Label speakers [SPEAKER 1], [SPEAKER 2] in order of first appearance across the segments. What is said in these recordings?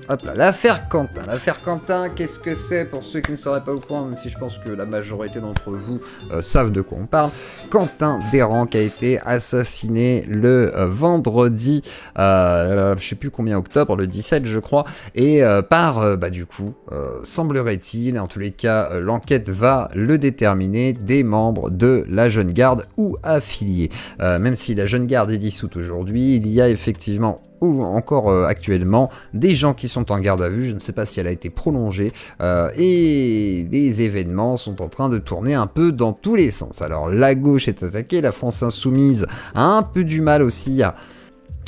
[SPEAKER 1] Hop là, l'affaire Quentin. L'affaire Quentin, qu'est-ce que c'est pour ceux qui ne seraient pas au courant, même si je pense que la majorité d'entre vous savent de quoi on parle. Quentin Desrangs qui a été assassiné le vendredi, je sais plus combien octobre, le 17 je crois, et du coup, semblerait-il, en tous les cas, l'enquête va le déterminer, des membres de la Jeune Garde ou affiliés. Même si la Jeune Garde est dissoute aujourd'hui, il y a effectivement ou encore actuellement des gens qui sont en garde à vue, je ne sais pas si elle a été prolongée, et les événements sont en train de tourner un peu dans tous les sens. Alors la gauche est attaquée, la France insoumise a un peu du mal aussi à...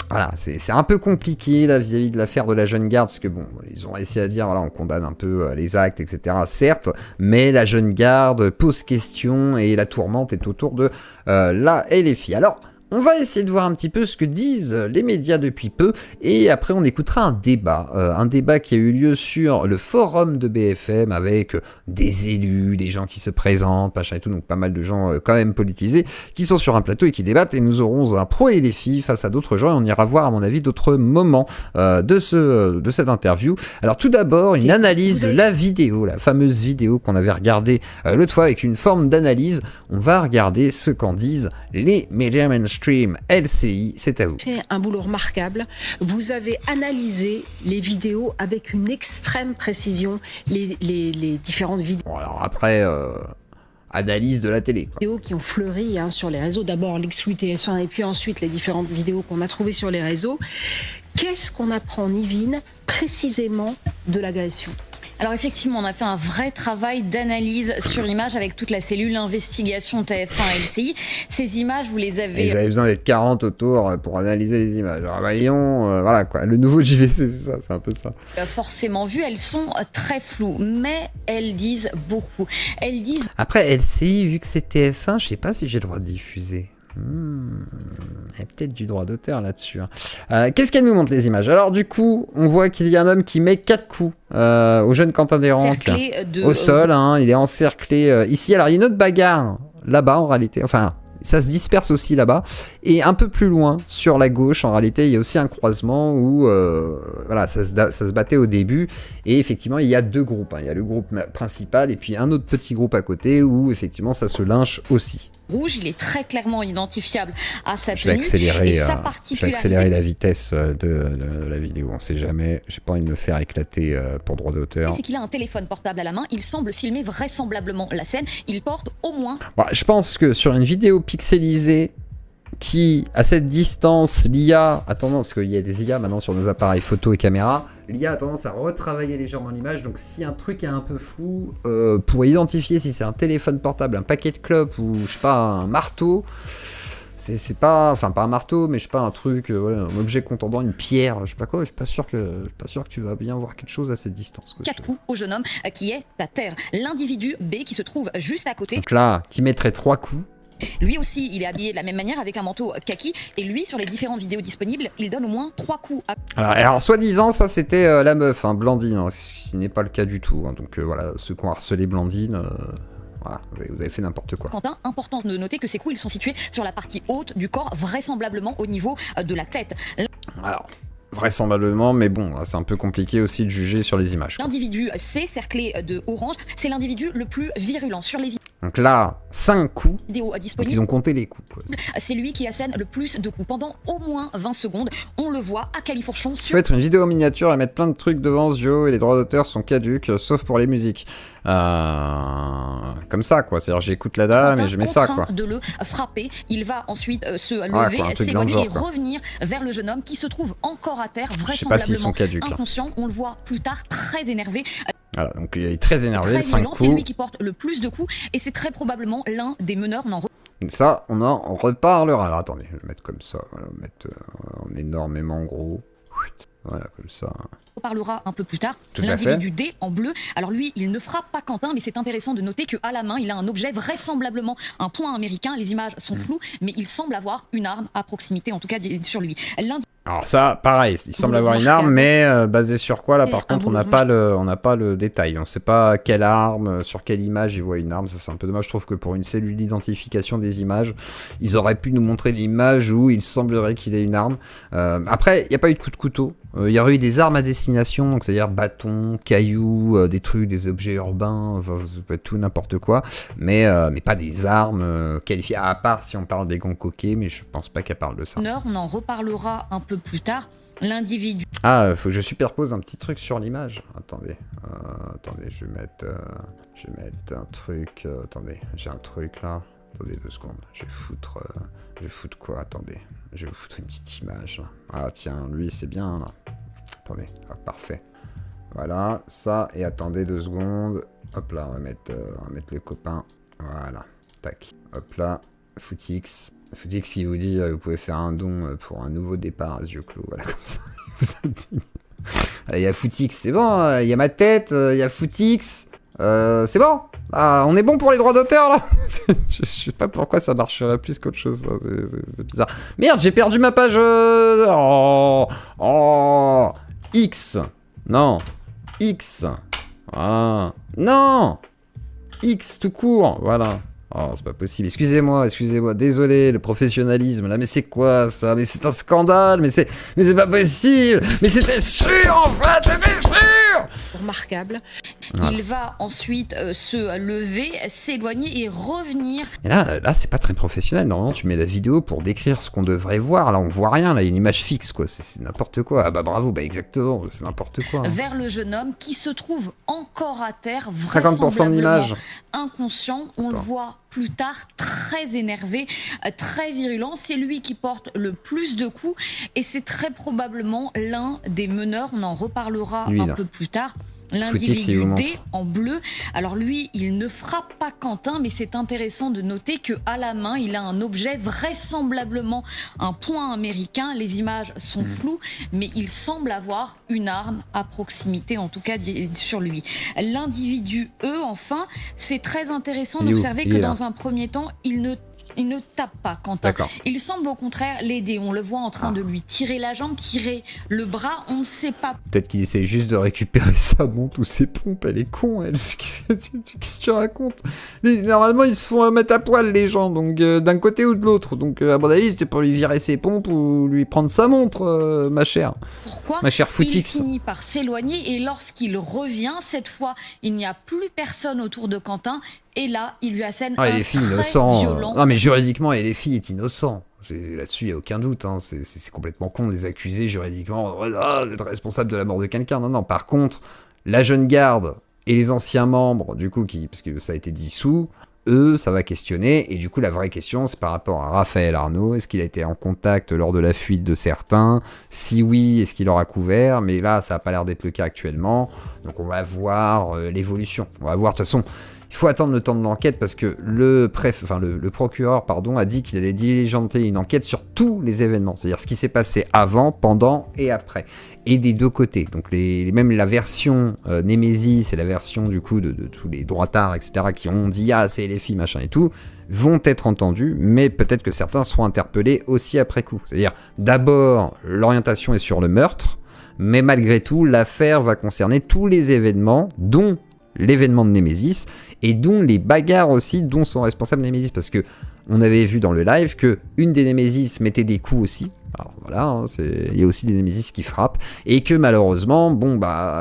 [SPEAKER 1] Voilà, c'est un peu compliqué là vis-à-vis de l'affaire de la Jeune Garde, parce que bon, ils ont essayé à dire, voilà, on condamne un peu les actes, etc., certes, mais la Jeune Garde pose question et la tourmente est autour de la LFI. Alors, on va essayer de voir un petit peu ce que disent les médias depuis peu, et après on écoutera un débat qui a eu lieu sur le forum de BFM avec des élus, des gens qui se présentent, machin et tout, donc pas mal de gens quand même politisés, qui sont sur un plateau et qui débattent, et nous aurons un pro et les filles face à d'autres gens, et on ira voir à mon avis d'autres moments de cette interview. Alors tout d'abord, une analyse de la vidéo, la fameuse vidéo qu'on avait regardée l'autre fois avec une forme d'analyse. On va regarder ce qu'en disent les médias mainstream. LCI, c'est à vous.
[SPEAKER 2] Fait un boulot remarquable. Vous avez analysé les vidéos avec une extrême précision, les différentes vidéos.
[SPEAKER 1] Bon, alors après, analyse de la télé, quoi.
[SPEAKER 2] Vidéos qui ont fleuri sur les réseaux. D'abord l'exclu TF1 et puis ensuite les différentes vidéos qu'on a trouvées sur les réseaux. Qu'est-ce qu'on apprend, Nivine, précisément de l'agression ?
[SPEAKER 3] Alors effectivement, on a fait un vrai travail d'analyse sur l'image avec toute la cellule investigation TF1 LCI. Ces images, vous les avez...
[SPEAKER 1] Vous avez besoin d'être 40 autour pour analyser les images. Alors voyons, voilà quoi, le nouveau JVC, c'est ça, c'est un peu ça.
[SPEAKER 3] Forcément vues, elles sont très floues, mais elles disent beaucoup. Elles disent...
[SPEAKER 1] Après, LCI, vu que c'est TF1, je sais pas si j'ai le droit de diffuser. Il y a peut-être du droit d'auteur là-dessus. Qu'est-ce qu'elle nous montre les images? Alors du coup, on voit qu'il y a un homme qui met 4 coups au jeune Quentin Desrangs au sol. Il est encerclé ici. Alors il y a une autre bagarre là-bas en réalité. Enfin, ça se disperse aussi là-bas. Et un peu plus loin, sur la gauche, en réalité, il y a aussi un croisement où voilà, ça se battait au début. Et effectivement, il y a deux groupes. Il y a le groupe principal et puis un autre petit groupe à côté où effectivement ça se lynche aussi.
[SPEAKER 3] Rouge, il est très clairement identifiable à sa
[SPEAKER 1] Je vais
[SPEAKER 3] tenue
[SPEAKER 1] accélérer,
[SPEAKER 3] et sa particularité.
[SPEAKER 1] je vais accélérer la vitesse de la vidéo, on sait jamais, j'ai pas envie de me faire éclater pour droit d'auteur.
[SPEAKER 3] C'est qu'il a un téléphone portable à la main, il semble filmer vraisemblablement la scène, il porte au moins...
[SPEAKER 1] Bon, je pense que sur une vidéo pixelisée qui, à cette distance, l'IA a tendance, parce qu'il y a des IA maintenant sur nos appareils photo et caméra, l'IA a tendance à retravailler légèrement l'image, donc si un truc est un peu flou, pour identifier si c'est un téléphone portable, un paquet de clopes ou, je sais pas, un marteau, c'est pas, enfin pas un marteau, mais je sais pas, un truc, un objet contendant, une pierre, je sais pas quoi, je suis pas sûr que tu vas bien voir quelque chose à cette distance.
[SPEAKER 3] 4 coups au jeune homme qui est à terre. L'individu B qui se trouve juste à côté.
[SPEAKER 1] Donc là, qui mettrait 3 coups.
[SPEAKER 3] Lui aussi, il est habillé de la même manière avec un manteau kaki. Et lui, sur les différentes vidéos disponibles, il donne au moins 3 coups.
[SPEAKER 1] Alors soi-disant, ça c'était la meuf, Blandine, ce qui n'est pas le cas du tout. Donc voilà, ceux qui ont harcelé Blandine, voilà, vous avez fait n'importe quoi.
[SPEAKER 3] Quentin, important de noter que ces coups, ils sont situés sur la partie haute du corps, vraisemblablement au niveau de la tête.
[SPEAKER 1] Alors... vraisemblablement, mais bon, c'est un peu compliqué aussi de juger sur les images.
[SPEAKER 3] L'individu C, cerclé de orange, c'est l'individu le plus virulent sur les vidéos.
[SPEAKER 1] Donc là, 5 coups, donc ils ont compté les coups.
[SPEAKER 3] C'est lui qui assène le plus de coups pendant au moins 20 secondes. On le voit à califourchon sur...
[SPEAKER 1] Ça peut être une vidéo en miniature et mettre plein de trucs devant Zio et les droits d'auteur sont caduques, sauf pour les musiques. Comme ça, quoi. C'est-à-dire, j'écoute la dame et je mets ça, quoi.
[SPEAKER 3] De le frapper, il va ensuite se lever, s'éloigner et revenir vers le jeune homme qui se trouve encore à terre, vraisemblablement inconscient. On le voit plus tard très énervé.
[SPEAKER 1] Voilà, donc il est très énervé, 5 coups.
[SPEAKER 3] C'est lui qui porte le plus de coups et c'est très probablement l'un des meneurs.
[SPEAKER 1] Ça, on en reparlera. Alors attendez, je vais le mettre comme ça. Voilà, on va mettre en énormément gros. Voilà, comme ça.
[SPEAKER 3] On parlera un peu plus tard. L'individu D en bleu. Alors lui, il ne frappe pas Quentin, mais c'est intéressant de noter qu'à la main, il a un objet, vraisemblablement un poing américain. Les images sont floues, mais il semble avoir une arme à proximité, en tout cas sur lui.
[SPEAKER 1] Alors ça, pareil, il semble avoir une arme, mais basé sur quoi là? Par contre, on n'a pas le détail. On ne sait pas quelle arme, sur quelle image il voit une arme. Ça, c'est un peu dommage. Je trouve que pour une cellule d'identification des images, ils auraient pu nous montrer l'image où il semblerait qu'il ait une arme. Après, il n'y a pas eu de coup de couteau. Il y aurait eu des armes à destination, donc c'est-à-dire bâtons, cailloux, des trucs, des objets urbains, enfin, ça peut être tout n'importe quoi, mais pas des armes qualifiées, à part si on parle des gants coquets, mais je pense pas qu'elle parle de ça.
[SPEAKER 3] On en reparlera un peu plus tard. L'individu...
[SPEAKER 1] Ah, faut que je superpose un petit truc sur l'image. Attendez, je vais mettre un truc, attendez, j'ai un truc là. Attendez 2 secondes, je vais foutre quoi? Attendez, je vais vous foutre une petite image là. Ah tiens, lui c'est bien là. Attendez, ah, parfait. Voilà, ça, et attendez 2 secondes. Hop là, on va mettre le copain. Voilà, tac. Hop là, Footix. Footix qui vous dit, vous pouvez faire un don pour un nouveau départ à yeux clos. Voilà, comme ça, il vous a dit. Il y a Footix, c'est bon, il y a ma tête, il y a Footix. C'est bon. Ah, on est bon pour les droits d'auteur là. Je sais pas pourquoi ça marcherait plus qu'autre chose. C'est bizarre. Merde, j'ai perdu ma page. X. Non. X. Ah. Non. X tout court. Voilà. Oh, c'est pas possible. Excusez-moi. Désolé, le professionnalisme là. Mais c'est quoi ça? Mais c'est un scandale. Mais c'est pas possible. Mais c'était sûr en fait. C'était sûr.
[SPEAKER 3] Remarquable.
[SPEAKER 1] Voilà.
[SPEAKER 3] Il va ensuite se lever, s'éloigner et revenir.
[SPEAKER 1] Et là, c'est pas très professionnel. Normalement, tu mets la vidéo pour décrire ce qu'on devrait voir. Là, on voit rien. Là, il y a une image fixe, quoi. C'est n'importe quoi. Ah bah bravo, bah exactement. C'est n'importe quoi. Hein.
[SPEAKER 3] Vers le jeune homme qui se trouve encore à terre,
[SPEAKER 1] 50% de l'image.
[SPEAKER 3] Inconscient. On le voit plus tard, très énervé, très virulent. C'est lui qui porte le plus de coups et c'est très probablement l'un des meneurs. On en reparlera un peu plus tard. L'individu D en bleu, alors lui, il ne frappe pas Quentin, mais c'est intéressant de noter qu'à la main, il a un objet, vraisemblablement un poing américain. Les images sont floues, mais il semble avoir une arme à proximité, en tout cas sur lui. L'individu E, enfin, c'est très intéressant d'observer que dans un premier temps, il ne tape pas Quentin. Il semble au contraire l'aider. On le voit en train de lui tirer la jambe, tirer le bras. On ne sait pas.
[SPEAKER 1] Peut-être qu'il essaie juste de récupérer sa montre ou ses pompes. Elle est con, elle. Qu'est-ce que tu racontes? Normalement, ils se font mettre à poil, les gens. Donc, d'un côté ou de l'autre. Donc, à mon avis, c'était pour lui virer ses pompes ou lui prendre sa montre, ma chère.
[SPEAKER 3] Pourquoi?
[SPEAKER 1] Ma chère Footix.
[SPEAKER 3] Il finit par s'éloigner et lorsqu'il revient, cette fois, il n'y a plus personne autour de Quentin. Et là, il lui assène un très violent...
[SPEAKER 1] Non, mais juridiquement, LFI est innocent. Là-dessus, il n'y a aucun doute. Hein. C'est complètement con de les accuser juridiquement d'être responsable de la mort de quelqu'un. Non. Par contre, la jeune garde et les anciens membres, du coup, parce que ça a été dissous, eux, ça va questionner. Et du coup, la vraie question, c'est par rapport à Raphaël Arnaud. Est-ce qu'il a été en contact lors de la fuite de certains? Si oui, est-ce qu'il aura couvert? Mais là, ça n'a pas l'air d'être le cas actuellement. Donc, on va voir l'évolution. On va voir, de toute façon... Il faut attendre le temps de l'enquête parce que le procureur a dit qu'il allait diligenter une enquête sur tous les événements, c'est-à-dire ce qui s'est passé avant, pendant et après, et des deux côtés. Donc même la version Némésis et la version du coup de tous les droitards, etc., qui ont dit c'est les filles, machin et tout, vont être entendus, mais peut-être que certains seront interpellés aussi après coup. C'est-à-dire d'abord l'orientation est sur le meurtre, mais malgré tout l'affaire va concerner tous les événements, dont l'événement de Némésis, et dont les bagarres aussi, dont sont responsables Némésis, parce que on avait vu dans le live que une des Némésis mettait des coups aussi. Alors voilà, hein, il y a aussi des Némésis qui frappent, et que malheureusement,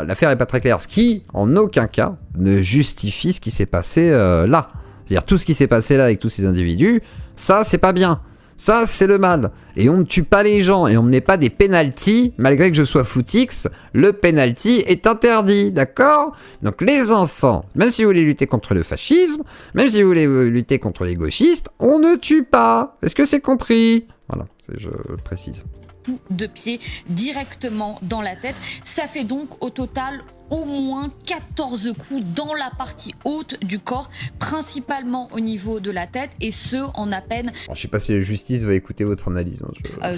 [SPEAKER 1] l'affaire est pas très claire, ce qui, en aucun cas, ne justifie ce qui s'est passé là. C'est-à-dire tout ce qui s'est passé là avec tous ces individus, ça c'est pas bien. Ça, c'est le mal. Et on ne tue pas les gens et on ne met pas des pénaltys, malgré que je sois Footix, le pénalty est interdit, d'accord? Donc les enfants, même si vous voulez lutter contre le fascisme, même si vous voulez lutter contre les gauchistes, on ne tue pas. Est-ce que c'est compris? Voilà, je le précise.
[SPEAKER 3] Coup de pied directement dans la tête. Ça fait donc au total au moins 14 coups dans la partie haute du corps, principalement au niveau de la tête, et ce en à peine...
[SPEAKER 1] Alors, je sais pas si la justice va écouter votre analyse.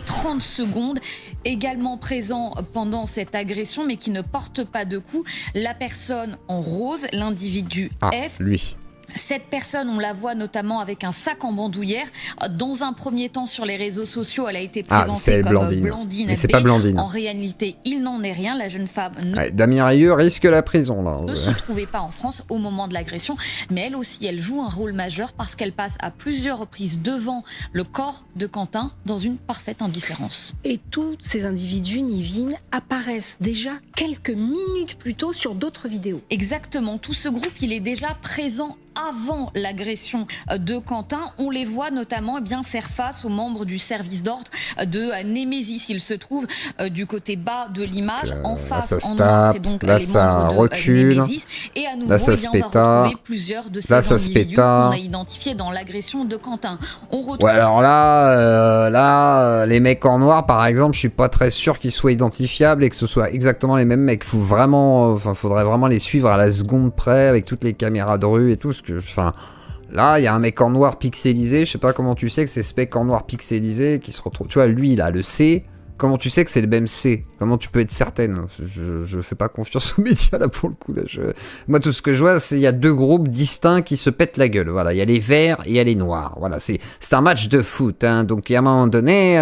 [SPEAKER 3] 30 secondes. Également présent pendant cette agression, mais qui ne porte pas de coups, la personne en rose, l'individu F.
[SPEAKER 1] Lui.
[SPEAKER 3] Cette personne, on la voit notamment avec un sac en bandoulière. Dans un premier temps, sur les réseaux sociaux, elle a été présentée comme Blandine.
[SPEAKER 1] Mais c'est pas Blandine.
[SPEAKER 3] En réalité, il n'en est rien. La jeune femme
[SPEAKER 1] Damien Rieu risque la prison, là.
[SPEAKER 3] Ne se trouvait pas en France au moment de l'agression, mais elle aussi, elle joue un rôle majeur parce qu'elle passe à plusieurs reprises devant le corps de Quentin dans une parfaite indifférence.
[SPEAKER 2] Et tous ces individus, Nivine, apparaissent déjà quelques minutes plus tôt sur d'autres vidéos.
[SPEAKER 3] Exactement. Tout ce groupe, il est déjà présent avant l'agression de Quentin. On les voit notamment faire face aux membres du service d'ordre de Némésis. Il se trouve du côté bas de l'image, en face, en noir, c'est donc les membres de Némésis. Et à nouveau, on va retrouver plusieurs de ces individus qu'on a identifiés dans l'agression de Quentin. On retrouve...
[SPEAKER 1] Ouais, alors là, les mecs en noir, par exemple, je suis pas très sûr qu'ils soient identifiables et que ce soit exactement les mêmes mecs. Faudrait vraiment les suivre à la seconde près avec toutes les caméras de rue et tout. Là, il y a un mec en noir pixelisé. Je sais pas comment tu sais que c'est ce mec en noir pixelisé qui se retrouve. Tu vois, lui, là, le C. Comment tu sais que c'est le même C? Comment tu peux être certaine? Je fais pas confiance aux médias, là, pour le coup. Là. Moi, tout ce que je vois, c'est qu'il y a deux groupes distincts qui se pètent la gueule. Voilà, il y a les verts et il y a les noirs. Voilà, c'est un match de foot. Hein. Donc, à un moment donné...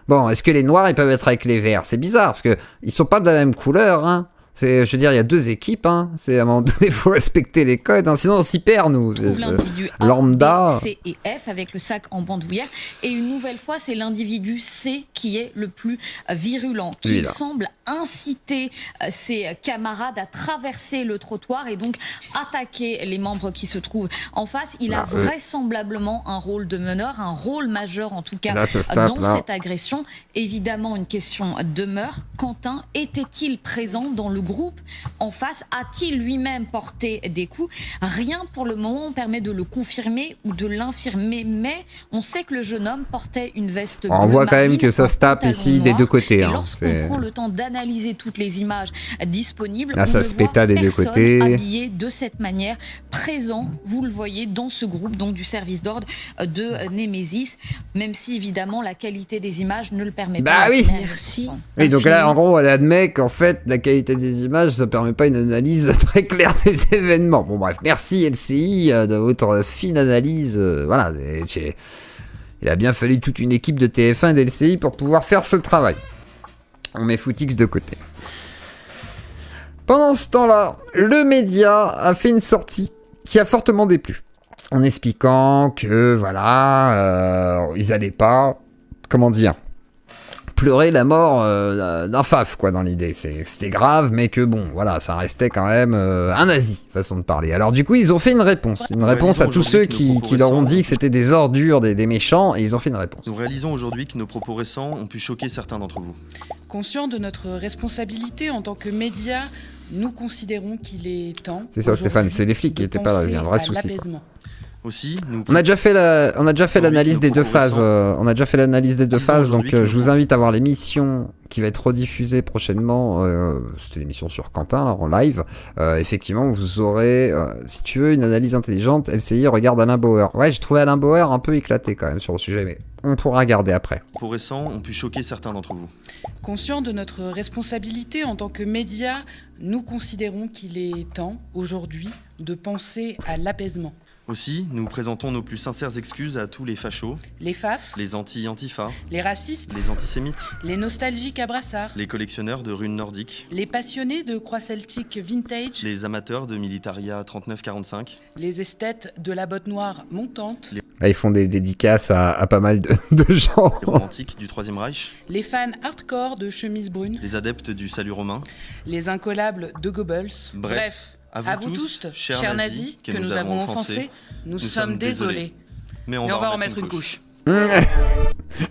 [SPEAKER 1] Bon, est-ce que les noirs, ils peuvent être avec les verts? C'est bizarre, parce qu'ils sont pas de la même couleur, hein. Je veux dire, il y a deux équipes, hein. À un moment donné, il faut respecter les codes, hein. Sinon on s'y perd, nous.
[SPEAKER 3] On trouve l'individu A,
[SPEAKER 1] lambda.
[SPEAKER 3] B, C et F avec le sac en bandoulière. Et une nouvelle fois, c'est l'individu C qui est le plus virulent, qui semble inciter ses camarades à traverser le trottoir et donc attaquer les membres qui se trouvent en face. Il a vraisemblablement un rôle de meneur, un rôle majeur en tout cas dans cette agression. Évidemment, une question demeure. Quentin était-il présent dans le groupe en face? A-t-il lui-même porté des coups? Rien pour le moment permet de le confirmer ou de l'infirmer, mais on sait que le jeune homme portait une veste bleue.
[SPEAKER 1] On voit quand même que ça se tape ici des deux côtés.
[SPEAKER 3] Et lorsqu'on prend le temps d'analyser toutes les images disponibles,
[SPEAKER 1] là,
[SPEAKER 3] on
[SPEAKER 1] ça
[SPEAKER 3] ne
[SPEAKER 1] se
[SPEAKER 3] voit
[SPEAKER 1] péta des deux
[SPEAKER 3] personne
[SPEAKER 1] côtés.
[SPEAKER 3] Habillé de cette manière, présent, vous le voyez, dans ce groupe donc du service d'ordre de Némésis, même si évidemment la qualité des images ne le permet pas.
[SPEAKER 1] Bah oui.
[SPEAKER 2] Merci.
[SPEAKER 1] Oui, donc là, en gros, elle admet qu'en fait, la qualité des images, ça permet pas une analyse très claire des événements. Bon, bref, merci LCI de votre fine analyse. Voilà, il a bien fallu toute une équipe de TF1 et d'LCI pour pouvoir faire ce travail. On met Footix de côté. Pendant ce temps-là, le média a fait une sortie qui a fortement déplu. En expliquant que, voilà, ils allaient pas, comment dire, pleurer la mort d'un faf, quoi, dans l'idée. C'était grave, mais que bon, voilà, ça restait quand même un nazi, façon de parler. Alors du coup, ils ont fait une réponse à tous ceux qui leur ont dit que c'était des ordures, des méchants, et ils ont fait une réponse.
[SPEAKER 4] Nous réalisons aujourd'hui que nos propos récents ont pu choquer certains d'entre vous.
[SPEAKER 5] Conscients de notre responsabilité en tant que médias, nous considérons qu'il est temps...
[SPEAKER 1] C'est ça, Stéphane, c'est les flics qui n'étaient pas là, il y a un vrai souci.
[SPEAKER 4] Aussi,
[SPEAKER 1] on a déjà fait l'analyse des deux phases. On a déjà fait l'analyse des deux phases, donc je vous invite à voir l'émission qui va être rediffusée prochainement. C'était l'émission sur Quentin là, en live. Effectivement, vous aurez, si tu veux, une analyse intelligente. LCI regarde Alain Bauer. Ouais, j'ai trouvé Alain Bauer un peu éclaté quand même sur le sujet, mais on pourra regarder après.
[SPEAKER 4] Les propos récents ont pu choquer certains d'entre vous.
[SPEAKER 5] Conscients de notre responsabilité en tant que médias, nous considérons qu'il est temps aujourd'hui de penser à l'apaisement.
[SPEAKER 4] Aussi, nous présentons nos plus sincères excuses à tous les fachos,
[SPEAKER 5] les faf,
[SPEAKER 4] les anti-antifa,
[SPEAKER 5] les racistes,
[SPEAKER 4] les antisémites,
[SPEAKER 5] les nostalgiques à brassard,
[SPEAKER 4] les collectionneurs de runes nordiques,
[SPEAKER 5] les passionnés de croix celtique vintage,
[SPEAKER 4] les amateurs de Militaria 3945,
[SPEAKER 5] les esthètes de la botte noire montante.
[SPEAKER 1] Là, ils font des dédicaces à pas mal de gens.
[SPEAKER 4] Les romantiques du Troisième Reich,
[SPEAKER 5] les fans hardcore de chemise brune,
[SPEAKER 4] les adeptes du salut romain,
[SPEAKER 5] les incollables de Goebbels. Bref. À vous tous, chers nazis, que nous avons offensés, nous sommes désolés. Mais on va remettre une couche.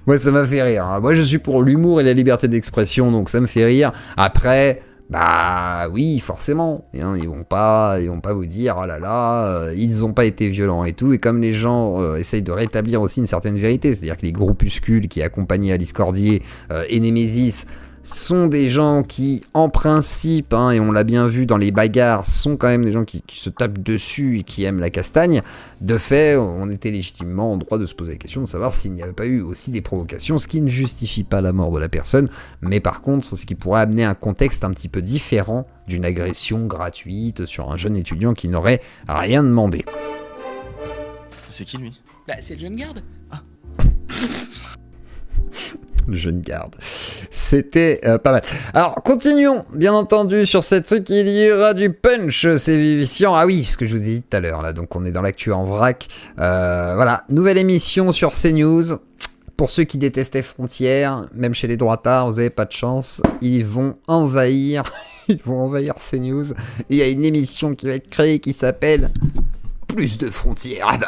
[SPEAKER 1] Moi, ça m'a fait rire. Hein. Moi, je suis pour l'humour et la liberté d'expression, donc ça me fait rire. Après, bah oui, forcément. Hein, ils vont pas vous dire, oh là là, ils n'ont pas été violents et tout. Et comme les gens essayent de rétablir aussi une certaine vérité, c'est-à-dire que les groupuscules qui accompagnaient Alice Cordier et Némésis, sont des gens qui, en principe, et on l'a bien vu dans les bagarres, sont quand même des gens qui se tapent dessus et qui aiment la castagne. De fait, on était légitimement en droit de se poser la question de savoir s'il n'y avait pas eu aussi des provocations, ce qui ne justifie pas la mort de la personne, mais par contre, ce qui pourrait amener un contexte un petit peu différent d'une agression gratuite sur un jeune étudiant qui n'aurait rien demandé.
[SPEAKER 4] C'est qui, lui ?
[SPEAKER 5] C'est le jeune garde.
[SPEAKER 1] Le jeune garde. C'était pas mal. Alors, continuons, bien entendu, sur cette truc. Il y aura du punch, c'est vivifiant. Ah oui, ce que je vous ai dit tout à l'heure, là. Donc, on est dans l'actu en vrac. Voilà, nouvelle émission sur CNews. Pour ceux qui détestaient Frontières, même chez les droitards, vous n'avez pas de chance. Ils vont envahir CNews. Il y a une émission qui va être créée qui s'appelle... Plus de Frontières,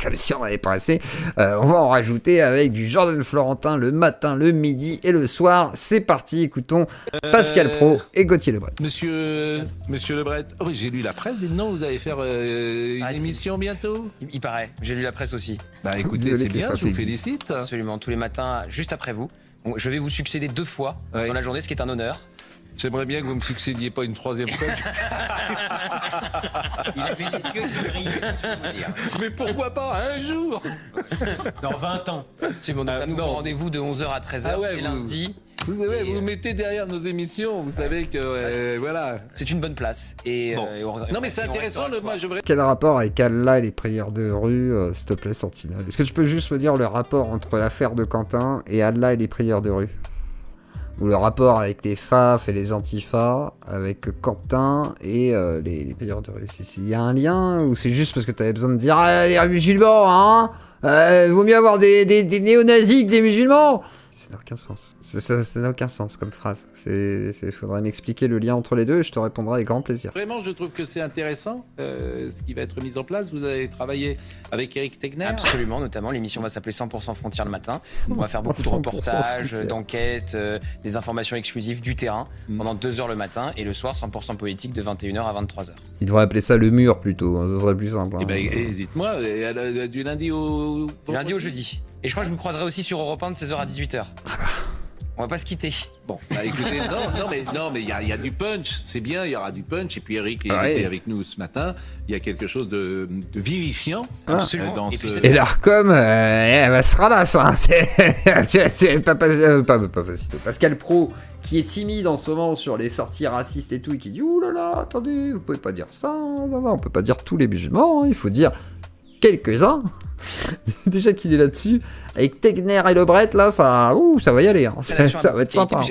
[SPEAKER 1] comme si on avait pas assez. On va en rajouter avec du Jordan Florentin le matin, le midi et le soir. C'est parti, écoutons Pascal Praud et Gauthier Lebret.
[SPEAKER 6] Monsieur Lebret, oh oui, j'ai lu la presse, non, vous allez faire une émission bientôt ?
[SPEAKER 7] Il paraît, j'ai lu la presse aussi.
[SPEAKER 6] Bah écoutez, c'est bien, je vous félicite.
[SPEAKER 7] Absolument, tous les matins, juste après vous. Bon, je vais vous succéder 2 fois dans la journée, ce qui est un honneur.
[SPEAKER 6] J'aimerais bien que vous me succédiez pas une 3e fois.
[SPEAKER 8] Il avait les yeux qui brillent.
[SPEAKER 6] Mais pourquoi pas un jour ?
[SPEAKER 8] Dans 20 ans.
[SPEAKER 7] C'est bon, nous rendez-vous de 11h à 13h et lundi.
[SPEAKER 6] Vous mettez derrière nos émissions, vous savez que voilà.
[SPEAKER 7] C'est une bonne place. Et,
[SPEAKER 6] bon. Non mais c'est intéressant, moi je voudrais...
[SPEAKER 1] Quel rapport avec Allah et les prières de rue, s'il te plaît, Sentinelle ? Est-ce que tu peux juste me dire le rapport entre l'affaire de Quentin et Allah et les prières de rue ? Ou le rapport avec les FAF et les antifas, avec Quentin et les prières de rue. Il y a un lien ou c'est juste parce que tu avais besoin de dire les musulmans, vaut mieux avoir des néo-nazis que des musulmans. Ça n'a aucun sens. Ça n'a aucun sens comme phrase. Faudrait m'expliquer le lien entre les deux et je te répondrai avec grand plaisir.
[SPEAKER 6] Vraiment, je trouve que c'est intéressant ce qui va être mis en place. Vous allez travailler avec Eric Tegner.
[SPEAKER 7] Absolument, notamment. L'émission va s'appeler 100% Frontières le matin. On va faire beaucoup de reportages, d'enquêtes, des informations exclusives du terrain pendant 2 heures le matin et le soir 100% politique de 21h à 23h.
[SPEAKER 1] Il devrait appeler ça le mur plutôt, ça serait plus simple.
[SPEAKER 6] Dites-moi, du lundi au...
[SPEAKER 7] Du lundi au jeudi. Et je crois que je vous croiserai aussi sur Europe 1 de 16h à 18h. On va pas se quitter.
[SPEAKER 6] Bon, écoutez, non, mais il y a du punch, c'est bien, il y aura du punch. Et puis Eric est avec nous ce matin. Il y a quelque chose de vivifiant.
[SPEAKER 7] Absolument.
[SPEAKER 6] Dans
[SPEAKER 1] et l'ARCOM, elle sera là, ça. C'est pas Pascal Praud, qui est timide en ce moment sur les sorties racistes et tout, et qui dit ouh là là, attendez, vous pouvez pas dire ça. Non, on peut pas dire tous les musulmans, il faut dire quelques-uns. Déjà qu'il est là-dessus, avec Tegner et Lebret, là, ça va y aller. Ça va être sympa.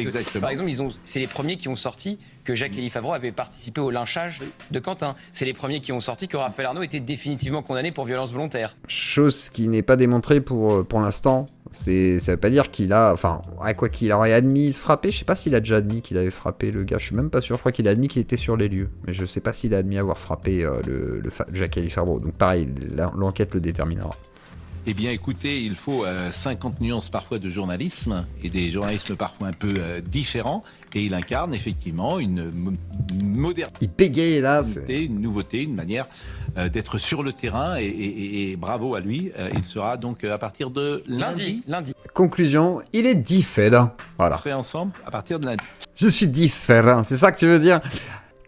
[SPEAKER 7] Par exemple, c'est les premiers qui ont sorti que Jacques-Élie Favreau avait participé au lynchage de Quentin. C'est les premiers qui ont sorti que Raphaël Arnaud était définitivement condamné pour violence volontaire.
[SPEAKER 1] Chose qui n'est pas démontrée pour l'instant. Ça veut pas dire qu'il a... Enfin, quoi qu'il aurait admis frapper. Je sais pas s'il a déjà admis qu'il avait frappé le gars. Je suis même pas sûr. Je crois qu'il a admis qu'il était sur les lieux. Mais je sais pas s'il a admis avoir frappé Jacques-Élie Favreau. Donc pareil, l'enquête le déterminera.
[SPEAKER 6] Eh bien, écoutez, il faut 50 nuances parfois de journalisme et des journalismes parfois un peu différents. Et il incarne effectivement une modernité.
[SPEAKER 1] Il bégaye là.
[SPEAKER 6] Une nouveauté, une manière d'être sur le terrain. Et bravo à lui. Il sera donc à partir de lundi.
[SPEAKER 1] Conclusion, il est différent. Voilà.
[SPEAKER 6] On serait ensemble à partir de lundi.
[SPEAKER 1] Je suis différent, c'est ça que tu veux dire ?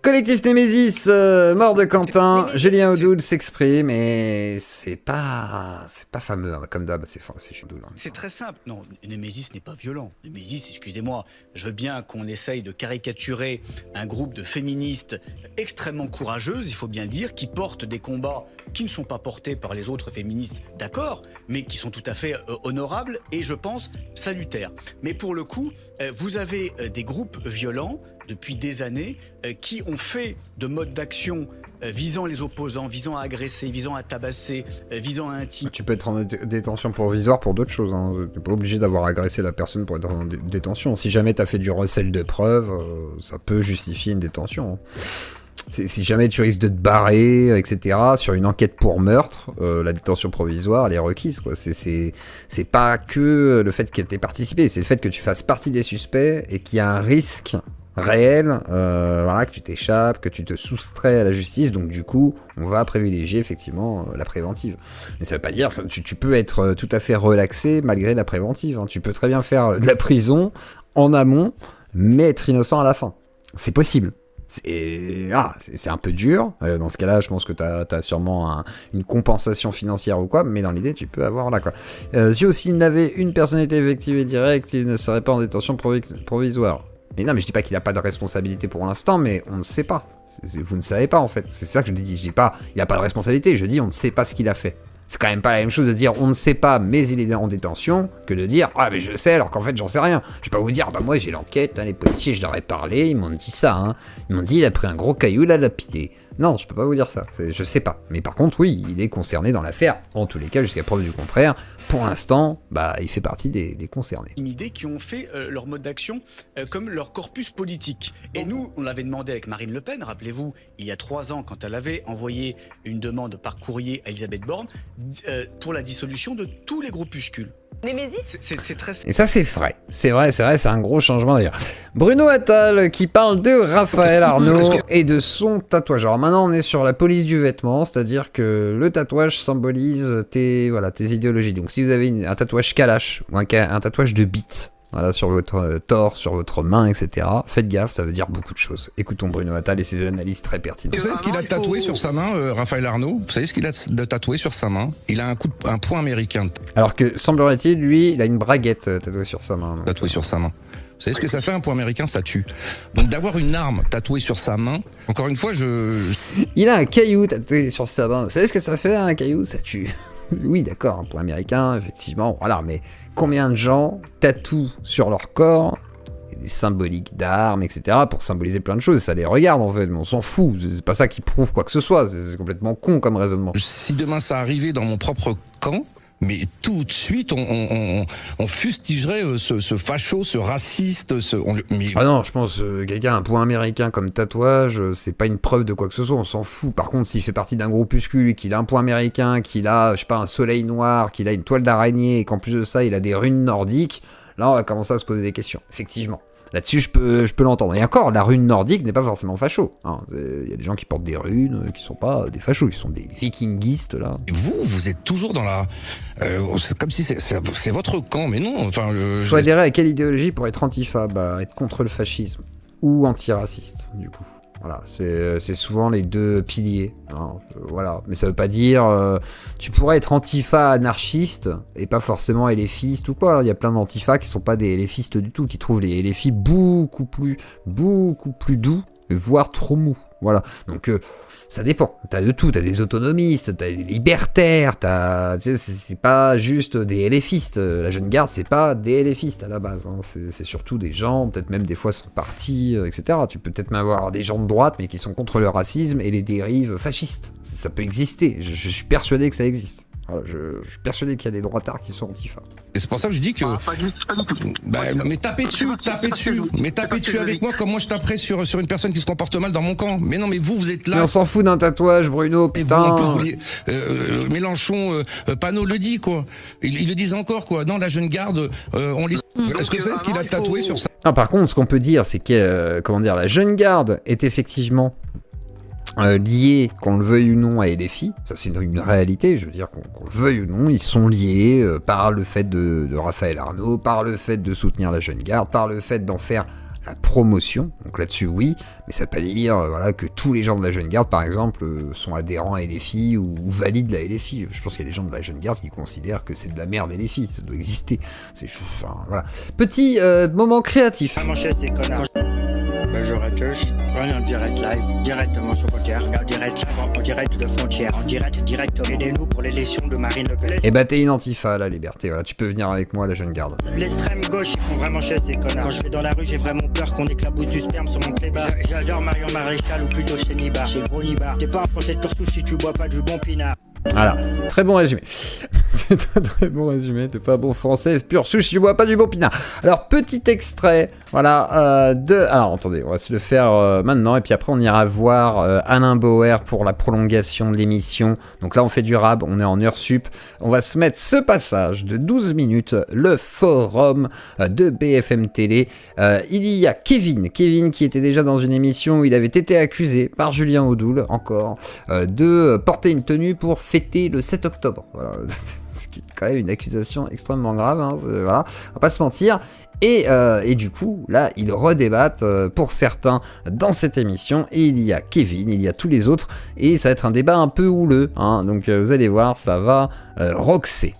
[SPEAKER 1] Collectif Némésis, mort de Quentin, Julien Audoul s'exprime et c'est pas fameux, hein, comme d'hab, c'est Audoul. Hein.
[SPEAKER 9] C'est très simple. Non, Némésis n'est pas violent. Némésis, excusez-moi, je veux bien qu'on essaye de caricaturer un groupe de féministes extrêmement courageuses, il faut bien le dire, qui portent des combats qui ne sont pas portés par les autres féministes, d'accord, mais qui sont tout à fait honorables et, je pense, salutaires. Mais pour le coup, vous avez des groupes violents depuis des années qui ont fait de modes d'action visant les opposants, visant à agresser, visant à tabasser, visant à intimider.
[SPEAKER 1] Tu peux être en détention provisoire pour d'autres choses. Hein. Tu n'es pas obligé d'avoir agressé la personne pour être en détention. Si jamais tu as fait du recel de preuves, ça peut justifier une détention. Hein. Si jamais tu risques de te barrer, etc., sur une enquête pour meurtre, la détention provisoire, elle est requise, quoi. C'est pas que le fait qu'elle t'ait participé, c'est le fait que tu fasses partie des suspects et qu'il y a un risque réel, que tu t'échappes, que tu te soustrais à la justice, donc du coup, on va privilégier effectivement la préventive. Mais ça veut pas dire que tu peux être tout à fait relaxé malgré la préventive. Hein. Tu peux très bien faire de la prison en amont, mais être innocent à la fin. C'est possible. C'est un peu dur. Dans ce cas-là, je pense que t'as sûrement une compensation financière ou quoi, mais dans l'idée, tu peux avoir là quoi. Si aussi il n'avait une personnalité effective et directe, il ne serait pas en détention provisoire. Mais non, mais je dis pas qu'il a pas de responsabilité pour l'instant, mais on ne sait pas. Vous ne savez pas en fait. C'est ça que je dis. Je dis pas, il a pas de responsabilité. Je dis, on ne sait pas ce qu'il a fait. C'est quand même pas la même chose de dire on ne sait pas mais il est en détention que de dire ah mais je sais alors qu'en fait j'en sais rien. Je vais pas vous dire bah moi j'ai l'enquête, hein, les policiers je leur ai parlé, ils m'ont dit ça, hein. Ils m'ont dit il a pris un gros caillou, il a lapidé. Non, je peux pas vous dire ça, je sais pas. Mais par contre oui, il est concerné dans l'affaire, en tous les cas jusqu'à preuve du contraire. Pour l'instant, bah il fait partie des concernés.
[SPEAKER 9] Une idée qui ont fait leur mode d'action comme leur corpus politique. Et nous, on l'avait demandé avec Marine Le Pen, rappelez-vous, il y a 3 ans, quand elle avait envoyé une demande par courrier à Elisabeth Borne pour la dissolution de tous les groupuscules.
[SPEAKER 10] Némésis ?
[SPEAKER 9] C'est très...
[SPEAKER 1] Et ça c'est vrai, c'est un gros changement d'ailleurs. Bruno Attal qui parle de Raphaël Arnaud et de son tatouage. Alors maintenant on est sur la police du vêtement, c'est-à-dire que le tatouage symbolise tes idéologies. Donc si vous avez un tatouage Kalash ou un tatouage de bite, voilà, sur votre torse, sur votre main, etc. Faites gaffe, ça veut dire beaucoup de choses. Écoutons Bruno Attal et ses analyses très pertinentes.
[SPEAKER 11] Vous savez ce qu'il a tatoué sur sa main, Raphaël Arnaud ? Vous savez ce qu'il a tatoué sur sa main ? Il a un point américain.
[SPEAKER 1] Alors que, semblerait-il, lui, il a une braguette tatouée sur sa main.
[SPEAKER 11] Tatouée sur sa main. Vous savez ce que ça fait, un point américain ? Ça tue. Donc d'avoir une arme tatouée sur sa main, encore une fois,
[SPEAKER 1] Il a un caillou tatoué sur sa main. Vous savez ce que ça fait, un caillou ? Ça tue. Oui, d'accord, un point américain, effectivement, voilà, mais combien de gens tatouent sur leur corps des symboliques d'armes, etc., pour symboliser plein de choses, ça les regarde en fait, mais on s'en fout, c'est pas ça qui prouve quoi que ce soit, c'est complètement con comme raisonnement.
[SPEAKER 11] Si demain ça arrivait dans mon propre camp, mais tout de suite, on fustigerait ce facho, ce raciste,
[SPEAKER 1] Ah non, je pense quelqu'un a un point américain comme tatouage, c'est pas une preuve de quoi que ce soit, on s'en fout. Par contre, s'il fait partie d'un groupuscule, qu'il a un point américain, qu'il a, je sais pas, un soleil noir, qu'il a une toile d'araignée, et qu'en plus de ça, il a des runes nordiques, là, on va commencer à se poser des questions, effectivement. Là-dessus, je peux l'entendre. Et encore, la rune nordique n'est pas forcément facho. Il y a des gens qui portent des runes qui sont pas des fachos, qui sont des vikingistes, là.
[SPEAKER 11] Et vous êtes toujours dans la... c'est comme si c'est votre camp, mais non. Enfin,
[SPEAKER 1] faut adhérer à quelle idéologie pour être antifa ? Bah, être contre le fascisme. Ou antiraciste, du coup. Voilà, c'est souvent les deux piliers. Voilà, mais ça veut pas dire... tu pourrais être antifa anarchiste et pas forcément LFiste ou quoi. Il y a plein d'antifas qui sont pas des LFistes du tout, qui trouvent les LFI beaucoup plus doux, voire trop mous. Voilà, donc ça dépend. T'as de tout, t'as des autonomistes, t'as des libertaires, c'est pas juste des LFistes. La jeune garde, c'est pas des LFistes à la base. C'est surtout des gens, peut-être même des fois sont partis, etc. Tu peux peut-être même avoir des gens de droite, mais qui sont contre le racisme et les dérives fascistes. Ça peut exister. Je suis persuadé que ça existe. Voilà, je suis persuadé qu'il y a des droitards qui sont antifa.
[SPEAKER 11] Et c'est pour ça que je dis que... mais tapez dessus. Mais tapez dessus avec moi comme moi je taperais sur une personne qui se comporte mal dans mon camp. Mais non, mais vous êtes là...
[SPEAKER 1] Mais on s'en fout d'un tatouage, Bruno, putain.
[SPEAKER 11] Et vous, en plus, Mélenchon, Panot le dit, quoi. Ils le disent encore, quoi. Non, la jeune garde, on les... Est-ce que c'est ce qu'il a tatoué sur ça ?
[SPEAKER 1] Non, par contre, ce qu'on peut dire, c'est que, la jeune garde est effectivement... liés, qu'on le veuille ou non, à LFI, ça c'est une réalité, je veux dire, qu'on le veuille ou non, ils sont liés par le fait de Raphaël Arnaud, par le fait de soutenir la jeune garde, par le fait d'en faire la promotion, donc là-dessus oui, mais ça veut pas dire que tous les gens de la jeune garde, par exemple, sont adhérents à LFI ou valident la LFI. Je pense qu'il y a des gens de la jeune garde qui considèrent que c'est de la merde LFI, ça doit exister. Voilà. Petit moment créatif.
[SPEAKER 12] Je retouche, on est en direct live, directement sur Poker, en direct de Frontières, en direct, aidez-nous pour l'élection de Marine Le Pen.
[SPEAKER 1] Eh bah t'es une antifa, la liberté, voilà, tu peux venir avec moi, la jeune garde.
[SPEAKER 12] L'extrême gauche, ils font vraiment chier ces connards. Quand je vais dans la rue, j'ai vraiment peur qu'on éclabousse du sperme sur mon clébard. J'adore Marion Maréchal ou plutôt chez Nibar, chez Gros Nibar. T'es pas un français de Cortou si tu bois pas du bon pinard.
[SPEAKER 1] Voilà, très bon résumé. C'est un très bon résumé, t'es pas bon français, pur souche, tu bois pas du bon pinard. Alors, petit extrait, voilà, Alors, attendez, on va se le faire maintenant, et puis après, on ira voir Alain Bauer pour la prolongation de l'émission. Donc là, on fait du rab, on est en heure sup. On va se mettre ce passage de 12 minutes, le forum de BFM Télé. Il y a Kevin qui était déjà dans une émission où il avait été accusé par Julien Audoul, encore, de porter une tenue pour fêter le 7 octobre. Voilà. Ce qui est quand même une accusation extrêmement grave, hein, voilà, on va pas se mentir. Et du coup, là, ils redébattent pour certains dans cette émission. Et il y a Kevin, il y a tous les autres. Et ça va être un débat un peu houleux. Hein, donc vous allez voir, ça va roxer.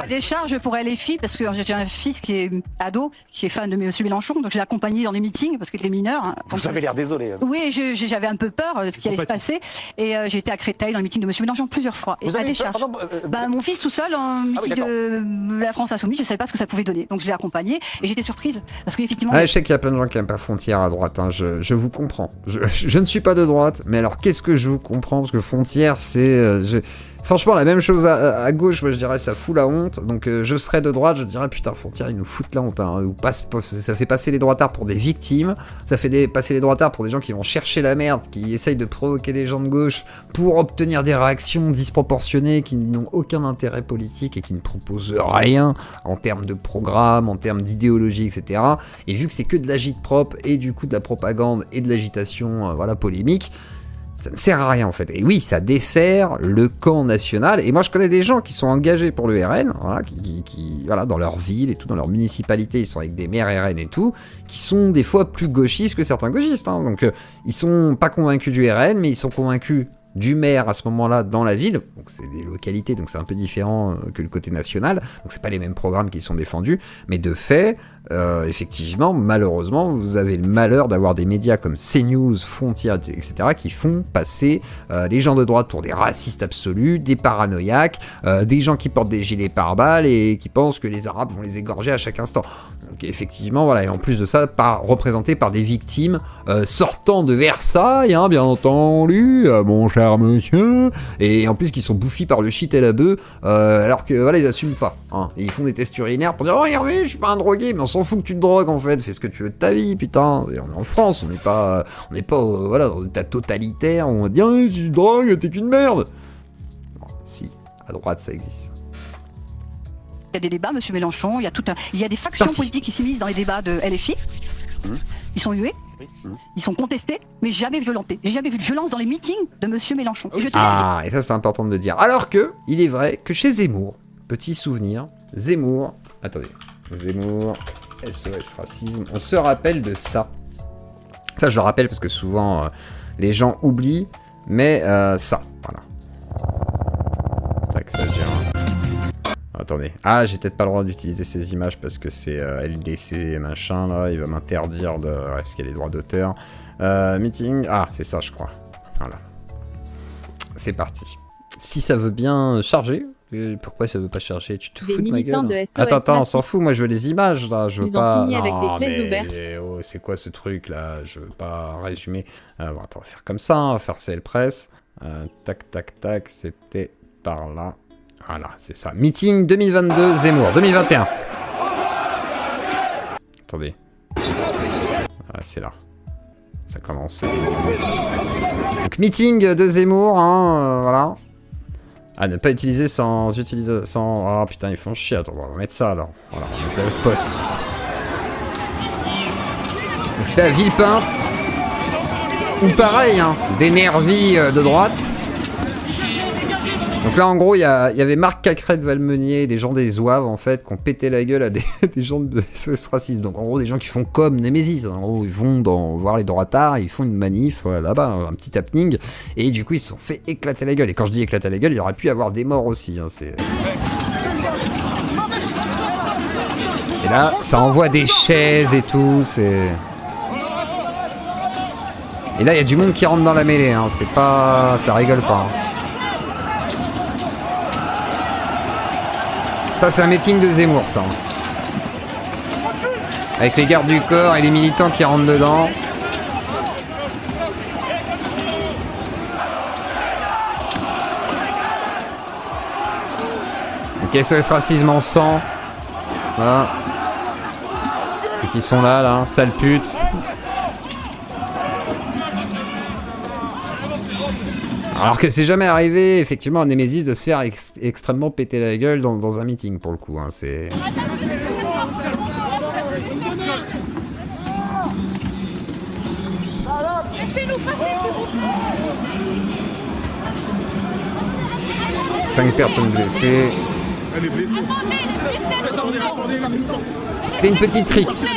[SPEAKER 10] Des charges pour LFI parce que j'ai un fils qui est ado, qui est fan de M. Mélenchon, donc j'ai accompagné dans les meetings parce qu'il était mineur. Hein,
[SPEAKER 13] vous avez l'air désolé. Hein.
[SPEAKER 10] Oui, j'avais un peu peur de ce qui allait se passer et j'ai été à Créteil dans le meeting de M. Mélenchon plusieurs fois. Et
[SPEAKER 13] vous
[SPEAKER 10] à
[SPEAKER 13] avez
[SPEAKER 10] des charges. Mon fils tout seul en meeting de la France Insoumise, je ne savais pas ce que ça pouvait donner, donc je l'ai accompagné et j'étais surprise parce qu'effectivement.
[SPEAKER 1] Je sais qu'il y a plein de gens qui n'aiment pas Frontière à droite, hein, je vous comprends. Je ne suis pas de droite, mais alors qu'est-ce que je vous comprends parce que Frontière, c'est franchement, la même chose à gauche, moi je dirais ça fout la honte. Donc je serais de droite, je dirais putain, Frontière, ils nous foutent la honte. Hein. Ça fait passer les droitards pour des victimes, ça fait passer les droitards pour des gens qui vont chercher la merde, qui essayent de provoquer des gens de gauche pour obtenir des réactions disproportionnées, qui n'ont aucun intérêt politique et qui ne proposent rien en termes de programme, en termes d'idéologie, etc. Et vu que c'est que de l'agite-propre et du coup de la propagande et de l'agitation polémique, ça ne sert à rien en fait. Et oui, ça dessert le camp national. Et moi je connais des gens qui sont engagés pour le RN, voilà, qui dans leur ville et tout, dans leur municipalité, ils sont avec des maires RN et tout, qui sont des fois plus gauchistes que certains gauchistes. Hein. Donc ils sont pas convaincus du RN, mais ils sont convaincus du maire à ce moment-là dans la ville. Donc c'est des localités, donc c'est un peu différent que le côté national. Donc c'est pas les mêmes programmes qui sont défendus. Mais de fait, effectivement, malheureusement, vous avez le malheur d'avoir des médias comme CNews, Frontières, etc. qui font passer les gens de droite pour des racistes absolus, des paranoïaques, des gens qui portent des gilets pare-balles et qui pensent que les Arabes vont les égorger à chaque instant. Donc effectivement, voilà, et en plus de ça, représentés par des victimes sortant de Versailles, hein, bien entendu, mon cher monsieur, et en plus qui sont bouffis par le shit et la bœuf, alors que voilà, ils assument pas. Hein, et ils font des tests urinaires pour dire oh Hervé, je suis pas un drogué, mais on s'en fout que tu te drogues en fait, fais ce que tu veux de ta vie, putain. Et on est en France, on n'est pas dans un état totalitaire où on va dire si tu te drogues, t'es qu'une merde. Bon, si, à droite ça existe.
[SPEAKER 10] Il y a des débats, M. Mélenchon, il y a des factions politiques qui s'immiscent dans les débats de LFI. Ils sont hués, ils sont contestés, mais jamais violentés. J'ai jamais vu de violence dans les meetings de M. Mélenchon.
[SPEAKER 1] Et ça c'est important de le dire. Alors que, il est vrai que chez Zemmour, petit souvenir, Zemmour, SOS Racisme, on se rappelle de ça. Ça je le rappelle parce que souvent les gens oublient, mais ça, voilà. Tac, ça vient. Attendez. J'ai peut-être pas le droit d'utiliser ces images parce que c'est LDC machin là, il va m'interdire de. Ouais, parce qu'il y a les droits d'auteur. Meeting. C'est ça, je crois. Voilà. C'est parti. Si ça veut bien charger. Pourquoi ça veut pas charger? Tu te fous de ma gueule? Attends, on s'en fout, moi je veux les images là, je veux pas.
[SPEAKER 14] Ils ont fini avec des plaies ouvertes.
[SPEAKER 1] Oh, c'est quoi ce truc là? Je veux pas résumer. Bon, attends, on va faire comme ça, on va faire CL Press. Tac, c'était par là. Voilà, c'est ça. Meeting 2022 Zemmour, 2021. Attendez. Voilà, c'est là. Ça commence. Donc meeting de Zemmour, hein, voilà. Ne pas utiliser sans utiliser sans. Putain, ils font chier. Attends, on va mettre ça alors. Voilà, on met le post. C'était à Villepinte. Ou pareil, hein, des nervis de droite. Donc là, en gros, il y avait Marc Cacrette-Valmenier, des gens des Zouaves, en fait, qui ont pété la gueule à des gens de SOS Racisme. Donc en gros, des gens qui font comme Nemesis. En gros, ils vont voir les droitards, ils font une manif, là-bas, un petit happening. Et du coup, ils se sont fait éclater la gueule. Et quand je dis éclater la gueule, il y aurait pu y avoir des morts aussi. Hein, Et là, ça envoie des chaises et tout, c'est... Et là, il y a du monde qui rentre dans la mêlée, hein. C'est pas... Ça rigole pas, hein. Ça, c'est un meeting de Zemmour, ça. Avec les gardes du corps et les militants qui rentrent dedans. Donc SOS Racisme en sang. Voilà. Et qui sont là, sale pute. Alors que c'est jamais arrivé, effectivement, à Nemesis de se faire extrêmement péter la gueule dans un meeting, pour le coup. Hein, c'est... 5 personnes blessées. C'était une petite rixe.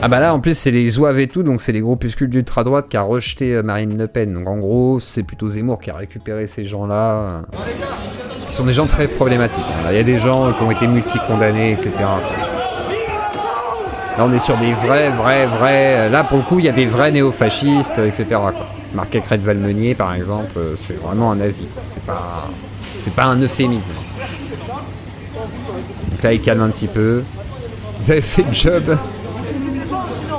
[SPEAKER 1] Ah bah là en plus c'est les Zouaves et tout, donc c'est les groupuscules d'ultra-droite qui a rejeté Marine Le Pen. Donc en gros c'est plutôt Zemmour qui a récupéré ces gens-là, qui sont des gens très problématiques. Il y a des gens qui ont été multi-condamnés, etc. Là on est sur des vrais... Là pour le coup il y a des vrais néofascistes, etc. Marc Aicret-Valmeunier par exemple, c'est vraiment un nazi. C'est pas un euphémisme. Donc là il calme un petit peu. Vous avez fait le job.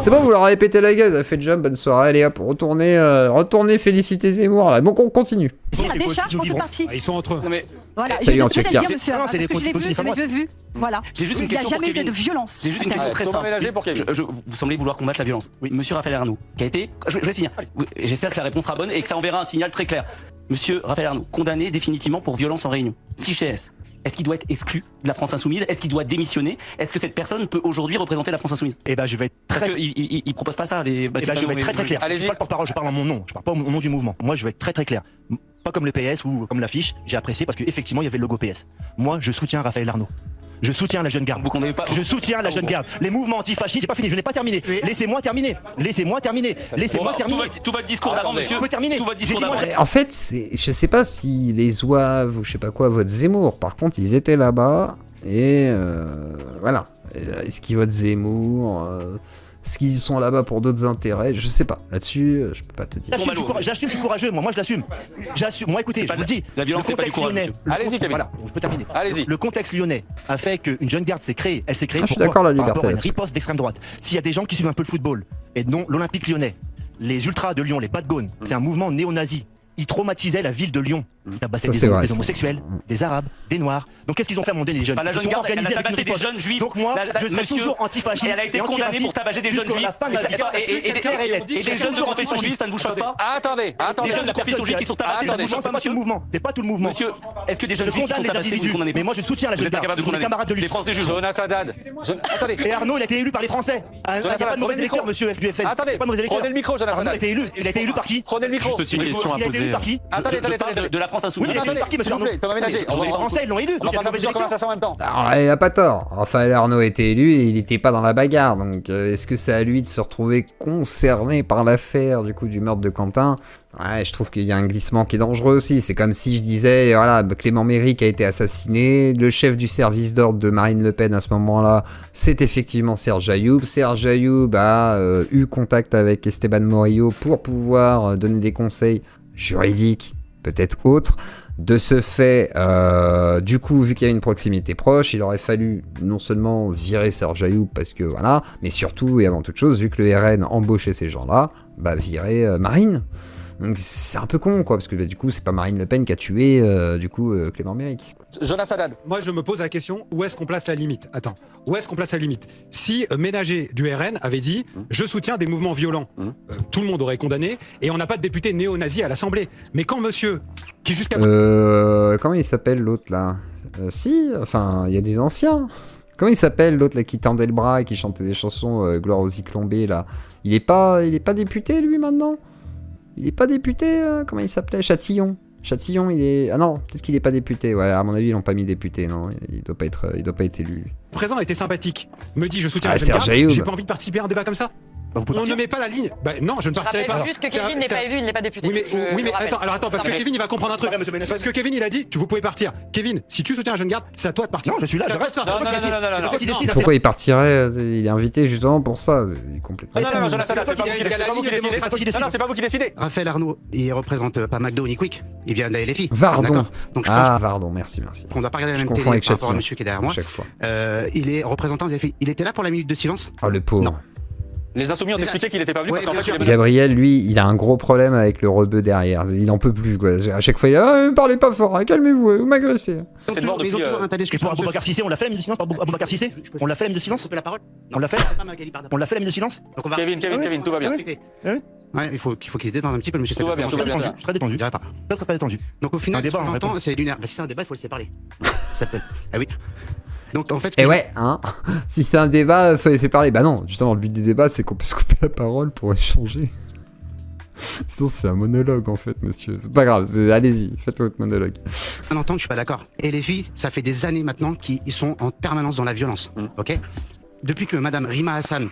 [SPEAKER 1] C'est bon, vous leur avez pété la gueule, vous avez fait le job, bonne soirée, allez hop, retournez féliciter Zemmour là. Bon, on continue.
[SPEAKER 10] C'est la décharge pour ce parti.
[SPEAKER 13] Ils sont entre eux.
[SPEAKER 10] Voilà,
[SPEAKER 1] Salut,
[SPEAKER 10] je
[SPEAKER 1] en
[SPEAKER 10] vais te
[SPEAKER 1] Turquie.
[SPEAKER 10] le dire, monsieur, parce que je l'ai vu, je l'ai vu. Voilà.
[SPEAKER 14] J'ai juste une
[SPEAKER 10] Il n'y a
[SPEAKER 14] question pour
[SPEAKER 10] jamais eu
[SPEAKER 14] Kevin.
[SPEAKER 10] de violence.
[SPEAKER 14] J'ai juste une question très simple. Vous semblez vouloir combattre la violence. Oui. Monsieur Raphaël Arnaud, qui a été... Je vais signer. J'espère que la réponse sera bonne et que ça enverra un signal très clair. Monsieur Raphaël Arnaud, condamné définitivement pour violence en réunion. Fiché S. Est-ce qu'il doit être exclu de la France Insoumise? Est-ce qu'il doit démissionner? Est-ce que cette personne peut aujourd'hui représenter la France Insoumise?
[SPEAKER 9] Eh ben, je vais être très...
[SPEAKER 14] Parce qu'il propose pas ça, les...
[SPEAKER 9] je vais être très très clair. Je suis pas le porte-parole, je parle en mon nom. Je parle pas au nom du mouvement. Moi, je vais être très très clair. Pas comme le PS ou comme l'affiche. J'ai apprécié parce qu'effectivement, il y avait le logo PS. Moi, je soutiens Raphaël Arnaud. Je soutiens la jeune garde.
[SPEAKER 14] Vous condamnez pas?
[SPEAKER 9] Je soutiens la jeune garde. Les mouvements antifascistes, j'ai pas fini, je n'ai pas terminé. Laissez-moi terminer. Laissez-moi terminer. Laissez-moi terminer.
[SPEAKER 14] Tout votre discours d'avant, monsieur. Tout votre discours d'avant.
[SPEAKER 1] En fait, je sais pas si les Zouaves ou je sais pas quoi votent Zemmour. Par contre, ils étaient là-bas et voilà. Est-ce qu'ils votent Zemmour? Est-ce qu'ils sont là-bas pour d'autres intérêts? Je sais pas. Là-dessus, je peux pas te dire.
[SPEAKER 9] J'assume, je suis courageux. Moi, je l'assume. J'assume. Moi, écoutez, je vous le dis.
[SPEAKER 14] La violence, c'est pas du courage, monsieur.
[SPEAKER 11] Allez-y, Kevin.
[SPEAKER 9] Voilà, je peux terminer.
[SPEAKER 11] Allez-y.
[SPEAKER 9] Le contexte lyonnais a fait qu'une jeune garde s'est créée. Elle s'est créée
[SPEAKER 1] je suis d'accord, la
[SPEAKER 9] par rapport
[SPEAKER 1] liberté.
[SPEAKER 9] à une riposte d'extrême droite. S'il y a des gens qui suivent un peu le football, et non l'Olympique lyonnais, les ultras de Lyon, les Bad Gaunes, c'est un mouvement néo-nazi. Ils traumatisaient la ville de Lyon. Ils tabassaient des homosexuels, des arabes, des noirs. Donc qu'est-ce qu'ils ont fait à mon les jeunes?
[SPEAKER 14] La jeune garde, elle a tabassé des jeunes juifs.
[SPEAKER 9] Donc moi, je suis toujours antifasciste.
[SPEAKER 14] Et elle a été condamnée pour tabager des jeunes juifs. Et des jeunes de confession juive, ça ne vous choque pas?
[SPEAKER 11] Attendez.
[SPEAKER 14] Des jeunes de confession juive qui sont tabassés, ça ne vous choque pas, monsieur?
[SPEAKER 9] C'est pas tout le mouvement.
[SPEAKER 14] Monsieur, est-ce que des jeunes juifs qui sont tabassés, vous ne condamnez pas?
[SPEAKER 9] Mais moi, je soutiens la jeune garde. Les camarades de lutte.
[SPEAKER 14] Les Français jugent.
[SPEAKER 11] Jonas Haddad. Attendez.
[SPEAKER 9] Et Arnaud, il a été élu par les Français. Il n'y a pas de mauvais électeur, monsieur du FN.
[SPEAKER 11] Attendez. Prenez le micro, Jonas
[SPEAKER 9] Arnaud a
[SPEAKER 11] Haddad.
[SPEAKER 9] été élu. Il a été élu par qui?
[SPEAKER 11] Prenez le micro.
[SPEAKER 14] Juste aussi une question à poser.
[SPEAKER 11] Attendez.
[SPEAKER 14] De la France Insoumise.
[SPEAKER 9] Oui, il a été élu par qui, monsieur Arnaud?
[SPEAKER 11] Thomas Ménager.
[SPEAKER 9] Les Français, ils l'ont élu.
[SPEAKER 11] On va faire plusieurs conversations en même temps.
[SPEAKER 1] Alors, il a pas tort. Raphaël Arnaud a été élu et il n'était pas dans la bagarre. Donc, est-ce que c'est à lui de se retrouver concerné par l'affaire du coup du meurtre de Quentin? Ouais, je trouve qu'il y a un glissement qui est dangereux aussi. C'est comme si je disais, voilà, Clément Méric a été assassiné. Le chef du service d'ordre de Marine Le Pen à ce moment-là, c'est effectivement Serge Ayoub. Serge Ayoub a eu contact avec Esteban Morillo pour pouvoir donner des conseils juridiques, peut-être autres. De ce fait, du coup, vu qu'il y avait une proximité proche, il aurait fallu non seulement virer Serge Ayoub parce que voilà, mais surtout et avant toute chose, vu que le RN embauchait ces gens-là, bah virer Marine. Donc c'est un peu con quoi, parce que bah, du coup c'est pas Marine Le Pen qui a tué Clément Méric.
[SPEAKER 11] Jonas Haddad.
[SPEAKER 13] Moi je me pose la question, où est-ce qu'on place la limite? Attends, où est-ce qu'on place la limite? Si Ménager du RN avait dit je soutiens des mouvements violents, tout le monde aurait condamné et on n'a pas de député néo-nazi à l'Assemblée. Mais quand monsieur, qui jusqu'à...
[SPEAKER 1] comment il s'appelle l'autre là? Si, enfin il y a des anciens. Comment il s'appelle l'autre là qui tendait le bras et qui chantait des chansons Gloire aux Iclombés là? Il est pas député lui maintenant? Il est pas député, comment il s'appelait? Chatillon, il est... Ah non, peut-être qu'il est pas député, ouais, à mon avis, ils l'ont pas mis député, non, il doit pas être élu.
[SPEAKER 13] Le présent était sympathique, me dit je soutiens la jeune
[SPEAKER 1] Serge
[SPEAKER 13] garde,
[SPEAKER 1] Ayoub.
[SPEAKER 13] j'ai pas envie de participer à un débat comme ça. On ne met pas la ligne. Bah non, je ne partirai pas.
[SPEAKER 15] Je rappelle juste que Kevin n'est pas élu, il n'est pas député.
[SPEAKER 13] Oui, mais attends, parce que Kevin il va comprendre un truc. Parce que Kevin il a dit, vous pouvez partir. Kevin, si tu soutiens la jeune garde, c'est à toi de partir.
[SPEAKER 9] Non, je suis là, je reste.
[SPEAKER 13] Non.
[SPEAKER 1] Pourquoi il partirait? Il est invité justement pour ça. Il est complètement...
[SPEAKER 11] Non, Jonas Haddad, c'est pas vous qui décidez.
[SPEAKER 16] Raphaël Arnaud, il représente pas McDo ni Quick, il vient de la LFI.
[SPEAKER 1] Vardon.
[SPEAKER 16] Donc
[SPEAKER 1] Vardon, merci.
[SPEAKER 16] On doit pas regarder la même
[SPEAKER 1] confonds
[SPEAKER 16] télé
[SPEAKER 1] avec
[SPEAKER 16] par rapport à
[SPEAKER 1] Châtillon,
[SPEAKER 16] monsieur qui est derrière moi.
[SPEAKER 1] chaque fois.
[SPEAKER 16] Il est représentant de la LFI. Il était là pour la minute de silence?
[SPEAKER 1] Oh le pauvre.
[SPEAKER 16] Non.
[SPEAKER 11] Les Insoumis ont expliqué qu'il était pas venu parce qu'en fait il est...
[SPEAKER 1] Gabriel, lui, il a un gros problème avec le rebeu derrière. Il en peut plus, quoi. À chaque fois, il dit parlez pas fort, calmez-vous, vous m'agressez.
[SPEAKER 11] C'est de mort depuis...
[SPEAKER 9] Et pour Aboubacar Cissé, on l'a fait la minute de silence pour Aboubacar Cissé? On l'a fait la minute de silence?
[SPEAKER 16] la parole?
[SPEAKER 9] On l'a fait la minute de silence?
[SPEAKER 11] Kevin, tout va bien.
[SPEAKER 16] Ouais, il faut qu'il se détende un petit peu, monsieur.
[SPEAKER 17] Tout va bien, tout va bien.
[SPEAKER 16] Je suis très détendu, je dirais pas. Très détendu. Donc au final, ce qu'on entend, c'est lunaire. Bah, si c'est un débat, il faut laisser parler. Ça peut. Ah oui. Donc en fait.
[SPEAKER 1] Et ouais, hein. Si c'est un débat, il faut laisser parler. Bah non, justement, le but du débat, c'est qu'on puisse couper la parole pour échanger. Sinon, c'est un monologue en fait, monsieur. C'est pas grave, allez-y, faites votre monologue.
[SPEAKER 16] On entend, je suis pas d'accord. Et les filles, ça fait des années maintenant qu'ils sont en permanence dans la violence. Ok. Depuis que Madame Rima Hassan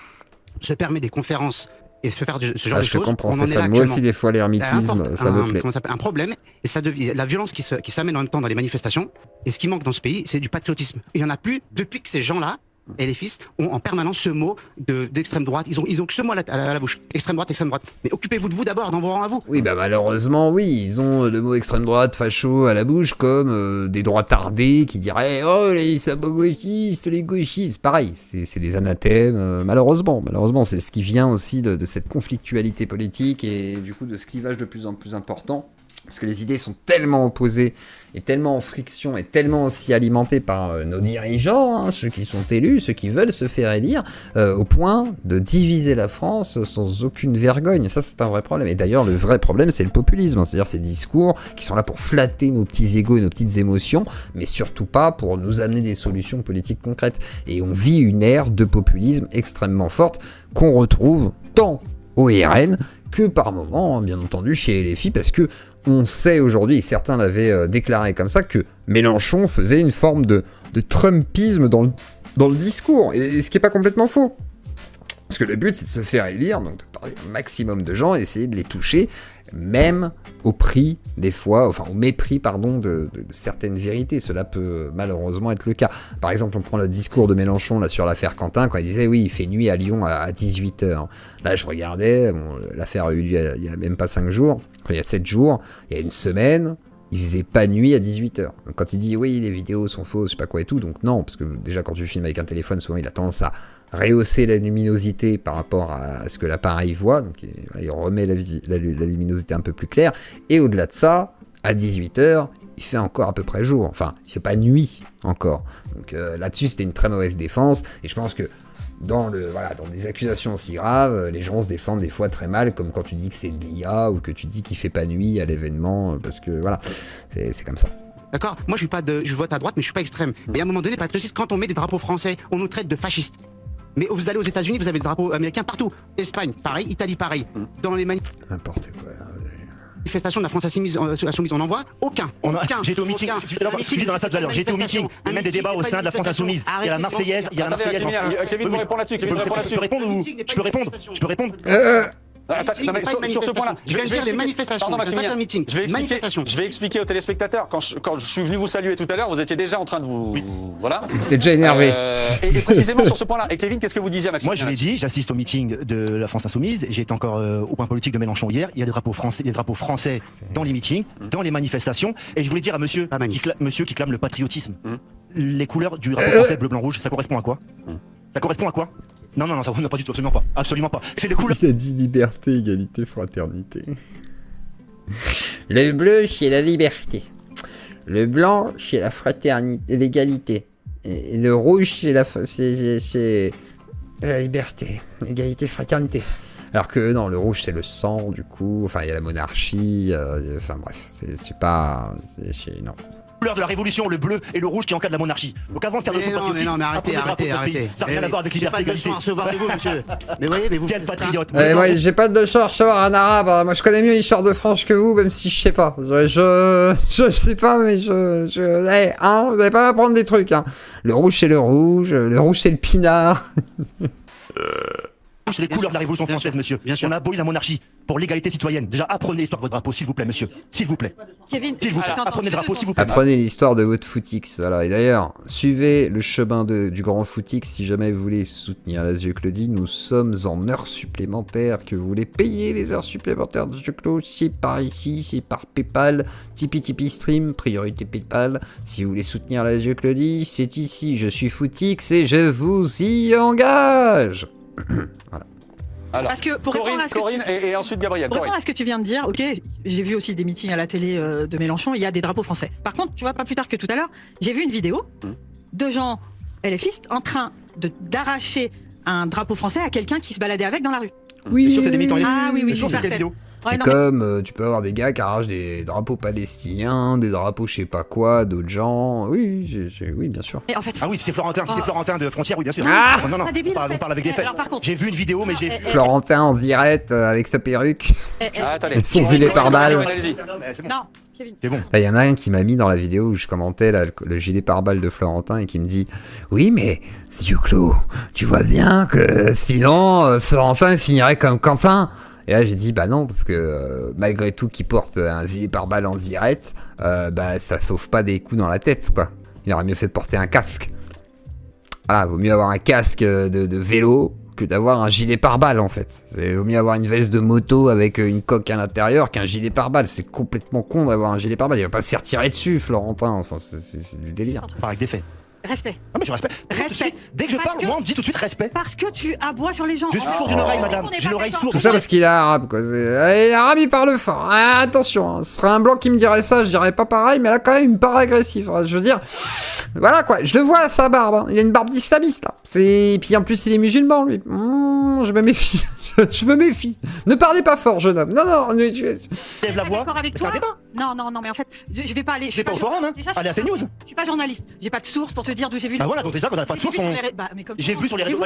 [SPEAKER 16] se permet des conférences et se faire ce genre de choses,
[SPEAKER 1] je comprends,
[SPEAKER 16] on en est là
[SPEAKER 1] moi aussi des fois l'ermitisme, ça me plaît.
[SPEAKER 16] Un problème, et ça devient la violence qui s'amène en même temps dans les manifestations. Et ce qui manque dans ce pays, c'est du patriotisme. Il y en a plus depuis que ces gens-là et les fils ont en permanence ce mot d'extrême droite. Ils ont que ce mot à la bouche. Extrême droite, extrême droite. Mais occupez-vous de vous d'abord, dans vos rangs à vous.
[SPEAKER 1] Oui, bah malheureusement, oui, ils ont le mot extrême droite, facho à la bouche, comme des droits tardés qui diraient oh les islamo-gauchistes, les gauchistes. Pareil, c'est les anathèmes. Malheureusement, c'est ce qui vient aussi de cette conflictualité politique et du coup de ce clivage de plus en plus important. Parce que les idées sont tellement opposées, et tellement en friction, et tellement aussi alimentées par nos dirigeants, ceux qui sont élus, ceux qui veulent se faire élire, au point de diviser la France sans aucune vergogne. Ça, c'est un vrai problème. Et d'ailleurs, le vrai problème, c'est le populisme. C'est-à-dire ces discours qui sont là pour flatter nos petits égos et nos petites émotions, mais surtout pas pour nous amener des solutions politiques concrètes. Et on vit une ère de populisme extrêmement forte qu'on retrouve tant au RN que par moments, bien entendu, chez LFI, parce que on sait aujourd'hui, et certains l'avaient déclaré comme ça, que Mélenchon faisait une forme de trumpisme dans le discours, et ce qui n'est pas complètement faux. Parce que le but, c'est de se faire élire, donc de parler au maximum de gens, et essayer de les toucher, même au prix, des fois, enfin au mépris, pardon, de certaines vérités. Cela peut malheureusement être le cas. Par exemple, on prend le discours de Mélenchon là, sur l'affaire Quentin, quand il disait, oui, il fait nuit à Lyon à 18h. Là, je regardais, l'affaire a eu lieu il n'y a même pas 5 jours, enfin, il y a 7 jours, il y a une semaine, il faisait pas nuit à 18h. Donc, quand il dit, oui, les vidéos sont fausses, je sais pas quoi et tout, donc non, parce que déjà, quand tu filmes avec un téléphone, souvent, il a tendance à rehausser la luminosité par rapport à ce que l'appareil voit, donc il remet la luminosité un peu plus claire, et au-delà de ça, à 18h, il fait encore à peu près jour, enfin, il fait pas nuit encore. Donc là-dessus, c'était une très mauvaise défense, et je pense que dans des accusations aussi graves, les gens se défendent des fois très mal, comme quand tu dis que c'est de l'IA, ou que tu dis qu'il fait pas nuit à l'événement, parce que voilà, c'est comme ça.
[SPEAKER 16] D'accord ? Moi, je vote à droite, mais je suis pas extrême. Mais à un moment donné, patriotisme, quand on met des drapeaux français, on nous traite de fascistes. Mais vous allez aux États-Unis, vous avez des drapeaux américains partout. Espagne, pareil. Italie, pareil. Dans les
[SPEAKER 1] n'importe quoi.
[SPEAKER 16] Manifestations de la France insoumise, on en voit aucun.
[SPEAKER 18] J'étais au meeting. Je suis dans la salle tout à l'heure. J'étais au meeting. Il y a même des débats au sein de la France insoumise. Il y a la Marseillaise.
[SPEAKER 17] Kevin vous répond là-dessus.
[SPEAKER 18] Je peux répondre.
[SPEAKER 17] Sur ce point-là,
[SPEAKER 16] je vais dire les manifestations,
[SPEAKER 17] Maximilien,
[SPEAKER 16] meeting.
[SPEAKER 17] Je vais expliquer aux téléspectateurs, quand je suis venu vous saluer tout à l'heure, vous étiez déjà en train de vous... Voilà.
[SPEAKER 1] Vous étiez déjà énervé.
[SPEAKER 17] Et précisément sur ce point-là. Et Kevin, qu'est-ce que vous disiez à Maximilien ?
[SPEAKER 18] Moi, je l'ai dit, j'assiste au meeting de la France Insoumise. J'ai été encore au point politique de Mélenchon hier. Il y a des drapeaux français dans les meetings, dans les manifestations. Et je voulais dire à monsieur qui clame le patriotisme, les couleurs du drapeau français bleu, blanc, rouge, ça correspond à quoi ? Ça correspond à quoi ? Non, pas du tout, absolument pas. C'est les couleurs.
[SPEAKER 1] Il a dit liberté, égalité, fraternité. Le bleu, c'est la liberté. Le blanc, c'est la fraternité, l'égalité. Et le rouge, c'est la liberté, l'égalité, fraternité. Alors que non, le rouge, c'est le sang, du coup. Enfin, il y a la monarchie. Enfin bref, c'est pas... non.
[SPEAKER 18] Couleur de la révolution, le bleu et le rouge qui encadrent la monarchie. Donc avant de faire
[SPEAKER 16] mais arrêtez.
[SPEAKER 18] Ça n'a rien à voir avec liberté, égalité.
[SPEAKER 16] J'ai pas de leçon à recevoir de vous, monsieur. Mais voyez, mais vous
[SPEAKER 18] êtes patriote.
[SPEAKER 1] Moi, j'ai pas de leçon à recevoir un arabe. Moi, je connais mieux l'histoire de France que vous, même si je sais pas. Je sais pas, mais vous allez pas m'apprendre des trucs. Le rouge, c'est le rouge c'est le pinard.
[SPEAKER 18] C'est les couleurs de la Révolution française, monsieur. On a aboli la monarchie pour l'égalité citoyenne. Déjà, apprenez l'histoire de votre drapeau, s'il vous plaît, monsieur. S'il vous plaît.
[SPEAKER 15] Kevin,
[SPEAKER 18] apprenez le drapeau, s'il vous plaît.
[SPEAKER 1] Apprenez l'histoire de votre footix. Voilà. Et d'ailleurs, suivez le chemin du grand footix si jamais vous voulez soutenir la Claudie. Nous sommes en heures supplémentaires. Que vous voulez payer les heures supplémentaires de Claude, c'est par ici, c'est par PayPal, Tipeee Stream, priorité PayPal. Si vous voulez soutenir la Claudie, c'est ici. Je suis footix et je vous y engage. Voilà.
[SPEAKER 17] Alors,
[SPEAKER 15] parce que pour
[SPEAKER 17] Corinne et ensuite Gabriel.
[SPEAKER 15] Pour répondre à ce que tu viens de dire, ok, j'ai vu aussi des meetings à la télé de Mélenchon, il y a des drapeaux français. Par contre, tu vois, pas plus tard que tout à l'heure, j'ai vu une vidéo de gens LFistes en train d'arracher un drapeau français à quelqu'un qui se baladait avec dans la rue.
[SPEAKER 1] Oui.
[SPEAKER 18] Sûr, c'est des militants
[SPEAKER 15] Ah oui, oui,
[SPEAKER 18] sûr,
[SPEAKER 15] c'est
[SPEAKER 18] c'est quelle
[SPEAKER 15] certain.
[SPEAKER 18] vidéo
[SPEAKER 15] Ouais, non,
[SPEAKER 1] Comme tu peux avoir des gars qui arrachent des drapeaux palestiniens, des drapeaux je sais pas quoi, d'autres gens. Oui, oui, bien sûr.
[SPEAKER 15] mais en fait,
[SPEAKER 18] Ah oui, si c'est Florentin, si c'est Florentin de Frontière, oui, bien sûr.
[SPEAKER 1] Ah
[SPEAKER 18] non, non,
[SPEAKER 15] pas débile, en
[SPEAKER 18] on
[SPEAKER 15] fait.
[SPEAKER 18] parle avec des faits.
[SPEAKER 15] Alors, par contre-
[SPEAKER 18] J'ai vu une vidéo, mais j'ai vu.
[SPEAKER 1] Florentin en direct avec sa perruque.
[SPEAKER 17] Attendez.
[SPEAKER 1] Son gilet pare-balles.
[SPEAKER 17] Allez-y.
[SPEAKER 15] non, Kevin.
[SPEAKER 18] C'est bon.
[SPEAKER 1] Là, il y en a un qui m'a mis dans la vidéo où je commentais là, le gilet pare-balles de Florentin et qui me dit oui, mais Duclos, tu vois bien que sinon Florentin finirait comme Quentin. Et là j'ai dit bah non, parce que malgré tout qu'il porte un gilet pare-balles en direct, bah ça sauve pas des coups dans la tête quoi. Il aurait mieux fait de porter un casque. Voilà, vaut mieux avoir un casque de vélo que d'avoir un gilet pare-balles en fait. Il vaut mieux avoir une veste de moto avec une coque à l'intérieur qu'un gilet pare-balles. C'est complètement con d'avoir un gilet pare-balles. Il va pas s'y retirer dessus, Florentin. Enfin, c'est du délire.
[SPEAKER 18] On parle avec des faits.
[SPEAKER 15] Respect.
[SPEAKER 18] Ah mais je respecte.
[SPEAKER 15] Respect.
[SPEAKER 18] Dès que je parle, moi on me dit tout de suite respect.
[SPEAKER 15] Parce que tu aboies sur les gens.
[SPEAKER 18] Je suis sourd d'une oreille, madame. J'ai l'oreille sourde.
[SPEAKER 1] Tout ça parce qu'il est arabe quoi. L'arabe il parle fort. Ah, attention, hein. Ce serait un blanc qui me dirait ça, je dirais pas pareil, mais là quand même il me paraît agressif. Je veux dire, voilà quoi, je le vois sa barbe. Hein. Il a une barbe d'islamiste là. Et puis en plus il est musulman lui. Je me méfie. Je me méfie. Ne parlez pas fort, jeune homme. Non, non,
[SPEAKER 18] Lève la voix.
[SPEAKER 15] D'accord avec toi. Non, mais en fait, je vais pas aller. Je
[SPEAKER 18] vais pas au forum, hein. Allez à CNews.
[SPEAKER 15] Je suis pas journaliste. J'ai pas de source pour te dire d'où j'ai vu.
[SPEAKER 18] Bah voilà, donc déjà, quand on a pas de source, j'ai vu sur les réseaux.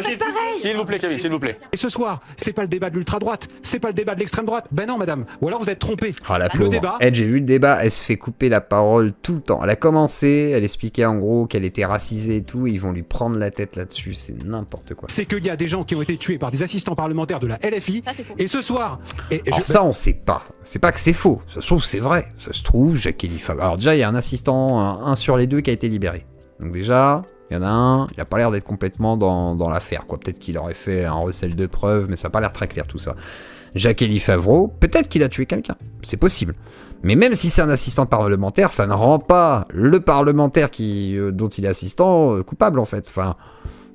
[SPEAKER 17] S'il vous plaît, Kevin, s'il vous plaît.
[SPEAKER 13] Et ce soir, c'est pas le débat de l'ultra-droite, c'est pas le débat de l'extrême-droite. Ben non, madame. Ou alors vous êtes trompé.
[SPEAKER 1] Ah, la
[SPEAKER 13] Le
[SPEAKER 1] pauvre.
[SPEAKER 13] débat.
[SPEAKER 1] Elle, j'ai vu le débat, elle se fait couper la parole tout le temps. Elle a commencé, elle expliquait en gros qu'elle était racisée et tout, et ils vont lui prendre la tête là-dessus. C'est n'importe quoi.
[SPEAKER 13] C'est qu'il y a des gens qui ont été tués par des assistants parlementaires de la LFI.
[SPEAKER 2] Ça, c'est faux.
[SPEAKER 13] Et ce soir.
[SPEAKER 1] Alors ça, on sait pas. C'est pas que c'est faux. Ça se trouve, c'est vrai. Ça se trouve, Jacques-Élie Favre. Alors déjà, il y a un assistant, un sur les deux qui a été libéré. Donc déjà, il y en a un, il a pas l'air d'être complètement dans l'affaire, quoi. Peut-être qu'il aurait fait un recel de preuves, mais ça a pas l'air très clair tout ça. Jacques-Élie Favreau, peut-être qu'il a tué quelqu'un. C'est possible. Mais même si c'est un assistant parlementaire, ça ne rend pas le parlementaire dont il est assistant coupable, en fait. Enfin,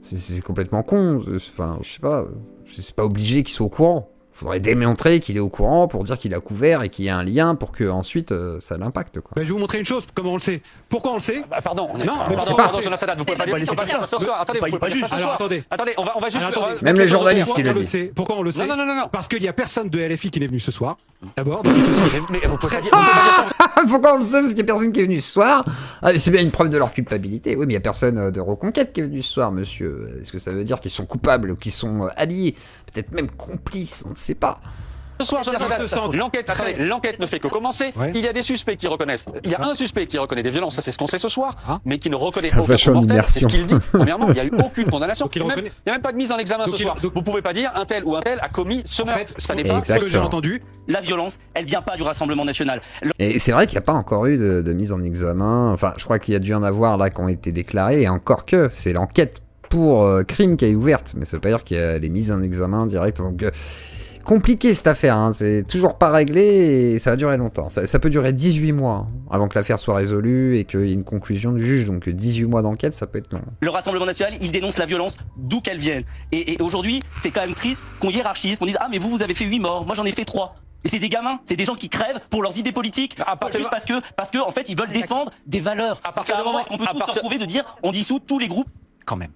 [SPEAKER 1] c'est complètement con. Enfin, je sais pas. C'est pas obligé qu'il soit au courant. Faudrait démontrer qu'il est au courant pour dire qu'il a couvert et qu'il y a un lien pour que ensuite ça l'impacte. Quoi.
[SPEAKER 13] Bah, je vais vous montrer une chose. Comment on le sait? Pourquoi on le sait?
[SPEAKER 17] Pardon.
[SPEAKER 13] Pardon,
[SPEAKER 17] Jonas Haddad, vous pouvez pas dire ça ce soir. Attendez, vous pouvez pas dire ça ce soir.
[SPEAKER 13] Attendez,
[SPEAKER 17] on va juste.
[SPEAKER 1] Même les journalistes, il le dit.
[SPEAKER 13] Pourquoi on le sait?
[SPEAKER 17] Non.
[SPEAKER 13] Parce qu'il y a personne de LFI qui n'est venu ce soir. D'abord.
[SPEAKER 17] Mais vous pouvez pas dire ça.
[SPEAKER 1] Pourquoi on le sait? Parce qu'il y a personne qui est venu ce soir. Ah, c'est bien une preuve de leur culpabilité. Oui, mais il y a personne de Reconquête qui est venu ce soir, monsieur. Est-ce que ça veut dire qu'ils sont coupables ou qu'ils sont alliés? Peut-être même complices, on ne sait pas.
[SPEAKER 17] Ce soir, l'enquête ne fait que commencer. Ouais. Il y a des suspects qui reconnaissent. Il y a un suspect qui reconnaît des violences, ça c'est ce qu'on sait ce soir, mais qui ne reconnaît aucun mortel. C'est ce qu'il dit. Premièrement, il n'y a eu aucune condamnation. Il n'y a même pas de mise en examen ce soir. Vous ne pouvez pas dire un tel ou un tel a commis ce meurtre. Ça n'est pas
[SPEAKER 14] ce que j'ai entendu. La violence, elle vient pas du Rassemblement national.
[SPEAKER 1] Et c'est vrai qu'il n'y a pas encore eu de mise en examen. Enfin, je crois qu'il y a dû en avoir là qui ont été déclarés. Et encore que, c'est l'enquête pour crime qui est ouverte. Mais ça ne veut pas dire qu'il y a les mises en examen directes. Donc, compliqué cette affaire, hein. C'est toujours pas réglé et ça va durer longtemps. Ça peut durer 18 mois avant que l'affaire soit résolue et qu'il y ait une conclusion du juge. Donc 18 mois d'enquête, ça peut être long.
[SPEAKER 14] Le Rassemblement national, il dénonce la violence d'où qu'elle vienne. Et aujourd'hui, c'est quand même triste qu'on hiérarchise, qu'on dise « Ah mais vous avez fait 8 morts, moi j'en ai fait 3 ». Et c'est des gamins, c'est des gens qui crèvent pour leurs idées politiques, juste parce que en fait ils veulent défendre des valeurs. À un moment, est-ce qu'on peut tous se retrouver de dire on dissout tous les groupes?
[SPEAKER 19] Quand même.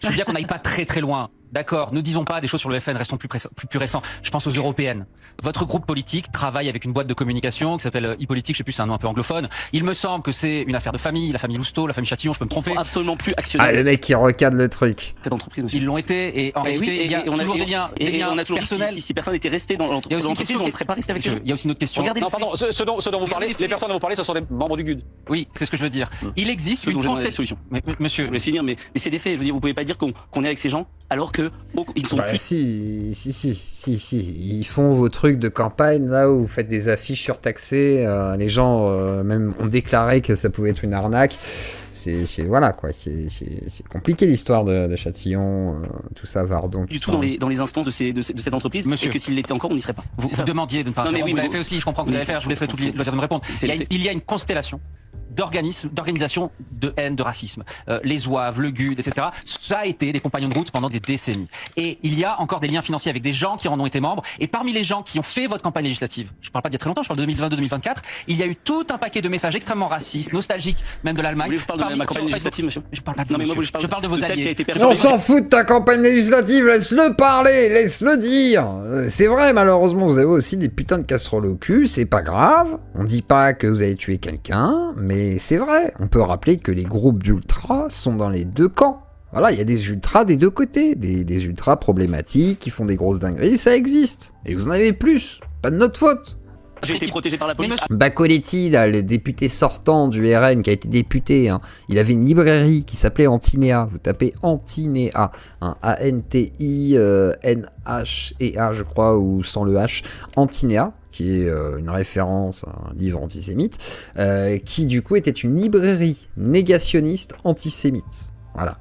[SPEAKER 19] Je veux bien qu'on n'aille pas très loin. D'accord, ne disons pas des choses sur le FN, restons plus récents. Je pense aux européennes. Votre groupe politique travaille avec une boîte de communication qui s'appelle e-politique, je sais plus, c'est un nom un peu anglophone. Il me semble que c'est une affaire de famille, la famille Lousteau, la famille Châtillon, je peux me tromper.
[SPEAKER 14] Ils sont absolument plus actionnaires.
[SPEAKER 1] Ah, le mec qui recadre le truc.
[SPEAKER 14] Cette entreprise, monsieur.
[SPEAKER 19] Ils l'ont été, et en réalité, il y a toujours des liens personnels.
[SPEAKER 14] Si personne était resté dans l'entreprise, on ne serait pas resté avec eux.
[SPEAKER 19] Il y a aussi une autre question.
[SPEAKER 14] Regardez,
[SPEAKER 17] non, pardon, ce dont vous parlez, les personnes dont vous parlez, ce sont des membres du GUD.
[SPEAKER 19] Oui, c'est ce que je veux dire. Il existe une
[SPEAKER 14] solution.
[SPEAKER 19] Monsieur,
[SPEAKER 14] je vais finir, mais c'est des faits. Je veux dire, vous pouvez pas dire qu'on est avec ces gens alors que ils sont plus.
[SPEAKER 1] Si. Ils font vos trucs de campagne là où vous faites des affiches surtaxées. Les gens même ont déclaré que ça pouvait être une arnaque. Voilà quoi. C'est compliqué l'histoire de Châtillon, tout ça, Vardon.
[SPEAKER 14] Du tout dans les instances de cette entreprise. Monsieur, et que s'il l'était encore, on n'y serait pas.
[SPEAKER 19] Vous demandiez de ne pas. Vous l'avez fait aussi. Je comprends que vous allez faire. Je vous laisserai tout le loisir de me répondre. Il y a une constellation d'organisation de haine, de racisme. Les Zouaves, le GUD, etc. Ça a été des compagnons de route pendant des décennies. Et il y a encore des liens financiers avec des gens qui en ont été membres. Et parmi les gens qui ont fait votre campagne législative, je ne parle pas d'il y a très longtemps, je parle de 2022-2024, il y a eu tout un paquet de messages extrêmement racistes, nostalgiques, même de l'Allemagne.
[SPEAKER 14] Je parle de ma campagne législative, monsieur.
[SPEAKER 19] Je parle pas de vous, je parle de vos alliés.
[SPEAKER 1] On s'en fout de ta campagne législative, laisse-le parler, laisse-le dire. C'est vrai, malheureusement, vous avez aussi des putains de casseroles au cul, c'est pas grave. On dit pas que vous avez tué quelqu'un, mais c'est vrai. On peut rappeler que les groupes d'ultras sont dans les deux camps. Voilà, il y a des ultras des deux côtés, des ultras problématiques qui font des grosses dingueries, ça existe. Et vous en avez plus, pas de notre faute.
[SPEAKER 14] J'ai été protégé par la police.
[SPEAKER 1] Bacoletti, là, le député sortant du RN qui a été député, hein, il avait une librairie qui s'appelait Antinéa. Vous tapez Antinéa, hein, A-N-T-I-N-H-E-A, je crois, ou sans le H, Antinéa, qui est une référence à un livre antisémite, qui du coup était une librairie négationniste antisémite. Voilà.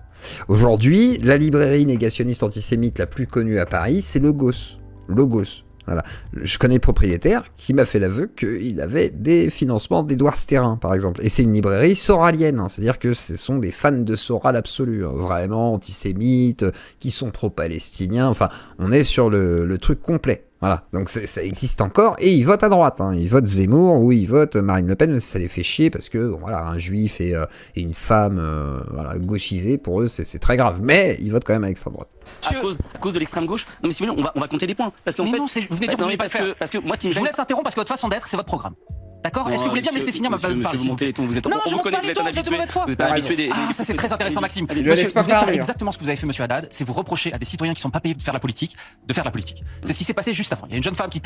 [SPEAKER 1] Aujourd'hui, la librairie négationniste antisémite la plus connue à Paris, c'est Logos. Logos. Voilà. Je connais le propriétaire qui m'a fait l'aveu qu'il avait des financements d'Édouard Sterrin, par exemple. Et c'est une librairie soralienne, hein. C'est-à-dire que ce sont des fans de Soral absolus, hein. Vraiment antisémites, qui sont pro-palestiniens. Enfin, on est sur le truc complet. Voilà, donc ça existe encore, et ils votent à droite, hein. Ils votent Zemmour, ou ils votent Marine Le Pen, mais ça les fait chier, parce que bon, voilà, un juif et une femme voilà, gauchisée, pour eux, c'est très grave, mais ils votent quand même à l'extrême droite.
[SPEAKER 14] À cause de l'extrême gauche. Non mais si vous voulez, on va compter des points, parce qu'en fait...
[SPEAKER 19] Non, vous venez de dire que vous voulez pas le faire.
[SPEAKER 14] Parce que moi, ce qui me
[SPEAKER 19] je vous laisse interrompre, parce que votre façon d'être, c'est votre programme. D'accord? Est-ce que vous voulez bien me laisser finir ma parole?
[SPEAKER 14] Monsieur, vous montez les tons, vous êtes...
[SPEAKER 19] Non,
[SPEAKER 14] on
[SPEAKER 19] je monte pas les tons, vous êtes de mauvaise foi.
[SPEAKER 14] Vous êtes pas habitué des...
[SPEAKER 19] Ah, ça c'est très intéressant, Maxime.
[SPEAKER 1] Je laisse pas parler.
[SPEAKER 19] Exactement ce que vous avez fait, monsieur Haddad, c'est vous reprocher à des citoyens qui sont pas payés de faire la politique, de faire la politique. C'est ce qui s'est passé juste avant. Il y a une jeune femme qui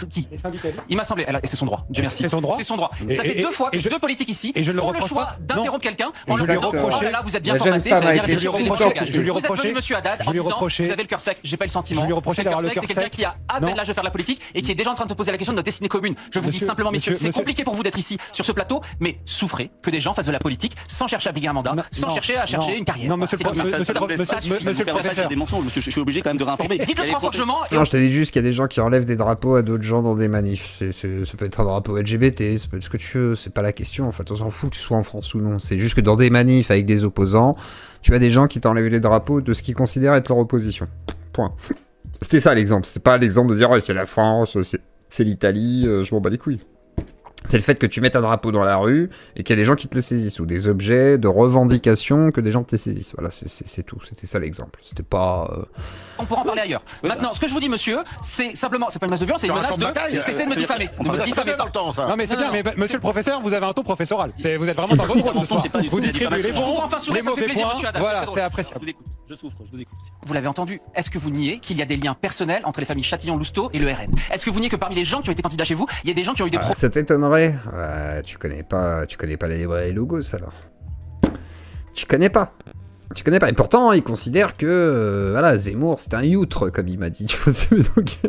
[SPEAKER 19] il m'a semblé, et c'est son droit, Dieu merci.
[SPEAKER 13] C'est son droit.
[SPEAKER 19] C'est son droit. Ça fait deux fois que deux politiques ici font le choix d'interrompre quelqu'un en leur disant, oh là là, vous êtes bien formaté, vous allez dire, vous êtes venu, monsieur Haddad, en disant, vous avez le cœur sec, j'ai pas le sentiment. C'est quelqu'un qui a à peine l'âge de faire la politique et qui est déjà en train de se poser la question de notre destinée commune. Je vous dis simplement, messieurs, c'est compliqué pour vous d'être ici sur ce plateau, mais souffrez que des gens fassent de la politique sans chercher à briguer un mandat, sans chercher à chercher une carrière.
[SPEAKER 13] Non, monsieur le professeur,
[SPEAKER 14] c'est des mensonges, je suis obligé quand même de réinformer.
[SPEAKER 19] Dites-le trois franchement.
[SPEAKER 1] Non, je te dis juste qu'il y a des gens qui enlèvent des drapeaux à d'autres gens dans des manifs. Ça peut être un drapeau LGBT, ça peut être ce que tu veux, c'est pas la question. En fait, on s'en fout que tu sois en France ou non. C'est juste que dans des manifs avec des opposants, tu as des gens qui t'enlèvent les drapeaux de ce qu'ils considèrent être leur opposition. Point. C'était ça l'exemple. C'était pas l'exemple de dire oh, c'est la France, c'est l'Italie, je m'en bats les couilles. C'est le fait que tu mettes un drapeau dans la rue et qu'il y a des gens qui te le saisissent, ou des objets de revendication que des gens te les saisissent. Voilà, c'est tout. C'était ça l'exemple. C'était pas...
[SPEAKER 19] On pourra en parler ailleurs. Maintenant, ce que je vous dis, monsieur, c'est simplement, c'est pas une menace de violence, c'est une menace de cesser de me diffamer. Ne me diffamez pas.
[SPEAKER 13] Non mais c'est bien, mais monsieur le professeur, vous avez un ton professoral. Vous êtes vraiment dans votre rôle ce soir. Vous distribuez les bons, les mauvais points. Voilà, c'est appréciable.
[SPEAKER 14] Je vous écoute, je souffre, je vous écoute.
[SPEAKER 19] Vous l'avez entendu, est-ce que vous niez qu'il y a des liens personnels entre les familles Châtillon-Lousteau et le RN? Est-ce que vous niez que parmi les gens qui ont été candidats chez vous, il y a des gens qui ont eu des
[SPEAKER 1] Ça t'étonnerait? Tu connais pas la librairie Logos alors. Tu connais pas. Et pourtant, il considère que voilà, Zemmour, c'est un youtre, comme il m'a dit. Donc...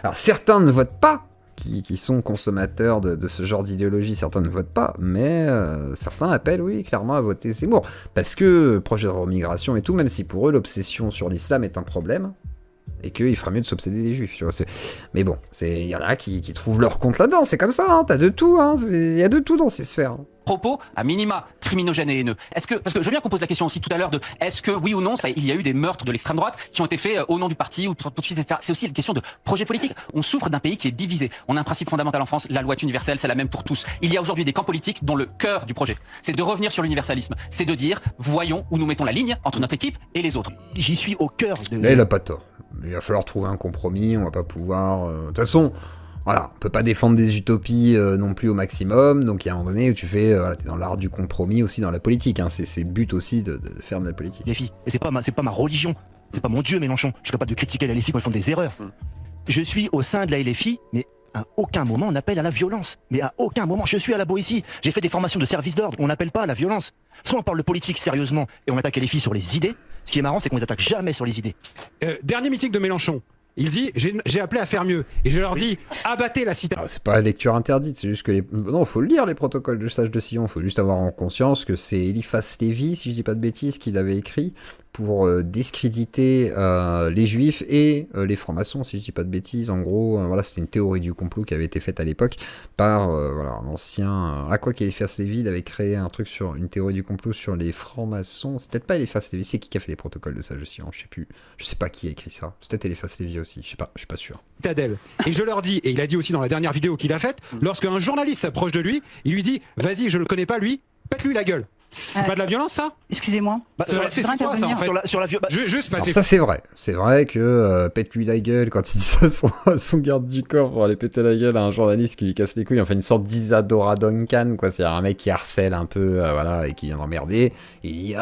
[SPEAKER 1] Alors certains ne votent pas, qui sont consommateurs de ce genre d'idéologie, certains ne votent pas, mais certains appellent, oui, clairement à voter Zemmour. Parce que projet de remigration et tout, même si pour eux l'obsession sur l'islam est un problème, et qu'il ferait mieux de s'obséder des juifs, tu vois. Mais bon, il y en a qui trouvent leur compte là-dedans, c'est comme ça, hein, t'as de tout, hein, il y a de tout dans ces sphères. Hein.
[SPEAKER 19] Propos à minima criminogènes et haineux. Parce que je veux bien qu'on pose la question aussi tout à l'heure de est-ce que oui ou non il y a eu des meurtres de l'extrême droite qui ont été faits au nom du parti ou tout de suite, etc. C'est aussi une question de projet politique. On souffre d'un pays qui est divisé. On a un principe fondamental en France, la loi est universelle, c'est la même pour tous. Il y a aujourd'hui des camps politiques dont le cœur du projet, c'est de revenir sur l'universalisme. C'est de dire, voyons où nous mettons la ligne entre notre équipe et les autres.
[SPEAKER 18] J'y suis au cœur de...
[SPEAKER 1] Là, il a pas tort. Il va falloir trouver un compromis, on va pas pouvoir... De toute façon... Voilà, on peut pas défendre des utopies non plus au maximum, donc il y a un moment donné où tu fais, t'es dans l'art du compromis aussi dans la politique, hein. C'est le but aussi de faire de la politique.
[SPEAKER 18] Les filles, et c'est pas ma religion, c'est pas mon Dieu Mélenchon, je suis capable de critiquer la LFI quand ils font des erreurs. Je suis au sein de la LFI, mais à aucun moment on appelle à la violence, mais à aucun moment, je suis à la Boétie, j'ai fait des formations de service d'ordre, on n'appelle pas à la violence. Soit on parle de politique sérieusement et on attaque les filles sur les idées, ce qui est marrant c'est qu'on les attaque jamais sur les idées.
[SPEAKER 13] Dernier meeting de Mélenchon. il dit j'ai appelé à faire mieux. Et je leur dis abattez la citation.
[SPEAKER 1] C'est pas la lecture interdite, c'est juste que non, faut le lire les protocoles de Sage de Sion, faut juste avoir en conscience que c'est Eliphas Lévi, si je dis pas de bêtises, qui l'avait écrit pour discréditer les juifs et les francs-maçons, si je dis pas de bêtises. En gros, voilà, c'était une théorie du complot qui avait été faite à l'époque par voilà, l'ancien... À quoi qu'Eliphas Lévi, il avait créé un truc sur une théorie du complot sur les francs-maçons. C'est peut-être pas Eliphas Lévi, c'est qui a fait les protocoles de Sage de Sion, je sais plus. Je sais pas qui a écrit ça. C'est peut-être Eliphas Lévi aussi, je sais pas, je suis pas sûr.
[SPEAKER 13] Tadel. Et je leur dis, et il a dit aussi dans la dernière vidéo qu'il a faite, lorsqu'un journaliste s'approche de lui, il lui dit vas-y, je le connais pas lui, pète-lui la gueule. C'est pas de la violence, ça?
[SPEAKER 10] Excusez-moi.
[SPEAKER 13] C'est quoi, ça, en fait? Juste passer.
[SPEAKER 1] Ça, c'est vrai. C'est vrai que pète-lui la gueule, quand il dit ça à son garde du corps pour aller péter la gueule à un journaliste qui lui casse les couilles, enfin une sorte d'Isadora Duncan, quoi. C'est un mec qui harcèle un peu, voilà, et qui vient d'emmerder. Il dit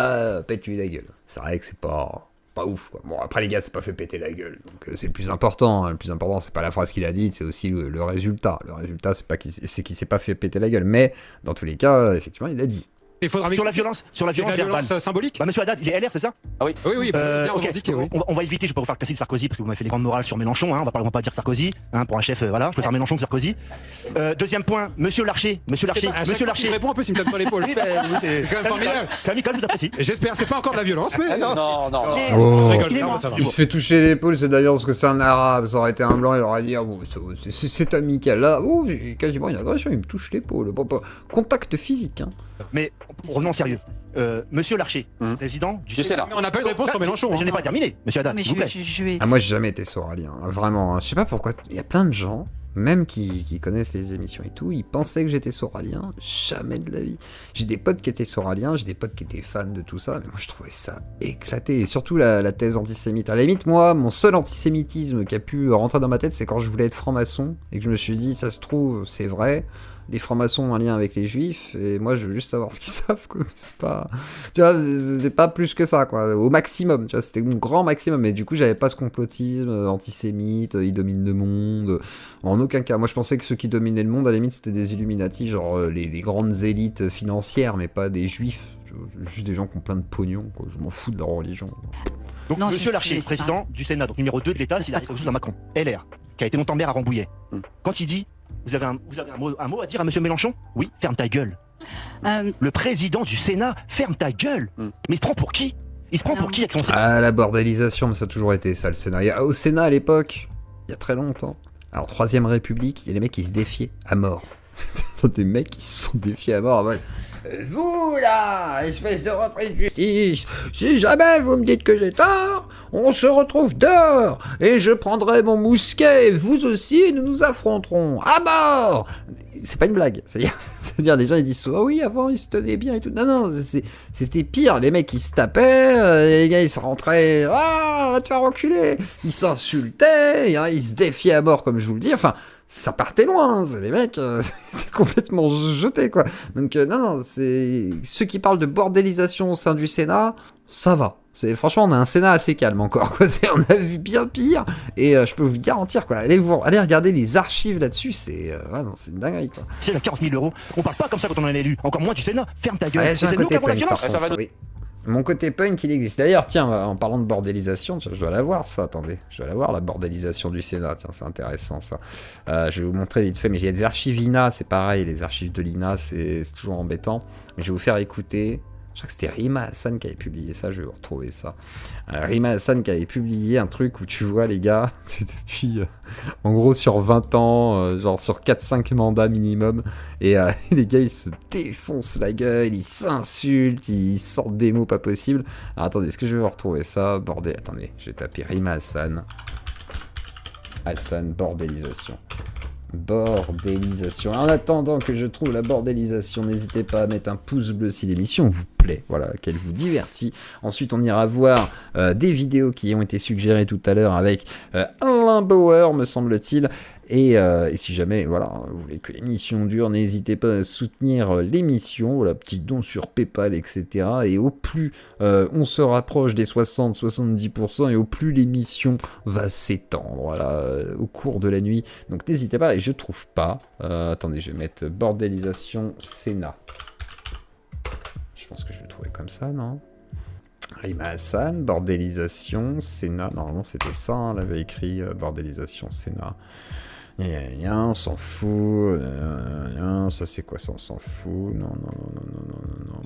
[SPEAKER 1] pète-lui la gueule. C'est vrai que c'est pas ouf, quoi. Bon, après les gars, c'est pas fait péter la gueule, donc c'est le plus important, hein. Le plus important, c'est pas la phrase qu'il a dite, c'est aussi le résultat. Le résultat, c'est qu'il s'est pas fait péter la gueule, mais dans tous les cas, effectivement, il a dit.
[SPEAKER 13] Il faudra
[SPEAKER 18] sur la violence
[SPEAKER 13] symbolique.
[SPEAKER 18] Monsieur Haddad, il est LR, c'est ça?
[SPEAKER 17] Ah oui.
[SPEAKER 13] Oui,
[SPEAKER 18] okay. On va éviter, je vais pas vous faire classique Sarkozy parce que vous m'avez fait des grandes morales sur Mélenchon, hein, on va pas dire Sarkozy, hein, pour un chef, voilà, je préfère Mélenchon que Sarkozy. Deuxième point, Monsieur Larcher.
[SPEAKER 13] Monsieur Larcher. Réponds un peu s'il me tape sur l'épaule.
[SPEAKER 18] Oui, c'est quand même formidable. Amical, je vous apprécie.
[SPEAKER 13] J'espère, c'est pas encore de la violence, mais.
[SPEAKER 17] Non.
[SPEAKER 1] Il se fait toucher l'épaule, c'est d'ailleurs parce que c'est un arabe, ça aurait été un blanc, il aurait dit bon, c'est amical. Là, quasiment une agression, il me touche l'épaule. Bon, contact physique, hein.
[SPEAKER 18] Mais revenons sérieux. Monsieur Larcher, président du Sénat.
[SPEAKER 13] Mais on n'a pas eu de réponse sur Mélenchon.
[SPEAKER 18] Mais je n'ai pas terminé, monsieur Haddad.
[SPEAKER 1] Moi, j'ai jamais été soralien, hein, vraiment. Hein. Je sais pas pourquoi. Il y a plein de gens, même qui connaissent les émissions et tout, ils pensaient que j'étais soralien. Jamais de la vie. J'ai des potes qui étaient soraliens, j'ai des potes qui étaient fans de tout ça, mais moi, je trouvais ça éclaté. Et surtout la thèse antisémite. À la limite, moi, mon seul antisémitisme qui a pu rentrer dans ma tête, c'est quand je voulais être franc-maçon et que je me suis dit, ça se trouve, c'est vrai. Les francs-maçons ont un lien avec les juifs, et moi je veux juste savoir ce qu'ils savent, quoi. C'est pas... Tu vois, c'était pas plus que ça, quoi. Au maximum, tu vois, c'était mon grand maximum, mais du coup j'avais pas ce complotisme antisémite, ils dominent le monde, en aucun cas. Moi je pensais que ceux qui dominaient le monde, à la limite, c'était des Illuminati, genre les grandes élites financières, mais pas des juifs, juste des gens qui ont plein de pognon, quoi. Je m'en fous de leur religion.
[SPEAKER 18] Donc monsieur Larcher, président du Sénat, donc numéro 2 de l'État, c'est la chose à Macron, LR, qui a été montant maire à Rambouillet. Quand il dit vous avez un mot à dire à monsieur Mélenchon? Oui, ferme ta gueule. Le président du Sénat, ferme ta gueule. Mais il se prend pour qui? Il se prend pour qui avec son Sénat?
[SPEAKER 1] Ah, la bordélisation, mais ça a toujours été ça, le Sénat. Au Sénat, à l'époque, il y a très longtemps, alors 3ème République, il y a les mecs qui se défiaient à mort. Des mecs qui se sont défiés à mort. Vous là, espèce de repris de justice, si jamais vous me dites que j'ai tort, on se retrouve dehors, et je prendrai mon mousquet, vous aussi, et nous nous affronterons, à mort. C'est pas une blague, c'est-à-dire les gens ils disent oui, avant ils se tenaient bien et tout, non, c'était pire, les mecs ils se tapaient, les gars ils se rentraient, va te faire reculer, ils s'insultaient, ils se défiaient à mort comme je vous le dis, enfin... Ça partait loin, les mecs, c'est complètement jeté, quoi. Donc, non, c'est... Ceux qui parlent de bordélisation au sein du Sénat, ça va. Franchement, on a un Sénat assez calme encore, quoi. On a vu bien pire, et je peux vous le garantir, quoi. Allez regarder les archives là-dessus, c'est une dinguerie, quoi.
[SPEAKER 18] C'est à 40 000 €, on parle pas comme ça quand on est élu, encore moins du Sénat, ferme ta gueule. C'est nous qui avons la violence.
[SPEAKER 1] Oui. Mon côté punk, il existe. D'ailleurs, tiens, en parlant de bordélisation, je dois la voir, ça, attendez. Je dois la voir, la bordélisation du Sénat. Tiens, c'est intéressant, ça. Je vais vous montrer vite fait, mais il y a des archives INA, c'est pareil, les archives de l'INA, c'est toujours embêtant. Mais je vais vous faire écouter... Je crois que c'était Rima Hassan qui avait publié ça, je vais vous retrouver ça. Rima Hassan qui avait publié un truc où tu vois les gars, c'est depuis en gros sur 20 ans, genre sur 4-5 mandats minimum, et les gars ils se défoncent la gueule, ils s'insultent, ils sortent des mots pas possibles. Alors attendez, est-ce que je vais vous retrouver ça? Bordel, attendez, je vais taper Rima Hassan. Hassan, bordélisation. Bordélisation. En attendant que je trouve la bordélisation, n'hésitez pas à mettre un pouce bleu si l'émission vous plaît, voilà, qu'elle vous divertit. Ensuite, on ira voir des vidéos qui ont été suggérées tout à l'heure avec Alain Bauer, me semble-t-il. Et si jamais, voilà, vous voulez que l'émission dure, n'hésitez pas à soutenir l'émission, voilà, petit don sur PayPal, etc. Et au plus on se rapproche des 60-70%, et au plus l'émission va s'étendre, voilà, au cours de la nuit. Donc n'hésitez pas, et je trouve pas. Attendez, je vais mettre bordélisation Sénat. Je pense que je vais le trouver comme ça, non? Rima Hassan, bordélisation, Sénat. Normalement, c'était ça, on avait écrit bordélisation, Sénat. On s'en fout. Ça, c'est quoi ça? On s'en fout. Non.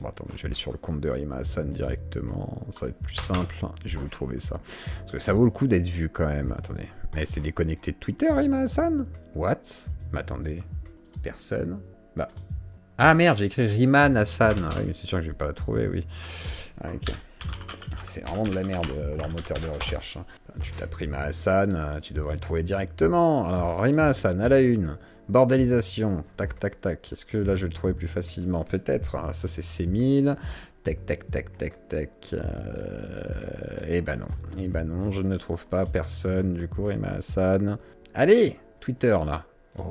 [SPEAKER 1] Bon, attendez, je vais aller sur le compte de Rima Hassan directement. Ça va être plus simple. Je vais vous trouver ça. Parce que ça vaut le coup d'être vu quand même. Attendez. Mais c'est déconnecté de Twitter, Rima Hassan? What? Mais attendez. Personne. Bah. Ah merde, j'ai écrit Riman Hassan. Oui, c'est sûr que je vais pas la trouver, oui. Ah, ok. C'est vraiment de la merde, leur moteur de recherche. Tu tapes Rima Hassan, tu devrais le trouver directement. Alors, Rima Hassan, à la une. Bordélisation. Tac. Est-ce que là, je vais le trouver plus facilement? Peut-être. Ça, c'est C1000. Tac. Eh ben non, je ne trouve pas personne. Du coup, Rima Hassan. Allez, Twitter, là. Oh.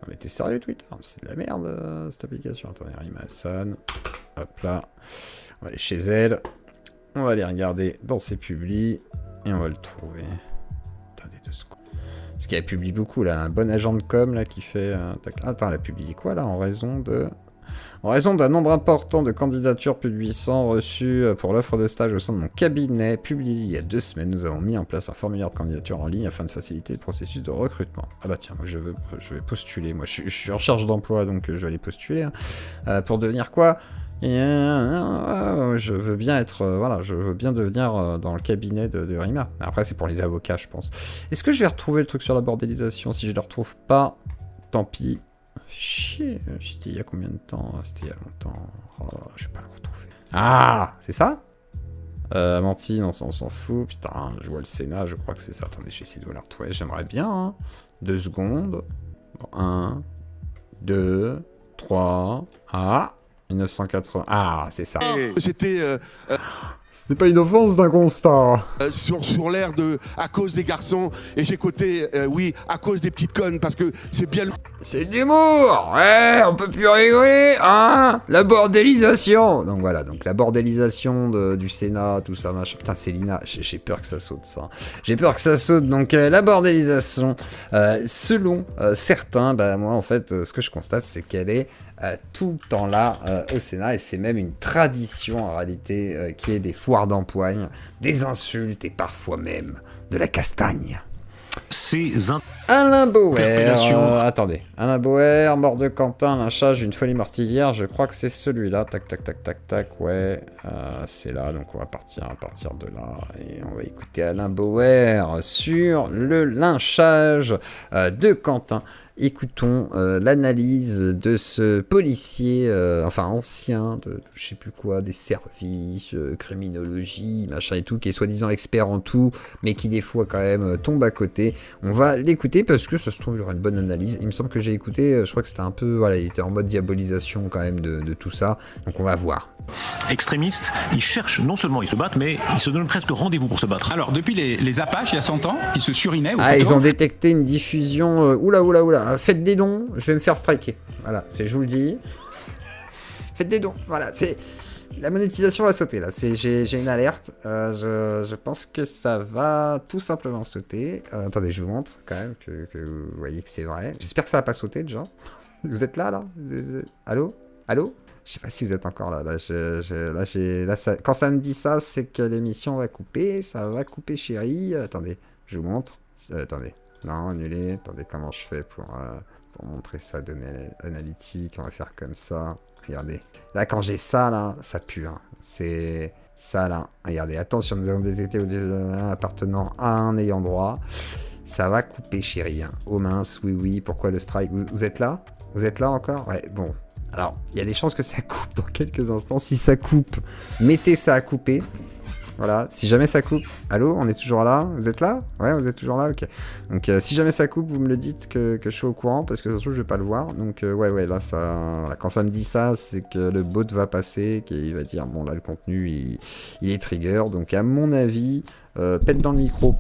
[SPEAKER 1] Mais t'es sérieux, Twitter? C'est de la merde, cette application. Attendez, Rima Hassan. Hop là. On va aller chez elle. On va aller regarder dans ses publis. Et on va le trouver. Attendez 2 secondes. Parce qu'elle publie beaucoup, là. Un bon agent de com, là, qui fait... Attends, elle a publié quoi, là? En raison d'un nombre important de candidatures, plus de 800 reçues pour l'offre de stage au sein de mon cabinet, publié il y a 2 semaines, nous avons mis en place un formulaire de candidature en ligne afin de faciliter le processus de recrutement. Ah bah tiens, moi je vais postuler. Moi je suis en charge d'emploi, donc je vais aller postuler. Pour devenir quoi? Je veux bien être... voilà, je veux bien devenir dans le cabinet de Rima. Après, c'est pour les avocats, je pense. Est-ce que je vais retrouver le truc sur la bordélisation? Si je ne le retrouve pas, tant pis. Chier, c'était il y a combien de temps? C'était il y a longtemps. Oh, je vais pas le retrouver. Ah, c'est ça? Amantine, on s'en fout. Putain, je vois le Sénat, je crois que c'est ça. Attendez, je vais essayer de la retrouver. J'aimerais bien. Hein. 2 secondes. Bon, 1, 2, 3. Ah, 1980. Ah, c'est ça.
[SPEAKER 20] C'était...
[SPEAKER 1] C'était pas une offense d'un constat.
[SPEAKER 20] Sur l'air de à cause des garçons, et j'ai côté oui, à cause des petites connes, parce que c'est bien...
[SPEAKER 1] C'est de l'humour. Ouais, on peut plus rigoler, hein. La bordélisation. Donc voilà, donc la bordélisation du Sénat, tout ça, machin. Putain, Célina, j'ai peur que ça saute, ça. J'ai peur que ça saute, donc la bordélisation, selon certains, bah moi en fait, ce que je constate, c'est qu'elle est tout le temps là au Sénat, et c'est même une tradition en réalité qui est des foires d'empoigne, des insultes et parfois même de la castagne. Alain Bauer, attendez, Alain Bauer, mort de Quentin, lynchage, une folie mortilière, je crois que c'est celui-là, tac, ouais, c'est là, donc on va partir à partir de là, et on va écouter Alain Bauer sur le lynchage de Quentin. Écoutons l'analyse de ce policier, enfin ancien, de je sais plus quoi, des services, criminologie, machin et tout, qui est soi-disant expert en tout, mais qui des fois quand même tombe à côté. On va l'écouter parce que ça se trouve il y aura une bonne analyse. Il me semble que j'ai écouté, je crois que c'était un peu, voilà, il était en mode diabolisation quand même de tout ça, donc on va voir.
[SPEAKER 21] Extrémistes, ils cherchent, non seulement ils se battent, mais ils se donnent presque rendez-vous pour se battre. Alors depuis les Apaches, il y a 100 ans, qui se surinaient...
[SPEAKER 1] ils ont détecté une diffusion... Oula, faites des dons, je vais me faire striker. Voilà, je vous le dis. Faites des dons, voilà, c'est... La monétisation va sauter, là. J'ai une alerte. Je pense que ça va tout simplement sauter. Attendez, je vous montre quand même que vous voyez que c'est vrai. J'espère que ça va pas sauter, déjà. Vous êtes là? Allô? Je sais pas si vous êtes encore là. Quand ça me dit ça, c'est que l'émission va couper. Ça va couper, chérie. Attendez, je vous montre. Attendez. Non, annulé. Attendez, comment je fais pour montrer ça, données analytiques. On va faire comme ça. Regardez. Là, quand j'ai ça, là, ça pue. Hein. C'est ça, là. Regardez, attention, nous avons détecté un appartenant à un ayant droit. Ça va couper, chérie. Hein. Oh mince, oui. Pourquoi le strike? Vous êtes là? Vous êtes là encore? Ouais, bon. Alors, il y a des chances que ça coupe dans quelques instants. Si ça coupe, mettez ça à couper. Voilà, si jamais ça coupe... Allô, on est toujours là? Vous êtes là? Ouais, vous êtes toujours là? Ok. Donc, si jamais ça coupe, vous me le dites que je suis au courant, parce que ça se trouve, je vais pas le voir. Donc, ouais, là, ça... Voilà, quand ça me dit ça, c'est que le bot va passer, qu'il va dire, bon, là, le contenu, il est trigger. Donc, à mon avis... pète dans le micro.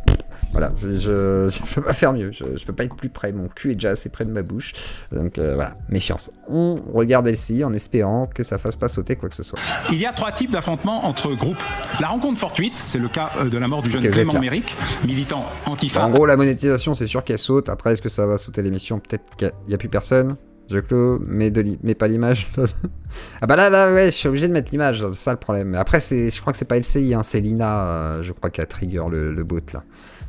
[SPEAKER 1] Voilà, je peux pas faire mieux. Je peux pas être plus près. Mon cul est déjà assez près de ma bouche. Donc voilà, méfiance. On regarde LCI en espérant que ça fasse pas sauter quoi que ce soit.
[SPEAKER 21] Il y a 3 types d'affrontements entre groupes. La rencontre fortuite, c'est le cas de la mort du jeune Clément Méric, militant antifa.
[SPEAKER 1] En gros, la monétisation, c'est sûr qu'elle saute. Après, est-ce que ça va sauter l'émission? Peut-être qu'il n'y a plus personne. Je clôt, mais pas l'image. Ah bah là, ouais, je suis obligé de mettre l'image, c'est ça le problème. Mais après, je crois que c'est pas LCI, hein, c'est Lina, je crois, qui a trigger le bot là.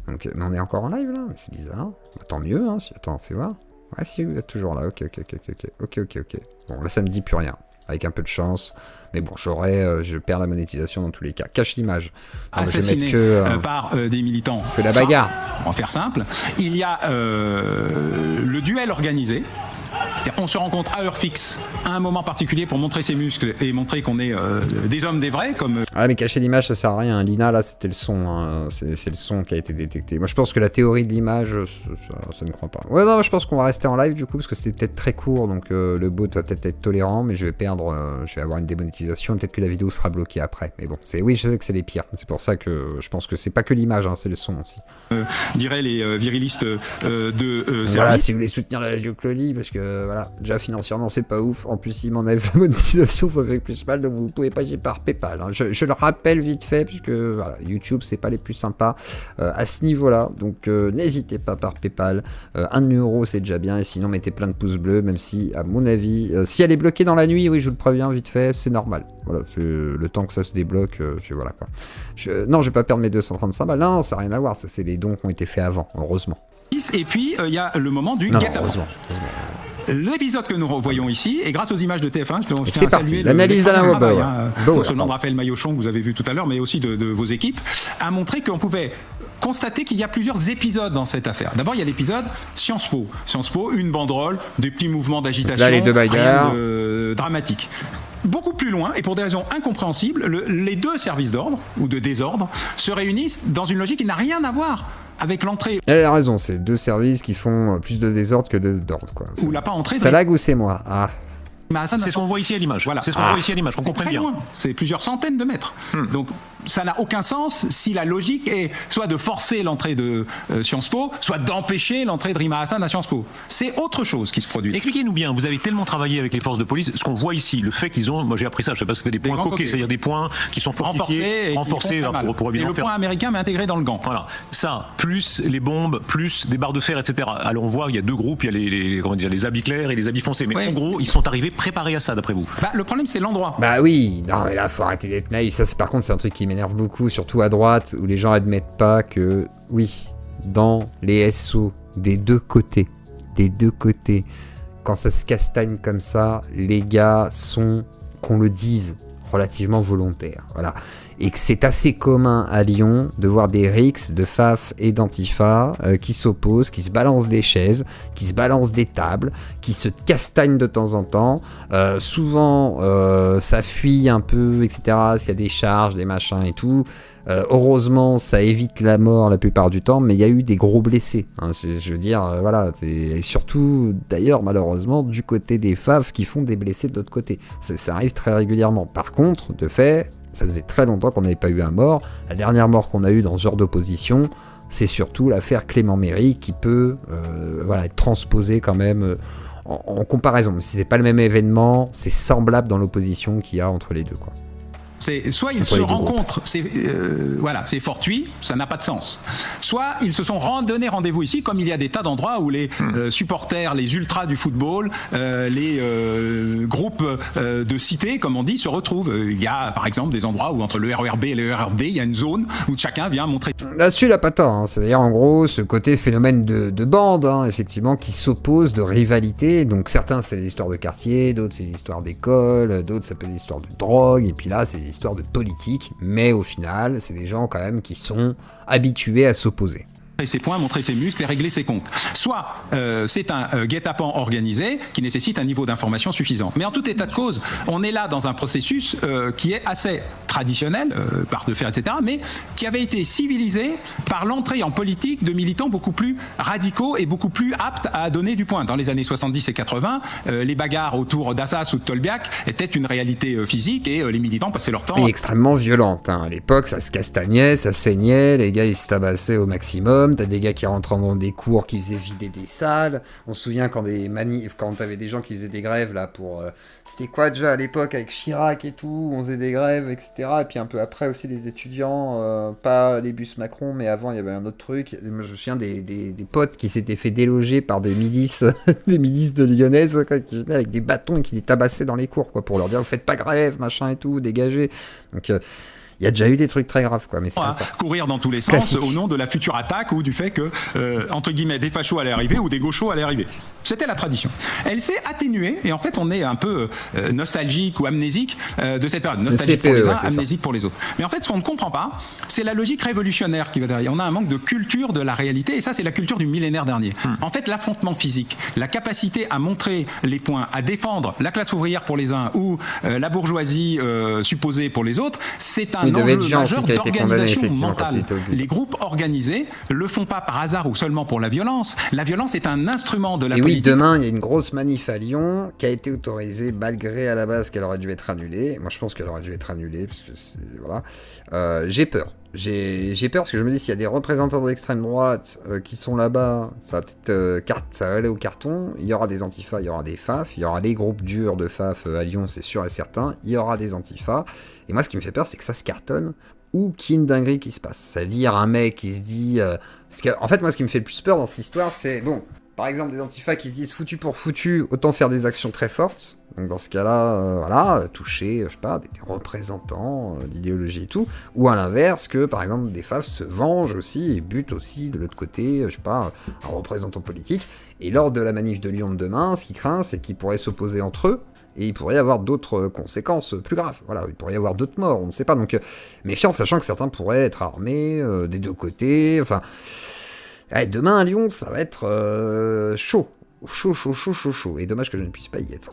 [SPEAKER 1] Donc, mais on est encore en live là, c'est bizarre. Bah, tant mieux, hein, attends, fais voir. Ouais, si, vous êtes toujours là, ok. Bon, là, ça me dit plus rien, avec un peu de chance. Mais bon, je perds la monétisation dans tous les cas. Cache l'image.
[SPEAKER 21] Assassiné par des militants.
[SPEAKER 1] Que la bagarre.
[SPEAKER 21] On va faire simple. Il y a le duel organisé. C'est-à-dire on se rencontre à heure fixe, à un moment particulier pour montrer ses muscles et montrer qu'on est des hommes des vrais. Comme...
[SPEAKER 1] Ah mais cacher l'image ça sert à rien. Lina là c'était le son, hein. C'est le son qui a été détecté. Moi je pense que la théorie de l'image, ça ne croit pas. Ouais non, je pense qu'on va rester en live du coup parce que c'était peut-être très court donc le bot va peut-être être tolérant mais je vais avoir une démonétisation. Peut-être que la vidéo sera bloquée après. Mais bon, oui je sais que c'est les pires. C'est pour ça que je pense que c'est pas que l'image, hein, c'est le son aussi.
[SPEAKER 21] Diraient les virilistes de
[SPEAKER 1] voilà,
[SPEAKER 21] service.
[SPEAKER 1] Si vous voulez soutenir la radio Cloli parce que voilà, déjà financièrement c'est pas ouf, en plus s'il m'enlève la monétisation ça fait plus mal, donc vous pouvez payer par Paypal, hein. Je le rappelle vite fait, puisque voilà, YouTube c'est pas les plus sympas à ce niveau là, donc n'hésitez pas par Paypal, 1€ c'est déjà bien, et sinon mettez plein de pouces bleus, même si à mon avis, si elle est bloquée dans la nuit, oui je vous le préviens vite fait, c'est normal, voilà, le temps que ça se débloque, voilà quoi. Non je vais pas perdre mes 235 balles, non ça n'a rien à voir, ça c'est les dons qui ont été faits avant, heureusement.
[SPEAKER 21] Et puis il y a le moment du guet-apens. L'épisode que nous voyons ici, et grâce aux images de TF1, je tiens à saluer
[SPEAKER 1] l'analyse d'Alain Webber,
[SPEAKER 21] non seulement de Raphaël Maillochon que vous avez vu tout à l'heure, mais aussi de vos équipes, a montré qu'on pouvait constater qu'il y a plusieurs épisodes dans cette affaire. D'abord, il y a l'épisode Sciences Po. Sciences Po, une banderole, des petits mouvements d'agitation,
[SPEAKER 1] là, les deux bagarres.
[SPEAKER 21] Rien de dramatique. Beaucoup plus loin, et pour des raisons incompréhensibles, les deux services d'ordre, ou de désordre, se réunissent dans une logique qui n'a rien à voir avec l'entrée.
[SPEAKER 1] Elle a raison, c'est deux services qui font plus de désordre que d'ordre, quoi.
[SPEAKER 21] Ou l'a pas entrée.
[SPEAKER 1] Ça lag ou c'est moi? Ah.
[SPEAKER 21] C'est ce qu'on voit ici à l'image. Voilà. C'est ce qu'on voit ici à l'image, qu'on comprenne bien. C'est plusieurs centaines de mètres. Donc ça n'a aucun sens si la logique est soit de forcer l'entrée de Sciences Po, soit d'empêcher l'entrée de Rima Hassan à Sciences Po. C'est autre chose qui se produit. Expliquez-nous bien, vous avez tellement travaillé avec les forces de police, ce qu'on voit ici, le fait qu'ils ont, moi j'ai appris ça, je sais pas si c'était des points coquets, c'est-à-dire des points qui sont renforcés pour évidemment le point américain mais intégré dans le gant. Voilà, ça, plus les bombes, plus des barres de fer, etc. Alors on voit, il y a deux groupes, il y a les habits clairs et les habits foncés, mais en gros, ils sont arrivés préparés à ça d'après vous. Le problème c'est l'endroit.
[SPEAKER 1] Bah oui, non mais là faut arrêter d'être naïf, ça par contre c'est un truc qui m'énerve beaucoup, surtout à droite, où les gens admettent pas que, oui, dans les SO, des deux côtés, quand ça se castagne comme ça, les gars sont, qu'on le dise, relativement volontaires, voilà. Et que c'est assez commun à Lyon de voir des rixes de FAF et d'Antifa qui s'opposent, qui se balancent des chaises, qui se balancent des tables, qui se castagnent de temps en temps. Souvent, ça fuit un peu, etc. S'il y a des charges, des machins et tout. Heureusement, ça évite la mort la plupart du temps, mais il y a eu des gros blessés. Hein, je veux dire, voilà. Et surtout, d'ailleurs, malheureusement, du côté des FAF qui font des blessés de l'autre côté. Ça arrive très régulièrement. Par contre, de fait, ça faisait très longtemps qu'on n'avait pas eu un mort. La dernière mort qu'on a eue dans ce genre d'opposition, c'est surtout l'affaire Clément Méry qui peut être transposée quand même en comparaison. Même si c'est pas le même événement, c'est semblable dans l'opposition qu'il y a entre les deux, quoi.
[SPEAKER 21] Soit ils se rencontrent, c'est fortuit, ça n'a pas de sens. Soit ils se sont donné rendez-vous ici, comme il y a des tas d'endroits où les supporters, les ultras du football, les groupes de cités, comme on dit, se retrouvent. Il y a par exemple des endroits où entre le RERB et le RERD, il y a une zone où chacun vient montrer.
[SPEAKER 1] Là-dessus, il n'a pas tort. Hein. C'est-à-dire en gros ce côté phénomène de bande, hein, effectivement, qui s'oppose, de rivalité. Donc certains c'est des histoires de quartier, d'autres c'est des histoires d'école, d'autres ça peut être des histoires de drogue, et puis là c'est des histoires de politique, mais au final, c'est des gens quand même qui sont habitués à s'opposer.
[SPEAKER 21] Ses points, montrer ses muscles et régler ses comptes. Soit c'est un guet-apens organisé qui nécessite un niveau d'information suffisant. Mais en tout état de cause, on est là dans un processus qui est assez traditionnel, par de fer, etc., mais qui avait été civilisé par l'entrée en politique de militants beaucoup plus radicaux et beaucoup plus aptes à donner du point. Dans les années 70 et 80, les bagarres autour d'Assas ou de Tolbiac étaient une réalité physique et les militants passaient leur temps...
[SPEAKER 1] Et extrêmement violente. Hein. À l'époque, ça se castagnait, ça saignait, les gars ils se tabassaient au maximum. T'as des gars qui rentraient dans des cours, qui faisaient vider des salles. On se souvient quand t'avais des gens qui faisaient des grèves là pour... c'était quoi déjà à l'époque avec Chirac et tout, on faisait des grèves, etc. Et puis un peu après aussi les étudiants, pas les bus Macron, mais avant il y avait un autre truc. Moi, je me souviens des potes qui s'étaient fait déloger par des milices, des milices de Lyonnaises, quoi, qui venaient avec des bâtons et qui les tabassaient dans les cours, quoi, pour leur dire vous faites pas grève, machin et tout, dégagez. Donc il y a déjà eu des trucs très graves, quoi, mais c'est comme ça.
[SPEAKER 21] Courir dans tous les sens
[SPEAKER 1] Classique.
[SPEAKER 21] au nom de la future attaque ou du fait que, entre guillemets, des fachos allaient arriver ou des gauchos allaient arriver. C'était la tradition. Elle s'est atténuée et en fait, on est un peu nostalgique ou amnésique de cette période. Nostalgique pour les uns, amnésique pour les autres. Mais en fait, ce qu'on ne comprend pas, c'est la logique révolutionnaire qui va derrière. On a un manque de culture de la réalité et ça, c'est la culture du millénaire dernier. En fait, l'affrontement physique, la capacité à montrer les points, à défendre la classe ouvrière pour les uns ou la bourgeoisie supposée pour les autres, c'est un enjeu majeur d'organisation mentale. Les groupes organisés le font pas par hasard ou seulement pour la violence. La violence est un instrument de la politique.
[SPEAKER 1] Oui, demain, il y a une grosse manif à Lyon qui a été autorisée malgré à la base qu'elle aurait dû être annulée. Moi, je pense qu'elle aurait dû être annulée parce que voilà. J'ai peur. J'ai peur parce que je me dis s'il y a des représentants de l'extrême droite qui sont là-bas, ça va peut-être ça va aller au carton. Il y aura des antifas, il y aura des FAF, il y aura les groupes durs de FAF à Lyon, c'est sûr et certain. Il y aura des antifas. Et moi, ce qui me fait peur, c'est que ça se cartonne ou qu'il y ait une dinguerie qui se passe. C'est-à-dire un mec qui se dit... Parce que, en fait, moi, ce qui me fait le plus peur dans cette histoire, c'est... Bon, par exemple, des antifas qui se disent foutu pour foutu, autant faire des actions très fortes. Donc dans ce cas-là, voilà, toucher, je sais pas, des représentants d'idéologie et tout. Ou à l'inverse, que par exemple des FAF se vengent aussi et butent aussi de l'autre côté, je sais pas, un représentant politique. Et lors de la manif de Lyon de demain, ce qui craint, c'est qu'ils pourraient s'opposer entre eux. Et il pourrait y avoir d'autres conséquences plus graves. Voilà, il pourrait y avoir d'autres morts, on ne sait pas. Donc méfiant, sachant que certains pourraient être armés des deux côtés. Enfin, allez, demain à Lyon, ça va être chaud. Chaud. Et dommage que je ne puisse pas y être.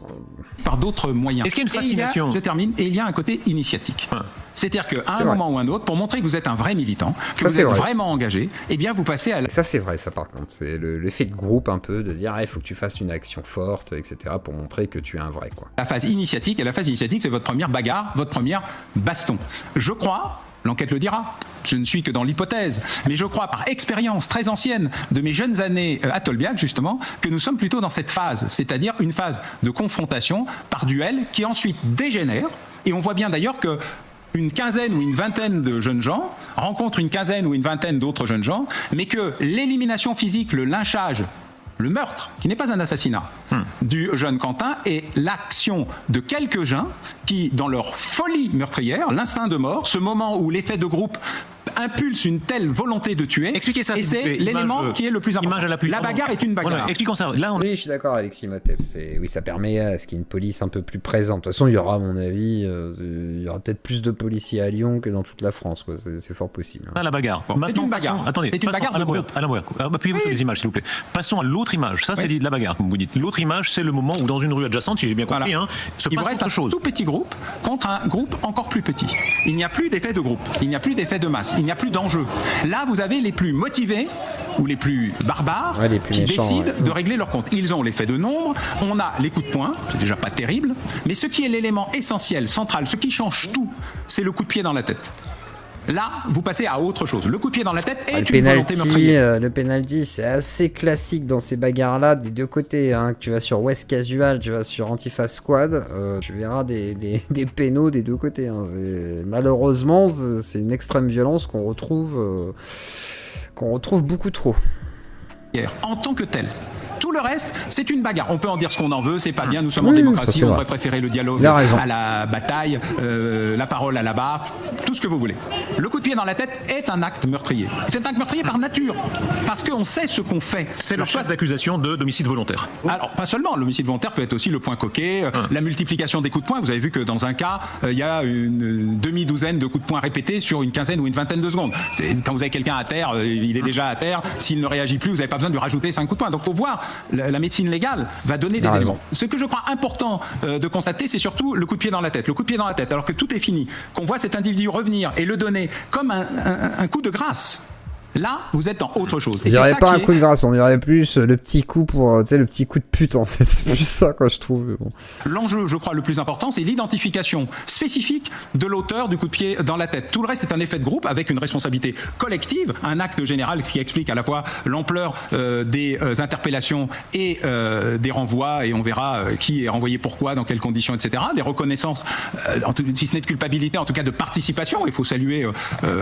[SPEAKER 21] Par d'autres moyens. Est-ce qu'il y a une fascination ? Je termine. Et il y a un côté initiatique. C'est-à-dire qu'à un moment ou un autre, pour montrer que vous êtes un vrai militant, que vous êtes vraiment engagé, eh bien vous passez à la...
[SPEAKER 1] Ça c'est vrai, ça par contre. C'est l'effet de groupe un peu, de dire il faut que tu fasses une action forte, etc. pour montrer que tu es un vrai, quoi.
[SPEAKER 21] La phase initiatique, et la phase initiatique, c'est votre première bagarre, votre première baston. Je crois... L'enquête le dira. Je ne suis que dans l'hypothèse. Mais je crois, par expérience très ancienne de mes jeunes années à Tolbiac, justement, que nous sommes plutôt dans cette phase. C'est-à-dire une phase de confrontation par duel qui ensuite dégénère. Et on voit bien d'ailleurs que une quinzaine ou une vingtaine de jeunes gens rencontrent une quinzaine ou une vingtaine d'autres jeunes gens, mais que l'élimination physique, le lynchage, le meurtre, qui n'est pas un assassinat, du jeune Quentin, est l'action de quelques gens qui, dans leur folie meurtrière, l'instinct de mort, ce moment où l'effet de groupe impulse une telle volonté de tuer,
[SPEAKER 3] expliquez ça,
[SPEAKER 21] et c'est l'élément qui est le plus important. La bagarre est une bagarre.
[SPEAKER 3] Voilà, expliquons ça. Là,
[SPEAKER 1] Oui, je suis d'accord, Alexis Motep. Oui, ça permet à ce qu'il y ait une police un peu plus présente. De toute façon, il y aura, à mon avis, il y aura peut-être plus de policiers à Lyon que dans toute la France, quoi. C'est fort possible.
[SPEAKER 3] La bagarre.
[SPEAKER 21] Bon, c'est une bagarre.
[SPEAKER 3] Attendez,
[SPEAKER 21] c'est une bagarre de groupe.
[SPEAKER 3] Appuyez-vous sur les images, s'il vous plaît. Passons à l'autre image. Ça, c'est de la bagarre, comme vous dites. L'autre image, c'est le moment où, dans une rue adjacente, si j'ai bien compris, se passe autre chose.
[SPEAKER 21] Tout petit groupe contre un groupe encore plus petit. Il n'y a plus d'effet de groupe, il n'y a plus d'effet de masse, il n'y a plus d'enjeu. Là, vous avez les plus motivés ou les plus barbares qui décident de régler leur compte. Ils ont l'effet de nombre, on a les coups de poing, c'est déjà pas terrible, mais ce qui est l'élément essentiel, central, ce qui change tout, c'est le coup de pied dans la tête. Là, vous passez à autre chose. Le coup de pied dans la tête est une volonté meurtrière.
[SPEAKER 1] Le penalty, c'est assez classique dans ces bagarres-là, des deux côtés. Tu vas sur West Casual, tu vas sur Antifa Squad, tu verras des pénaux des deux côtés. Malheureusement, c'est une extrême violence qu'on retrouve beaucoup trop.
[SPEAKER 21] En tant que tel. Tout le reste, c'est une bagarre. On peut en dire ce qu'on en veut, c'est pas bien, nous sommes en démocratie, on devrait préférer le dialogue à la bataille, la parole à la barre, tout ce que vous voulez. Le coup de pied dans la tête est un acte meurtrier. C'est un acte meurtrier par nature, parce qu'on sait ce qu'on fait.
[SPEAKER 3] C'est le chef d'accusation d'homicide volontaire.
[SPEAKER 21] Alors, pas seulement, l'homicide volontaire peut être aussi le point coquet, la multiplication des coups de poing. Vous avez vu que dans un cas, il y a une demi-douzaine de coups de poing répétés sur une quinzaine ou une vingtaine de secondes. Quand vous avez quelqu'un à terre, il est déjà à terre, s'il ne réagit plus, vous n'avez pas besoin de lui rajouter 5 coups de poing. Donc, faut voir, la médecine légale va donner des éléments. Ce que je crois important de constater, c'est surtout le coup de pied dans la tête. Le coup de pied dans la tête, alors que tout est fini, qu'on voit cet individu revenir et le donner comme un coup de grâce. Là, vous êtes dans autre chose.
[SPEAKER 1] On dirait pas un coup de grâce, on dirait plus le petit coup le petit coup de pute en fait. C'est plus ça quoi, je trouve. Bon.
[SPEAKER 21] L'enjeu, je crois, le plus important, c'est l'identification spécifique de l'auteur du coup de pied dans la tête. Tout le reste est un effet de groupe avec une responsabilité collective, un acte général, ce qui explique à la fois l'ampleur des interpellations et des renvois, et on verra qui est renvoyé pourquoi, dans quelles conditions, etc. Des reconnaissances, si ce n'est de culpabilité, en tout cas de participation. Il faut saluer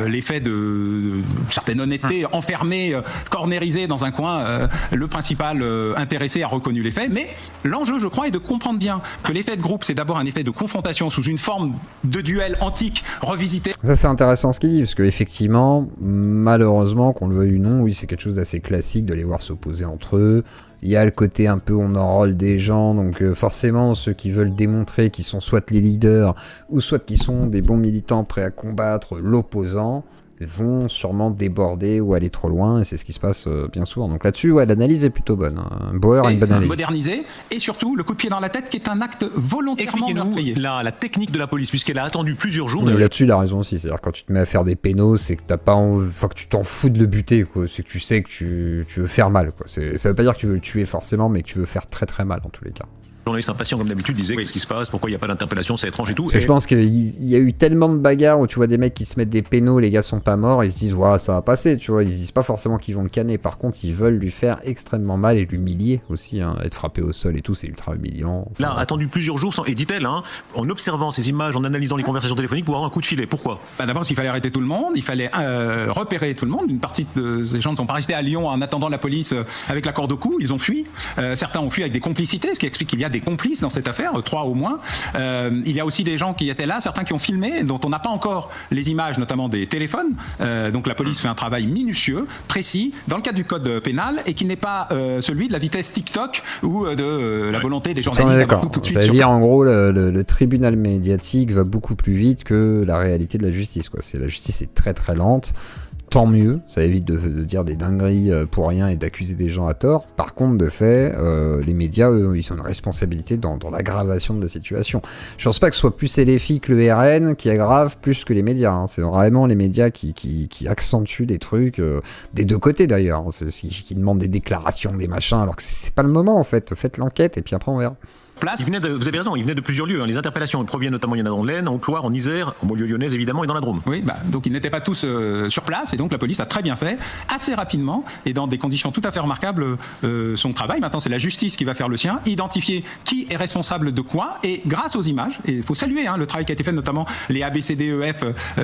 [SPEAKER 21] l'effet de certaine honnêteté enfermé, cornérisé dans un coin. Le principal intéressé a reconnu les faits, mais l'enjeu, je crois, est de comprendre bien que l'effet de groupe, c'est d'abord un effet de confrontation sous une forme de duel antique revisité.
[SPEAKER 1] Ça, c'est intéressant ce qu'il dit, parce qu'effectivement, malheureusement, qu'on le veuille ou non, oui, c'est quelque chose d'assez classique de les voir s'opposer entre eux. Il y a le côté un peu on enrôle des gens, donc forcément ceux qui veulent démontrer qu'ils sont soit les leaders ou soit qu'ils sont des bons militants prêts à combattre l'opposant vont sûrement déborder ou aller trop loin, et c'est ce qui se passe bien souvent. Donc là-dessus, ouais, l'analyse est plutôt bonne. Bauer a une bonne analyse.
[SPEAKER 21] Modernisé, et surtout le coup de pied dans la tête qui est un acte volontairement meurtrier.
[SPEAKER 3] La technique de la police, puisqu'elle a attendu plusieurs jours.
[SPEAKER 1] Mais là-dessus, il a raison aussi. C'est-à-dire quand tu te mets à faire des pénaux, c'est que t'as pas que tu t'en fous de le buter, quoi. C'est que tu sais que tu veux faire mal, quoi. Ça veut pas dire que tu veux le tuer forcément, mais que tu veux faire très très mal en tous les cas.
[SPEAKER 3] Le journaliste impatient comme d'habitude disait qu'est-ce qui se passe, pourquoi il n'y a pas d'interpellation, c'est étrange et tout.
[SPEAKER 1] Parce que je pense qu'il y a eu tellement de bagarres où tu vois des mecs qui se mettent des pénaux, les gars sont pas morts, ils se disent ouais, ça va passer, tu vois, ils se disent pas forcément qu'ils vont le canner, par contre ils veulent lui faire extrêmement mal et l'humilier aussi, hein. Être frappé au sol et tout, c'est ultra humiliant.
[SPEAKER 3] Enfin, là, attendu plusieurs jours, et dit-elle, hein, en observant ces images, en analysant les conversations téléphoniques pour avoir un coup de filet. Pourquoi ?
[SPEAKER 21] D'abord parce qu'il fallait arrêter tout le monde, il fallait repérer tout le monde. Une partie de ces gens ne sont pas restés à Lyon en attendant la police avec la corde au cou, ils ont fui. Certains ont fui avec des complicités, ce qui explique qu'il y a des complices dans cette affaire, 3 au moins. Il y a aussi des gens qui étaient là, certains qui ont filmé, dont on n'a pas encore les images, notamment des téléphones. Donc la police fait un travail minutieux, précis, dans le cadre du code pénal, et qui n'est pas celui de la vitesse TikTok ou de la volonté des journalistes d'avoir tout de suite.
[SPEAKER 1] Ça veut dire en gros le tribunal médiatique va beaucoup plus vite que la réalité de la justice, quoi. La justice est très très lente. Tant mieux, ça évite de dire des dingueries pour rien et d'accuser des gens à tort. Par contre, de fait, les médias, eux, ils ont une responsabilité dans l'aggravation de la situation. Je pense pas que ce soit plus LFI que le RN qui aggrave plus que les médias. Hein. C'est vraiment les médias qui accentuent des trucs, des deux côtés d'ailleurs, qui demandent des déclarations, des machins, alors que c'est pas le moment en fait. Faites l'enquête et puis après on verra.
[SPEAKER 3] Vous avez raison, il venait de plusieurs lieux. Hein. Les interpellations proviennent notamment, il y en a dans l'Aisne, en Haute-Loire, en Isère, en banlieue lyonnaise évidemment, et dans la Drôme.
[SPEAKER 21] Oui, donc ils n'étaient pas tous sur place, et donc la police a très bien fait, assez rapidement, et dans des conditions tout à fait remarquables, son travail. Maintenant, c'est la justice qui va faire le sien, identifier qui est responsable de quoi, et grâce aux images, et il faut saluer le travail qui a été fait, notamment les ABCDEF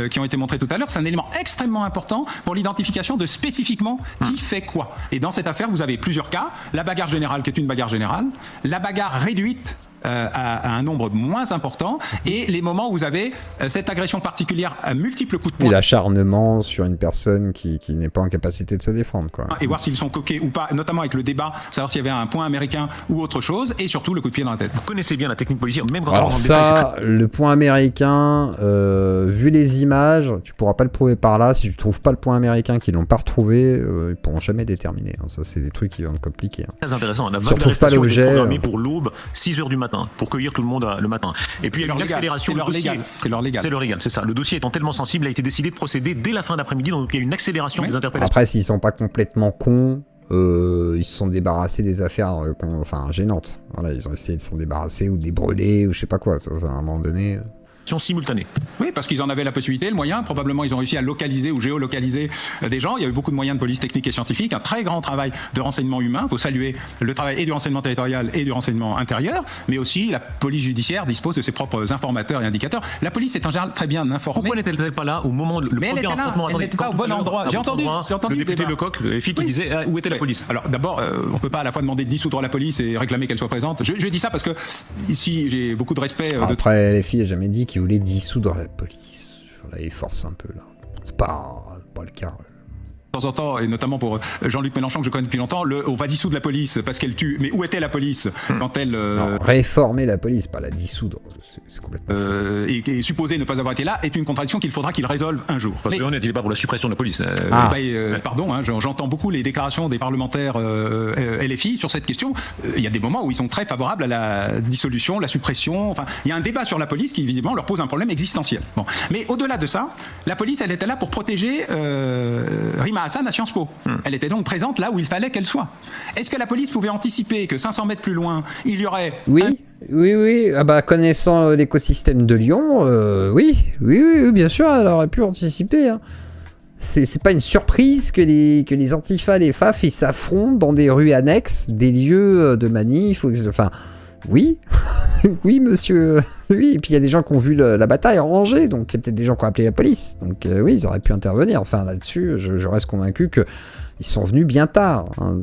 [SPEAKER 21] qui ont été montrés tout à l'heure, c'est un élément extrêmement important pour l'identification de spécifiquement qui fait quoi. Et dans cette affaire, vous avez plusieurs cas, la bagarre générale qui est une bagarre générale, la bagarre réduite à un nombre moins important, et les moments où vous avez cette agression particulière à multiples coups de poing.
[SPEAKER 1] Et l'acharnement sur une personne qui n'est pas en capacité de se défendre, quoi.
[SPEAKER 21] Et voir s'ils sont coqués ou pas, notamment avec le débat, savoir s'il y avait un point américain ou autre chose, et surtout le coup de pied dans la tête.
[SPEAKER 3] Vous connaissez bien la technique policière, même quand
[SPEAKER 1] alors
[SPEAKER 3] on
[SPEAKER 1] ça, le point américain, vu les images, tu pourras pas le prouver par là. Si tu trouves pas le point américain qu'ils l'ont pas retrouvé, ils pourront jamais déterminer. Ça, c'est des trucs qui vont être compliqués.
[SPEAKER 3] Très intéressant. La
[SPEAKER 1] si on retrouve pas l'objet,
[SPEAKER 3] programmée pour l'aube, 6h du matin, pour cueillir tout le monde le matin. Et puis il y a une accélération.
[SPEAKER 21] C'est leur légal.
[SPEAKER 3] C'est leur légal, c'est ça. Le dossier étant tellement sensible, il a été décidé de procéder dès la fin d'après-midi, donc il y a une accélération des interpellations.
[SPEAKER 1] Après, s'ils sont pas complètement cons, ils se sont débarrassés des affaires gênantes. Voilà, ils ont essayé de s'en débarrasser ou de les brûler ou je sais pas quoi. Enfin, à un moment donné.
[SPEAKER 21] Simultanée. Oui, parce qu'ils en avaient la possibilité, le moyen. Probablement, ils ont réussi à localiser ou géolocaliser des gens. Il y a eu beaucoup de moyens de police technique et scientifique, un très grand travail de renseignement humain. Il faut saluer le travail et du renseignement territorial et du renseignement intérieur, mais aussi la police judiciaire dispose de ses propres informateurs et indicateurs. La police est en général très bien informée.
[SPEAKER 3] Pourquoi n'était-elle pas là au moment de
[SPEAKER 21] mais
[SPEAKER 3] premier affrontement?
[SPEAKER 21] Elle n'était pas au bon endroit. J'ai entendu
[SPEAKER 3] le député Lecoq, le FI, qui disait où était la police.
[SPEAKER 21] Alors d'abord, on ne peut pas à la fois demander de dissoudre la police et réclamer qu'elle soit présente. Je dis ça parce que ici, j'ai beaucoup de respect.
[SPEAKER 1] Après, les filles, n'a jamais dit qu'ils voulaient dissoudre la police. Voilà, ils forcent un peu là. C'est pas le cas.
[SPEAKER 21] De temps en temps, et notamment pour Jean-Luc Mélenchon que je connais depuis longtemps, on va dissoudre la police parce qu'elle tue. Mais où était la police quand elle...
[SPEAKER 1] Non, réformer la police, pas la dissoudre. C'est complètement
[SPEAKER 21] et supposer ne pas avoir été là est une contradiction qu'il faudra qu'il résolve un jour.
[SPEAKER 3] Parce qu'on n'est pas pour la suppression de la police.
[SPEAKER 21] Pardon, j'entends beaucoup les déclarations des parlementaires LFI sur cette question. Il y a des moments où ils sont très favorables à la dissolution, la suppression. Enfin, il y a un débat sur la police qui visiblement leur pose un problème existentiel. Bon. Mais au-delà de ça, la police, elle était là pour protéger Rimac. Hassan à Sciences Po. Elle était donc présente là où il fallait qu'elle soit. Est-ce que la police pouvait anticiper que 500 mètres plus loin, il y aurait...
[SPEAKER 1] Oui. Ah bah, connaissant l'écosystème de Lyon, oui, bien sûr, elle aurait pu anticiper. Hein. C'est pas une surprise que les antifas, les FAF, ils s'affrontent dans des rues annexes, des lieux de manif. Enfin, oui, oui, monsieur. Oui, et puis il y a des gens qui ont vu la bataille en rangée, donc il y a peut-être des gens qui ont appelé la police. Donc oui, ils auraient pu intervenir. Enfin, là-dessus, je reste convaincu qu'ils sont venus bien tard. Hein.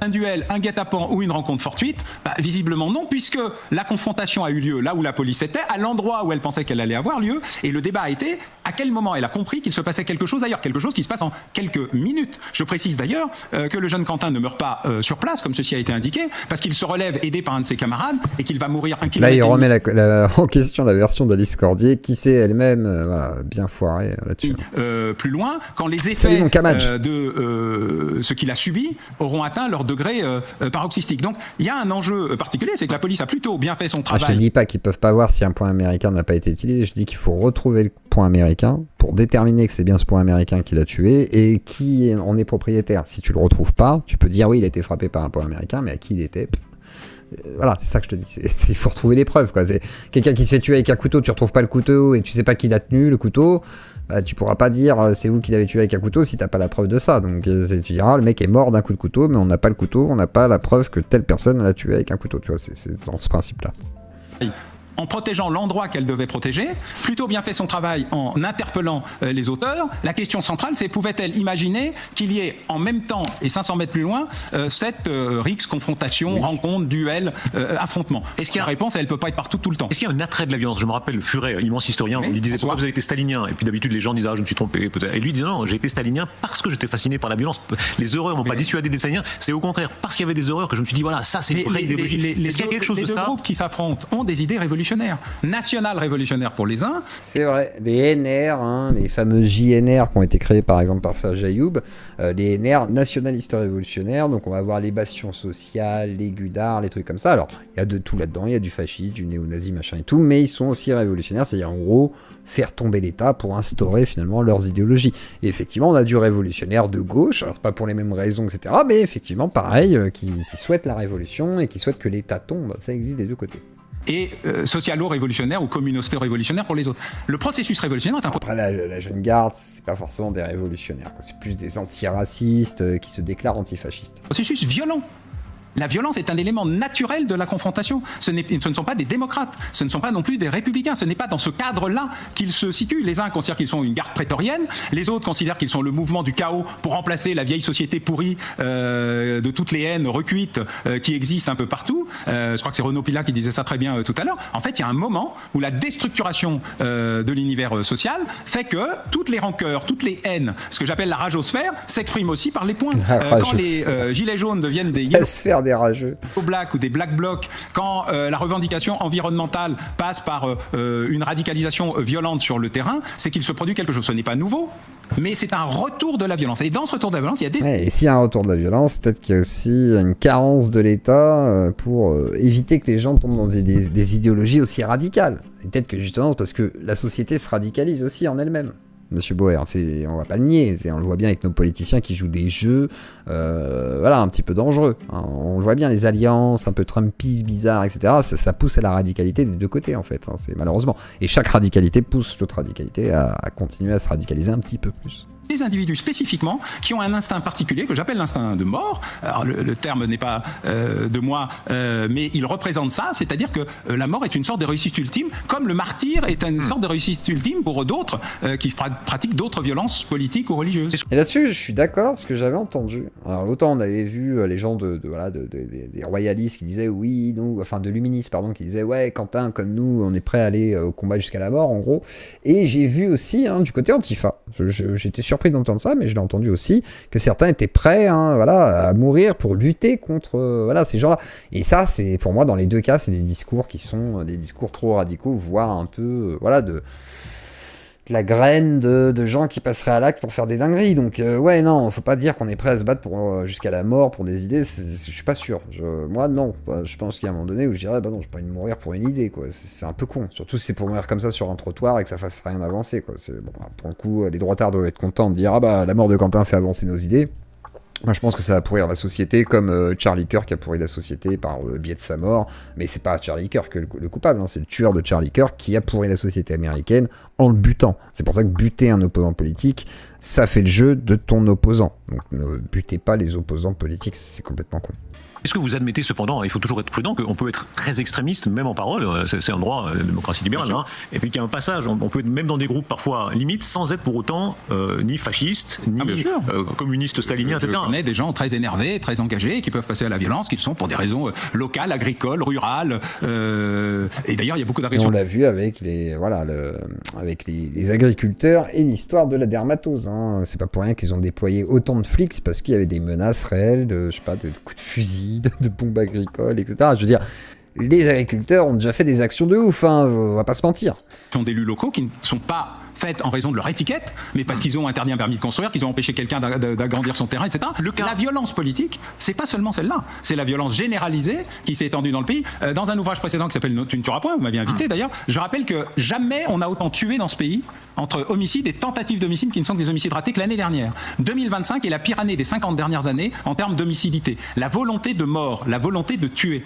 [SPEAKER 21] Un duel, un guet-apens ou une rencontre fortuite, visiblement non, puisque la confrontation a eu lieu là où la police était, à l'endroit où elle pensait qu'elle allait avoir lieu, et le débat a été à quel moment elle a compris qu'il se passait quelque chose ailleurs, quelque chose qui se passe en quelques minutes. Je précise d'ailleurs que le jeune Quentin ne meurt pas sur place, comme ceci a été indiqué, parce qu'il se relève aidé par un de ses camarades, et qu'il va mourir 1 kilomètre.
[SPEAKER 1] Là, il remet en question la version d'Alice Cordier, qui s'est elle-même bien foirée là-dessus.
[SPEAKER 21] Plus loin, quand les effets de ce qu'il a subi auront atteint leur degré paroxystique. Donc il y a un enjeu particulier, c'est que la police a plutôt bien fait son travail.
[SPEAKER 1] Je te dis pas qu'ils peuvent pas voir si un point américain n'a pas été utilisé, je dis qu'il faut retrouver le point américain pour déterminer que c'est bien ce point américain qui l'a tué et qui en est propriétaire. Si tu le retrouves pas, tu peux dire oui, il a été frappé par un point américain, mais à qui il était voilà, c'est ça que je te dis. Il faut retrouver les preuves, quoi. C'est quelqu'un qui se fait tuer avec un couteau, tu retrouves pas le couteau et tu sais pas qui l'a tenu, le couteau. Bah, tu pourras pas dire c'est vous qui l'avez tué avec un couteau si t'as pas la preuve de ça. Donc tu diras le mec est mort d'un coup de couteau, mais on n'a pas le couteau, on n'a pas la preuve que telle personne l'a tué avec un couteau. Tu vois, c'est dans ce principe-là.
[SPEAKER 21] En protégeant l'endroit qu'elle devait protéger, plutôt bien fait son travail en interpellant les auteurs. La question centrale, c'est pouvait-elle imaginer qu'il y ait en même temps et 500 mètres plus loin cette rixe, confrontation, rencontre, duel, affrontement. Est-ce qu'il y a la réponse, elle ne peut pas être partout tout le temps.
[SPEAKER 3] Est-ce qu'il y a un attrait de la violence? Je me rappelle Furet, immense historien, on lui disait pourquoi vous avez été stalinien, et puis d'habitude les gens disaient je me suis trompé peut-être. Et lui disait non, j'ai été stalinien parce que j'étais fasciné par la violence. Les horreurs m'ont pas dissuadé des staliniens, c'est au contraire parce qu'il y avait des horreurs que je me suis dit voilà, ça c'est une vraie idéologie. Est-ce qu'il y a quelque chose de ça?
[SPEAKER 21] Les deux groupes qui s'affrontent ont des idées révolutionnaires. National révolutionnaire pour les uns.
[SPEAKER 1] C'est vrai, les NR, les fameux JNR qui ont été créés par exemple par Serge Ayoub, les NR nationalistes révolutionnaires, donc on va avoir les bastions sociales, les gudards, les trucs comme ça. Alors, il y a de tout là-dedans, il y a du fascisme, du néo-nazi, machin et tout, mais ils sont aussi révolutionnaires, c'est-à-dire en gros faire tomber l'État pour instaurer finalement leurs idéologies. Et effectivement, on a du révolutionnaire de gauche, alors pas pour les mêmes raisons, etc., mais effectivement, pareil, qui souhaitent la révolution et qui souhaitent que l'État tombe, ça existe des deux côtés.
[SPEAKER 21] Et socialo-révolutionnaire ou communausto-révolutionnaire pour les autres. Le processus révolutionnaire est un...
[SPEAKER 1] Après, la jeune garde, c'est pas forcément des révolutionnaires, quoi. C'est plus des antiracistes qui se déclarent antifascistes.
[SPEAKER 21] Processus violent. La violence est un élément naturel de la confrontation. Ce ne sont pas des démocrates, ce ne sont pas non plus des républicains, ce n'est pas dans ce cadre-là qu'ils se situent. Les uns considèrent qu'ils sont une garde prétorienne, les autres considèrent qu'ils sont le mouvement du chaos pour remplacer la vieille société pourrie de toutes les haines recuites qui existent un peu partout. Je crois que c'est Renaud Pilat qui disait ça très bien tout à l'heure. En fait, il y a un moment où la déstructuration de l'univers social fait que toutes les rancœurs, toutes les haines, ce que j'appelle la rageosphère, s'expriment aussi par les points. Quand les gilets jaunes deviennent des
[SPEAKER 1] des rageux.
[SPEAKER 21] Black ou des black blocs, quand la revendication environnementale passe par une radicalisation violente sur le terrain, c'est qu'il se produit quelque chose. Ce n'est pas nouveau, mais c'est un retour de la violence. Et dans ce retour de la violence, il y a des...
[SPEAKER 1] et s'il y a un retour de la violence, peut-être qu'il y a aussi une carence de l'État pour éviter que les gens tombent dans des idéologies aussi radicales. Et peut-être que justement, c'est parce que la société se radicalise aussi en elle-même. Monsieur Boer, on va pas le nier, on le voit bien avec nos politiciens qui jouent des jeux, un petit peu dangereux. Hein. On le voit bien, les alliances un peu trumpistes, bizarres, etc. Ça pousse à la radicalité des deux côtés, en fait. Hein, c'est malheureusement. Et chaque radicalité pousse l'autre radicalité à continuer à se radicaliser un petit peu plus.
[SPEAKER 21] Des individus spécifiquement qui ont un instinct particulier que j'appelle l'instinct de mort. Alors le terme n'est pas de moi, mais il représente ça, c'est-à-dire que la mort est une sorte de réussite ultime, comme le martyr est une sorte de réussite ultime pour d'autres qui pratiquent d'autres violences politiques ou religieuses.
[SPEAKER 1] Et là-dessus, je suis d'accord, parce que j'avais entendu. Alors autant on avait vu les gens des royalistes qui disaient oui, nous, enfin de l'humanisme, pardon, qui disaient ouais, Quentin, comme nous, on est prêt à aller au combat jusqu'à la mort, en gros. Et j'ai vu aussi du côté Antifa. J'étais surpris d'entendre ça, mais je l'ai entendu aussi, que certains étaient prêts à mourir pour lutter contre ces gens-là. Et ça, c'est pour moi, dans les deux cas, c'est des discours qui sont des discours trop radicaux, voire un peu la graine de gens qui passeraient à l'acte pour faire des dingueries. Donc ouais, non, faut pas dire qu'on est prêt à se battre pour jusqu'à la mort pour des idées. Je suis pas sûr. Moi, non. Je pense qu'il y a un moment donné où je dirais, bah non, j'ai pas envie de mourir pour une idée, quoi. C'est un peu con. Surtout si c'est pour mourir comme ça sur un trottoir et que ça fasse rien avancer, quoi. Bon, pour le coup, les droitards doivent être contents de dire, ah bah la mort de Quentin fait avancer nos idées. Moi, je pense que ça va pourrir la société, comme Charlie Kirk a pourri la société par le biais de sa mort. Mais c'est pas Charlie Kirk le coupable, hein, c'est le tueur de Charlie Kirk qui a pourri la société américaine en le butant. C'est pour ça que buter un opposant politique, ça fait le jeu de ton opposant. Donc ne butez pas les opposants politiques, c'est complètement con.
[SPEAKER 3] Est-ce que vous admettez cependant, il faut toujours être prudent, qu'on peut être très extrémiste, même en parole, c'est un droit, la démocratie libérale, hein, et puis qu'il y a un passage, on peut être même dans des groupes parfois limites, sans être pour autant ni fasciste, ni communiste stalinien, etc.
[SPEAKER 21] Je connais des gens très énervés, très engagés, qui peuvent passer à la violence, qui le sont pour des raisons locales, agricoles, rurales, et d'ailleurs il y a beaucoup d'agressions.
[SPEAKER 1] On l'a vu avec les agriculteurs et l'histoire de la dermatose. Hein. C'est pas pour rien qu'ils ont déployé autant de flics, parce qu'il y avait des menaces réelles de coups de fusil, de bombes agricoles, etc. Je veux dire, les agriculteurs ont déjà fait des actions de ouf, hein, on va pas se mentir.
[SPEAKER 21] Ce sont des élus locaux qui ne sont pas faites en raison de leur étiquette, mais parce qu'ils ont interdit un permis de construire, qu'ils ont empêché quelqu'un d'agrandir son terrain, etc. La violence politique, c'est pas seulement celle-là, c'est la violence généralisée qui s'est étendue dans le pays. Dans un ouvrage précédent qui s'appelle Tu ne tueras point, vous m'aviez invité d'ailleurs, je rappelle que jamais on a autant tué dans ce pays entre homicides et tentatives d'homicide qui ne sont que des homicides ratés que l'année dernière. 2025 est la pire année des 50 dernières années en termes d'homicidité. La volonté de mort, la volonté de tuer.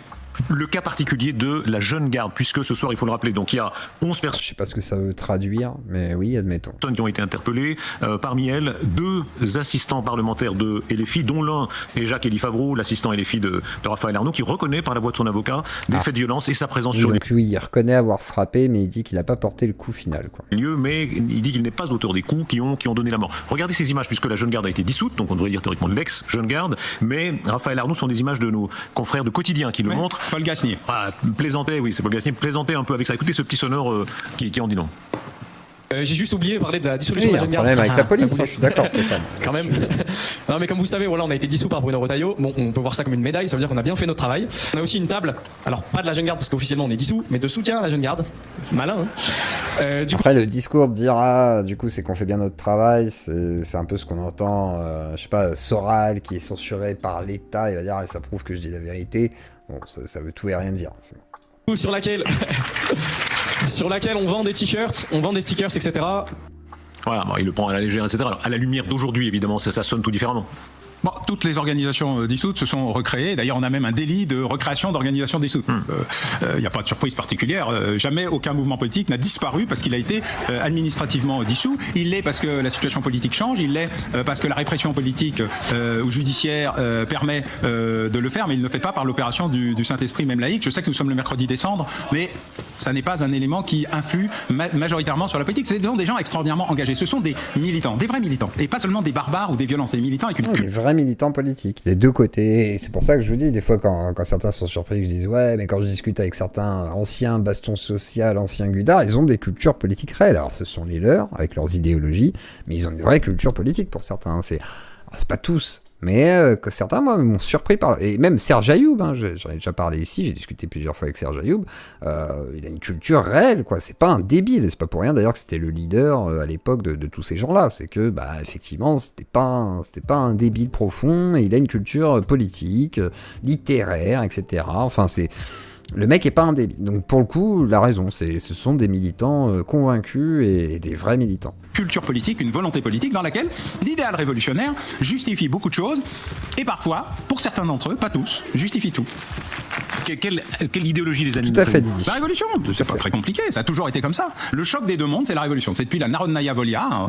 [SPEAKER 3] Le cas particulier de la jeune garde, puisque ce soir, il faut le rappeler, donc il y a 11 personnes.
[SPEAKER 1] Je sais pas ce que ça veut traduire, mais oui, admettons.
[SPEAKER 3] Qui ont été interpellées. Parmi elles, 2 assistants parlementaires de LFI, dont l'un est Jacques-Élie Favreau, l'assistant LFI de Raphaël Arnaud, qui reconnaît par la voix de son avocat des faits de violence et sa présence sur les
[SPEAKER 1] lieux. Oui, il reconnaît avoir frappé, mais il dit qu'il n'a pas porté le coup final, quoi.
[SPEAKER 3] Mais il dit qu'il n'est pas l'auteur des coups qui ont donné la mort. Regardez ces images, puisque la jeune garde a été dissoute, donc on devrait dire théoriquement de l'ex-jeune garde, mais Raphaël Arnaud sont des images de nos confrères de Quotidien qui le montrent.
[SPEAKER 21] Paul Gasnier.
[SPEAKER 3] Plaisantait, oui, c'est Paul Gasnier, plaisantait un peu avec ça. Écoutez ce petit sonore qui en dit long.
[SPEAKER 4] J'ai juste oublié de parler de la dissolution de la jeune garde.
[SPEAKER 1] Problème avec la police, je suis d'accord, Stéphane.
[SPEAKER 4] Quand même. Non, mais comme vous savez, voilà, on a été dissous par Bruno Retailleau. Bon, on peut voir ça comme une médaille, ça veut dire qu'on a bien fait notre travail. On a aussi une table, alors pas de la jeune garde parce qu'officiellement on est dissous, mais de soutien à la jeune garde. Malin, hein.
[SPEAKER 1] Après, le discours de dire, du coup, c'est qu'on fait bien notre travail, c'est un peu ce qu'on entend, je sais pas, Soral qui est censuré par l'État, il va dire, ça prouve que je dis la vérité. Bon, ça veut tout et rien dire.
[SPEAKER 4] Sur laquelle on vend des t-shirts, on vend des stickers, etc.
[SPEAKER 3] Voilà, il le prend à la légère, etc. Alors, à la lumière d'aujourd'hui, évidemment, ça sonne tout différemment.
[SPEAKER 21] Bon, toutes les organisations dissoutes se sont recréées. D'ailleurs, on a même un délit de recréation d'organisations dissoutes. Il n'y a pas de surprise particulière. Jamais aucun mouvement politique n'a disparu parce qu'il a été administrativement dissous. Il l'est parce que la situation politique change. Il l'est parce que la répression politique ou judiciaire permet de le faire, mais il ne le fait pas par l'opération du Saint-Esprit, même laïque. Je sais que nous sommes le mercredi des cendres, mais ça n'est pas un élément qui influe majoritairement sur la politique. Ce sont des gens extraordinairement engagés. Ce sont des militants, des vrais militants, et pas seulement des barbares ou des violents. C'est des militants avec une
[SPEAKER 1] vrais militants politiques, des deux côtés. Et c'est pour ça que je vous dis, des fois, quand certains sont surpris, je dis ouais, mais quand je discute avec certains anciens bastons social, anciens gudards, ils ont des cultures politiques réelles. Alors, ce sont les leurs, avec leurs idéologies, mais ils ont une vraie culture politique pour certains. C'est pas tous. Mais que certains, moi, m'ont surpris par... Et même Serge Ayoub, hein, j'en ai déjà parlé ici, j'ai discuté plusieurs fois avec Serge Ayoub, il a une culture réelle, quoi. C'est pas un débile, c'est pas pour rien d'ailleurs que c'était le leader à l'époque de tous ces gens-là. C'est que, effectivement, c'était pas un débile profond, et il a une culture politique, littéraire, etc. Enfin, le mec est pas un débile. Donc pour le coup, la raison, ce sont des militants convaincus et des vrais militants.
[SPEAKER 21] Culture politique, une volonté politique dans laquelle l'idéal révolutionnaire justifie beaucoup de choses et parfois, pour certains d'entre eux, pas tous, justifie tout.
[SPEAKER 3] Quelle idéologie les anime?
[SPEAKER 1] Tout à fait, Didier.
[SPEAKER 21] La révolution, c'est pas très compliqué, ça a toujours été comme ça. Le choc des deux mondes, c'est la révolution. C'est depuis la Narodnaya Volia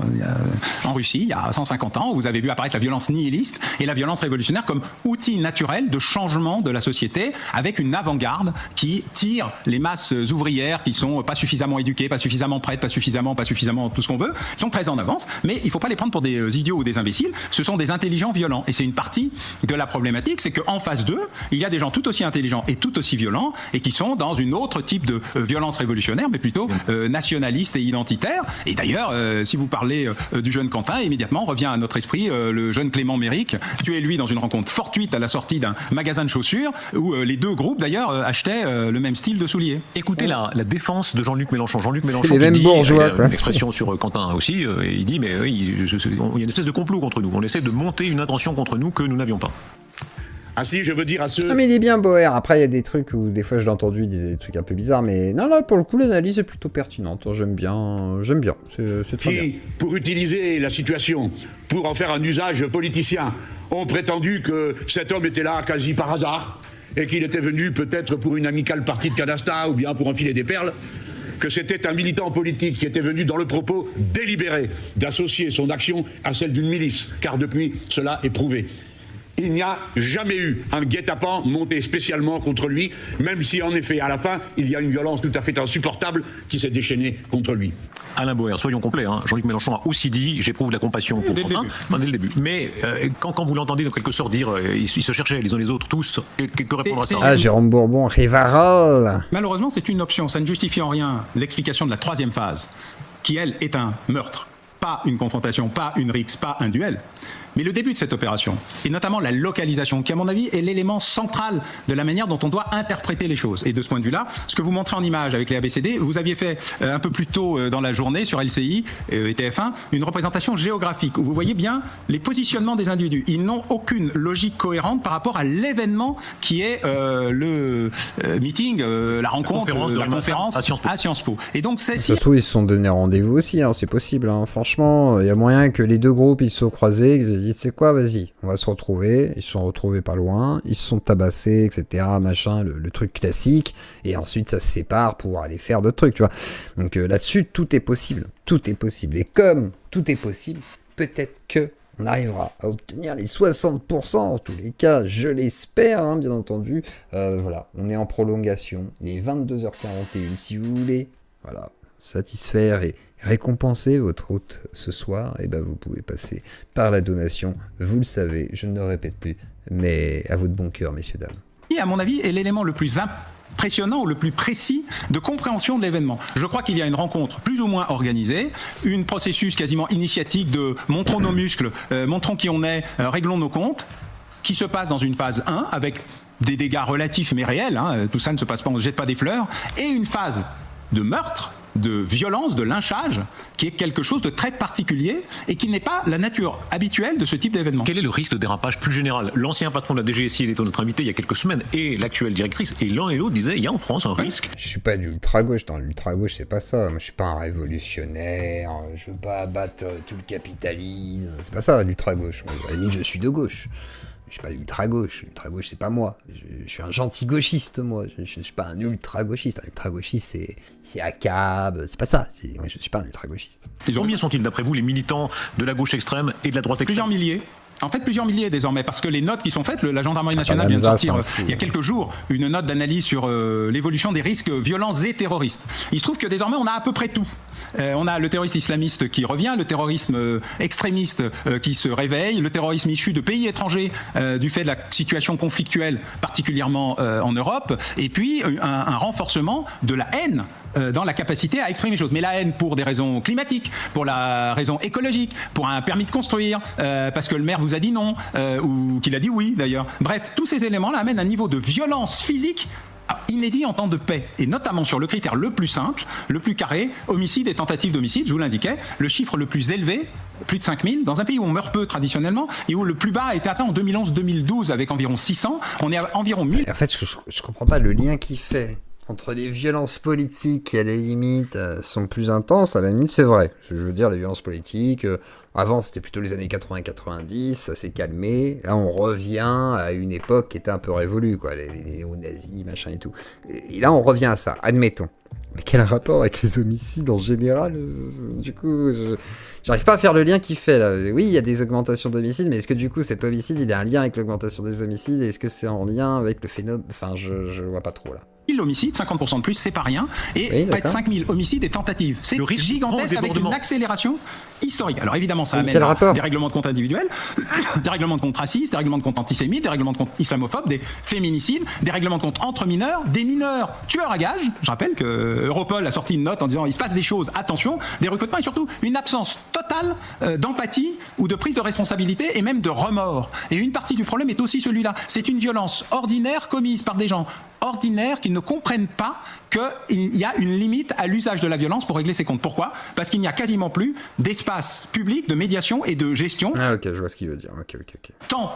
[SPEAKER 21] en Russie, il y a 150 ans, où vous avez vu apparaître la violence nihiliste et la violence révolutionnaire comme outil naturel de changement de la société, avec une avant-garde qui tire les masses ouvrières qui sont pas suffisamment éduquées, pas suffisamment prêtes, pas suffisamment tout ce qu'on veut, qui sont très en avance, mais il faut pas les prendre pour des idiots ou des imbéciles, ce sont des intelligents violents. Et c'est une partie de la problématique, c'est qu'en face d'eux, il y a des gens tout aussi intelligents et tout aussi violents et qui sont dans une autre type de violence révolutionnaire, mais plutôt nationaliste et identitaire. Et d'ailleurs, si vous parlez du jeune Quentin, immédiatement revient à notre esprit le jeune Clément Méric, tué lui dans une rencontre fortuite à la sortie d'un magasin de chaussures où les deux groupes d'ailleurs achetaient le même style de souliers.
[SPEAKER 3] Écoutez la défense de Jean-Luc Mélenchon. Jean-Luc Mélenchon
[SPEAKER 1] les mêmes bourgeois, quoi.
[SPEAKER 3] Une expression sur Quentin aussi, et il dit mais oui, il y a une espèce de complot contre nous. On essaie de monter une intention contre nous que nous n'avions pas.
[SPEAKER 5] Ainsi, je veux dire à ceux...
[SPEAKER 1] Ah mais il est bien Boer. Après il y a des trucs où des fois je l'ai entendu, il disait des trucs un peu bizarres, mais non là pour le coup l'analyse est plutôt pertinente. J'aime bien. C'est très bien.
[SPEAKER 5] Qui, pour utiliser la situation, pour en faire un usage politicien, ont prétendu que cet homme était là quasi par hasard et qu'il était venu peut-être pour une amicale partie de canasta ou bien pour enfiler des perles, que c'était un militant politique qui était venu dans le propos délibéré d'associer son action à celle d'une milice, car depuis cela est prouvé. Il n'y a jamais eu un guet-apens monté spécialement contre lui, même si en effet, à la fin, il y a une violence tout à fait insupportable qui s'est déchaînée contre lui.
[SPEAKER 3] Alain Boer, soyons complets, hein. Jean-Luc Mélenchon a aussi dit « j'éprouve de la compassion pour Quentin » dès le début. Mais quand vous l'entendez en quelque sorte dire « ils se cherchaient les uns les autres tous », que répondre à ça?
[SPEAKER 1] Ah, Jérôme Bourbon, Rivarol.
[SPEAKER 21] Malheureusement, c'est une option. Ça ne justifie en rien l'explication de la troisième phase, qui, elle, est un meurtre. Pas une confrontation, pas une rixe, pas un duel. Mais le début de cette opération, et notamment la localisation, qui à mon avis est l'élément central de la manière dont on doit interpréter les choses. Et de ce point de vue-là, ce que vous montrez en image avec les ABCD, vous aviez fait un peu plus tôt dans la journée sur LCI et TF1 une représentation géographique où vous voyez bien les positionnements des individus. Ils n'ont aucune logique cohérente par rapport à l'événement qui est le meeting, la rencontre, la conférence à Sciences Po. Et donc c'est
[SPEAKER 1] ça se trouve ils se sont donné rendez-vous aussi, hein, c'est possible. Hein. Franchement, il y a moyen que les deux groupes ils se soient croisés. Ils disent, c'est quoi, vas-y, on va se retrouver. Ils se sont retrouvés pas loin, ils se sont tabassés, etc. Machin, le truc classique. Et ensuite, ça se sépare pour aller faire d'autres trucs, tu vois. Donc là-dessus, tout est possible. Tout est possible. Et comme tout est possible, peut-être que on arrivera à obtenir les 60%. En tous les cas, je l'espère, hein, bien entendu. Voilà, on est en prolongation. Il est 22h41, si vous voulez. Voilà, satisfaire et récompenser votre hôte ce soir, et ben vous pouvez passer par la donation, vous le savez, je ne le répète plus, mais à votre bon cœur, messieurs, dames.
[SPEAKER 21] Qui, à mon avis, est l'élément le plus impressionnant ou le plus précis de compréhension de l'événement. Je crois qu'il y a une rencontre plus ou moins organisée, un processus quasiment initiatique de montrons nos muscles, montrons qui on est, réglons nos comptes, qui se passe dans une phase 1 avec des dégâts relatifs mais réels, hein, tout ça ne se passe pas, on ne jette pas des fleurs, et une phase de meurtre, de violence, de lynchage, qui est quelque chose de très particulier et qui n'est pas la nature habituelle de ce type d'événement.
[SPEAKER 3] Quel est le risque de dérapage plus général? L'ancien patron de la DGSI était notre invité il y a quelques semaines et l'actuelle directrice, et l'un et l'autre disaient il y a en France un risque.
[SPEAKER 1] Je suis pas d'ultra-gauche, dans l'ultra-gauche c'est pas ça, moi je suis pas un révolutionnaire, je veux pas abattre tout le capitalisme, c'est pas ça l'ultra-gauche, à la limite je suis de gauche. Je suis pas ultra-gauche, l'ultra-gauche c'est pas moi, je suis un gentil gauchiste moi, je suis pas un ultra-gauchiste, un ultra-gauchiste c'est ACAB, c'est pas ça, moi, je suis pas un ultra-gauchiste.
[SPEAKER 3] Combien sont-ils d'après vous les militants de la gauche extrême et de la droite extrême?
[SPEAKER 21] Plusieurs milliers. En fait, plusieurs milliers désormais, parce que les notes qui sont faites, la gendarmerie nationale vient de sortir il y a quelques jours une note d'analyse sur l'évolution des risques violents et terroristes. Il se trouve que désormais on a à peu près tout. On a le terrorisme islamiste qui revient, le terrorisme extrémiste qui se réveille, le terrorisme issu de pays étrangers du fait de la situation conflictuelle, particulièrement en Europe, et puis un renforcement de la haine dans la capacité à exprimer les choses. Mais la haine pour des raisons climatiques, pour la raison écologique, pour un permis de construire, parce que le maire vous a dit non, ou qu'il a dit oui d'ailleurs. Bref, tous ces éléments-là amènent un niveau de violence physique inédit en temps de paix, et notamment sur le critère le plus simple, le plus carré, homicide et tentative d'homicide, je vous l'indiquais, le chiffre le plus élevé, plus de 5000, dans un pays où on meurt peu traditionnellement, et où le plus bas a été atteint en 2011-2012 avec environ 600, on est à environ 1000.
[SPEAKER 1] En fait, je comprends pas le lien qu'il fait entre les violences politiques qui, à la limite, sont plus intenses. À la limite, c'est vrai. Je veux dire, les violences politiques, avant, c'était plutôt les années 80-90, ça s'est calmé. Là, on revient à une époque qui était un peu révolue, quoi, les néo-nazis, machin et tout. Et là, on revient à ça, admettons. Mais quel rapport avec les homicides en général? Du coup, j'arrive pas à faire le lien qu'il fait, là. Oui, il y a des augmentations d'homicides, mais est-ce que du coup, cet homicide, il a un lien avec l'augmentation des homicides? Est-ce que c'est en lien avec le phénomène? Enfin, je vois pas trop, là.
[SPEAKER 21] homicides, 50% de plus, c'est pas rien, et près de 5000 homicides et tentatives. C'est gigantesque avec une accélération historique. Alors évidemment, ça amène des règlements de compte individuels, des règlements de compte racistes, des règlements de compte antisémites, des règlements de compte islamophobes, des féminicides, des règlements de compte entre mineurs, des mineurs tueurs à gages. Je rappelle que Europol a sorti une note en disant il se passe des choses, attention, des recrutements et surtout une absence totale d'empathie ou de prise de responsabilité et même de remords. Et une partie du problème est aussi celui-là. C'est une violence ordinaire commise par des gens ordinaires qui ne comprennent pas qu'il y a une limite à l'usage de la violence pour régler ses comptes. Pourquoi ? Parce qu'il n'y a quasiment plus d'espace public de médiation et de gestion.
[SPEAKER 1] Ah ok, je vois ce qu'il veut dire. Ok.
[SPEAKER 21] Tant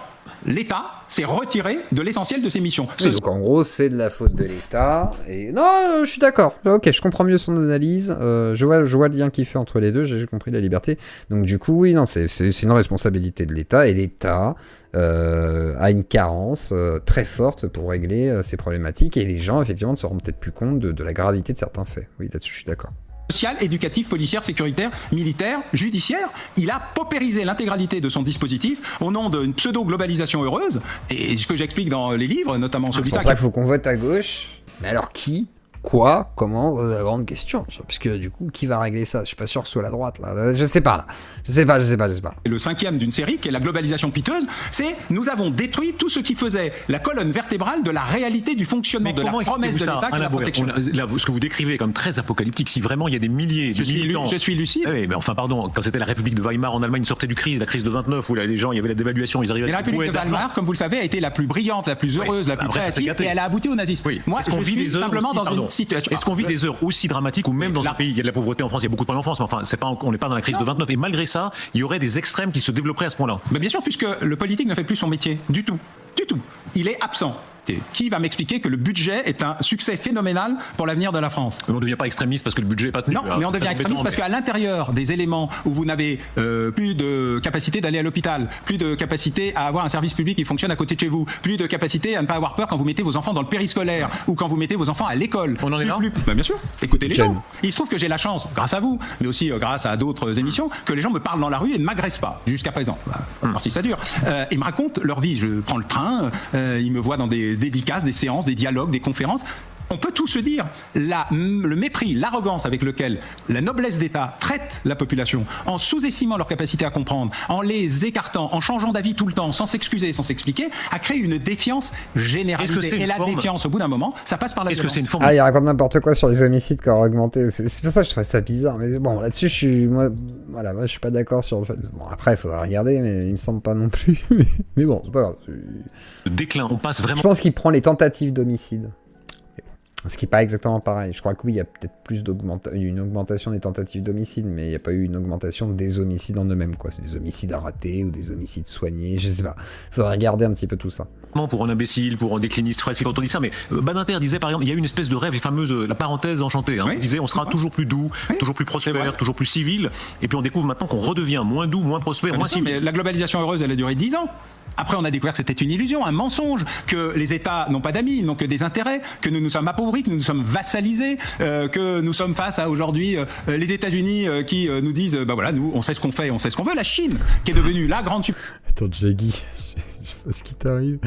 [SPEAKER 21] l'État s'est retiré de l'essentiel de ses missions.
[SPEAKER 1] Oui, donc en gros, c'est de la faute de l'État. Et non, je suis d'accord. Ok, je comprends mieux son analyse. Je vois le lien qu'il fait entre les deux. J'ai compris la liberté. Donc du coup, oui, non, c'est une responsabilité de l'État. Et l'État a une carence très forte pour régler ces problématiques. Et les gens, effectivement, ne se rendent peut-être plus compte de la gravité de certains faits. Oui, là-dessus, je suis d'accord.
[SPEAKER 21] Social, éducatif, policière, sécuritaire, militaire, judiciaire. Il a paupérisé l'intégralité de son dispositif au nom d'une pseudo-globalisation heureuse. Et ce que j'explique dans les livres, notamment celui-là...
[SPEAKER 1] C'est pour ça qu'il faut qu'on vote à gauche. Mais alors qui ? Quoi ? Comment ? La grande question. Puisque du coup, qui va régler ça ? Je suis pas sûr que ce soit la droite, là. Je sais pas, là. Je sais pas.
[SPEAKER 21] Et le 5e d'une série, qui est la globalisation piteuse, c'est nous avons détruit tout ce qui faisait la colonne vertébrale de la réalité du fonctionnement de la promesse de l'État qui est la protection.
[SPEAKER 3] Là, ce que vous décrivez est comme très apocalyptique. Si vraiment il y a des milliers de militants...
[SPEAKER 21] Je suis lucide.
[SPEAKER 3] Oui, mais enfin, pardon, quand c'était la République de Weimar en Allemagne, sortait la crise de 29, où là, les gens, il y avait la dévaluation, ils arrivaient à...
[SPEAKER 21] Et la République de Weimar, comme vous le savez, a été la plus brillante, la plus heureuse, la plus créative, et elle a abouti au nazisme.
[SPEAKER 3] Oui.
[SPEAKER 21] Moi, je suis simplement dans une situation...
[SPEAKER 3] Est-ce qu'on vit des heures aussi dramatiques où même dans un pays, il y a de la pauvreté en France, il y a beaucoup de problèmes en France, mais enfin, on n'est pas dans la crise de 29, et malgré ça, il y aurait des extrêmes qui se développeraient à ce point-là.
[SPEAKER 21] Mais bien sûr, puisque le politique ne fait plus son métier, du tout. Il est absent. Qui va m'expliquer que le budget est un succès phénoménal pour l'avenir de la France ?
[SPEAKER 3] On ne devient pas extrémiste parce que le budget n'est pas tenu.
[SPEAKER 21] Non, mais on devient extrémiste parce qu'à l'intérieur des éléments où vous n'avez plus de capacité d'aller à l'hôpital, plus de capacité à avoir un service public qui fonctionne à côté de chez vous, plus de capacité à ne pas avoir peur quand vous mettez vos enfants dans le périscolaire ou quand vous mettez vos enfants à l'école.
[SPEAKER 3] On en est là ?
[SPEAKER 21] Bien sûr, écoutez les gens. Il se trouve que j'ai la chance, grâce à vous, mais aussi grâce à d'autres émissions, que les gens me parlent dans la rue et ne m'agressent pas, jusqu'à présent. Alors si ça dure. Ils me racontent leur vie. Je prends le train, ils me voient dans des dédicaces, des séances, des dialogues, des conférences. On peut tout se dire. Le mépris, l'arrogance avec lequel la noblesse d'État traite la population, en sous-estimant leur capacité à comprendre, en les écartant, en changeant d'avis tout le temps, sans s'excuser, sans s'expliquer, a créé une défiance généralisée. Et la défiance, au bout d'un moment, ça passe par la violence.
[SPEAKER 1] Ah, il raconte n'importe quoi sur les homicides qui ont augmenté. C'est pour ça que je trouve ça bizarre. Mais bon, là-dessus, je suis pas d'accord sur le fait. Bon, après, il faudra regarder, mais il me semble pas non plus. Mais bon, c'est pas grave.
[SPEAKER 3] Le déclin, on passe vraiment...
[SPEAKER 1] Je pense qu'il prend les tentatives d'homicide. Ce qui n'est pas exactement pareil. Je crois que oui, il y a peut-être une augmentation des tentatives d'homicide, mais il n'y a pas eu une augmentation des homicides en eux-mêmes, quoi. C'est des homicides ratés ou des homicides soignés, je sais pas. Il faudrait regarder un petit peu tout ça.
[SPEAKER 3] Pour un imbécile, pour un décliniste, c'est quand on dit ça, mais Badinter disait par exemple, il y a eu une espèce de rêve, les fameuses, la parenthèse enchantée, hein. Il disait on sera toujours plus doux, toujours plus prospère, toujours plus civil, et puis on découvre maintenant qu'on redevient moins doux, moins prospère, moins civil.
[SPEAKER 21] Mais la globalisation heureuse, elle a duré 10 ans. Après, on a découvert que c'était une illusion, un mensonge, que les États n'ont pas d'amis, n'ont que des intérêts, que nous nous sommes appauvris, que nous nous sommes vassalisés, que nous sommes face à aujourd'hui les États-Unis qui nous disent, voilà, nous, on sait ce qu'on fait, on sait ce qu'on veut. La Chine, qui est devenue la grande...
[SPEAKER 1] Attends, Jaggy, je sais pas ce qui t'arrive.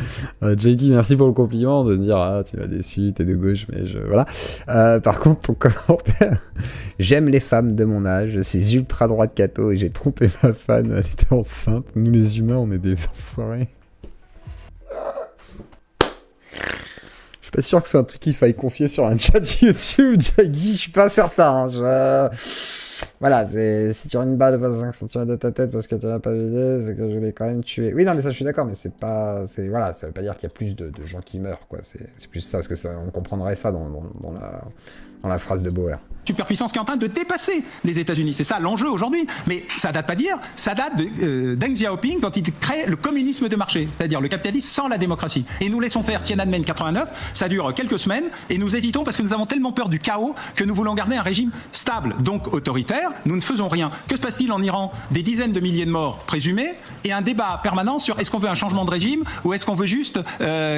[SPEAKER 1] Jaggy, merci pour le compliment de me dire, tu m'as déçu, t'es de gauche, mais voilà. Par contre, ton commentaire, j'aime les femmes de mon âge, je suis ultra droite catho et j'ai trompé ma fan, elle était enceinte. Nous les humains, on est des enfoirés. Je suis pas sûr que ce soit un truc qu'il faille confier sur un chat YouTube, Jaggy, je suis pas certain. Voilà, si tu as une balle de 5 cm de ta tête parce que tu l'as pas vidé, c'est que je l'ai quand même tué. Oui, non, mais ça, je suis d'accord, mais c'est pas... Voilà, ça veut pas dire qu'il y a plus de gens qui meurent, quoi. C'est plus ça, parce que on comprendrait ça dans la phrase de Bauer.
[SPEAKER 21] Superpuissance qui est en train de dépasser les États-Unis. C'est ça l'enjeu aujourd'hui. Mais ça date pas d'hier. Ça date de Deng Xiaoping quand il crée le communisme de marché, c'est-à-dire le capitalisme sans la démocratie. Et nous laissons faire Tiananmen 89. Ça dure quelques semaines et nous hésitons parce que nous avons tellement peur du chaos que nous voulons garder un régime stable, donc autoritaire. Nous ne faisons rien. Que se passe-t-il en Iran ? Des dizaines de milliers de morts présumés et un débat permanent sur est-ce qu'on veut un changement de régime ou est-ce qu'on veut juste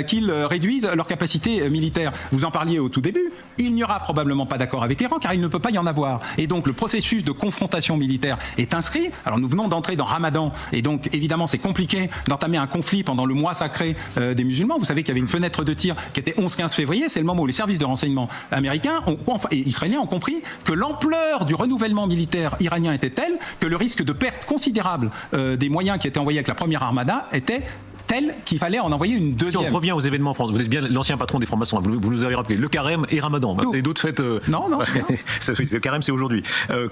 [SPEAKER 21] qu'ils réduisent leur capacité militaire. Vous en parliez au tout début. Il n'y aura probablement véritablement pas d'accord avec l'Iran, car il ne peut pas y en avoir. Et donc le processus de confrontation militaire est inscrit. Alors nous venons d'entrer dans Ramadan, et donc évidemment c'est compliqué d'entamer un conflit pendant le mois sacré des musulmans. Vous savez qu'il y avait une fenêtre de tir qui était 11-15 février, c'est le moment où les services de renseignement américains et israéliens ont compris que l'ampleur du renouvellement militaire iranien était telle que le risque de perte considérable des moyens qui étaient envoyés avec la première armada était tel qu'il fallait en envoyer une deuxième.
[SPEAKER 3] Si on revient aux événements en France, vous êtes bien l'ancien patron des francs-maçons, vous nous avez rappelé le carême et Ramadan. Et d'autres fêtes.
[SPEAKER 21] Non.
[SPEAKER 3] Le carême, c'est aujourd'hui.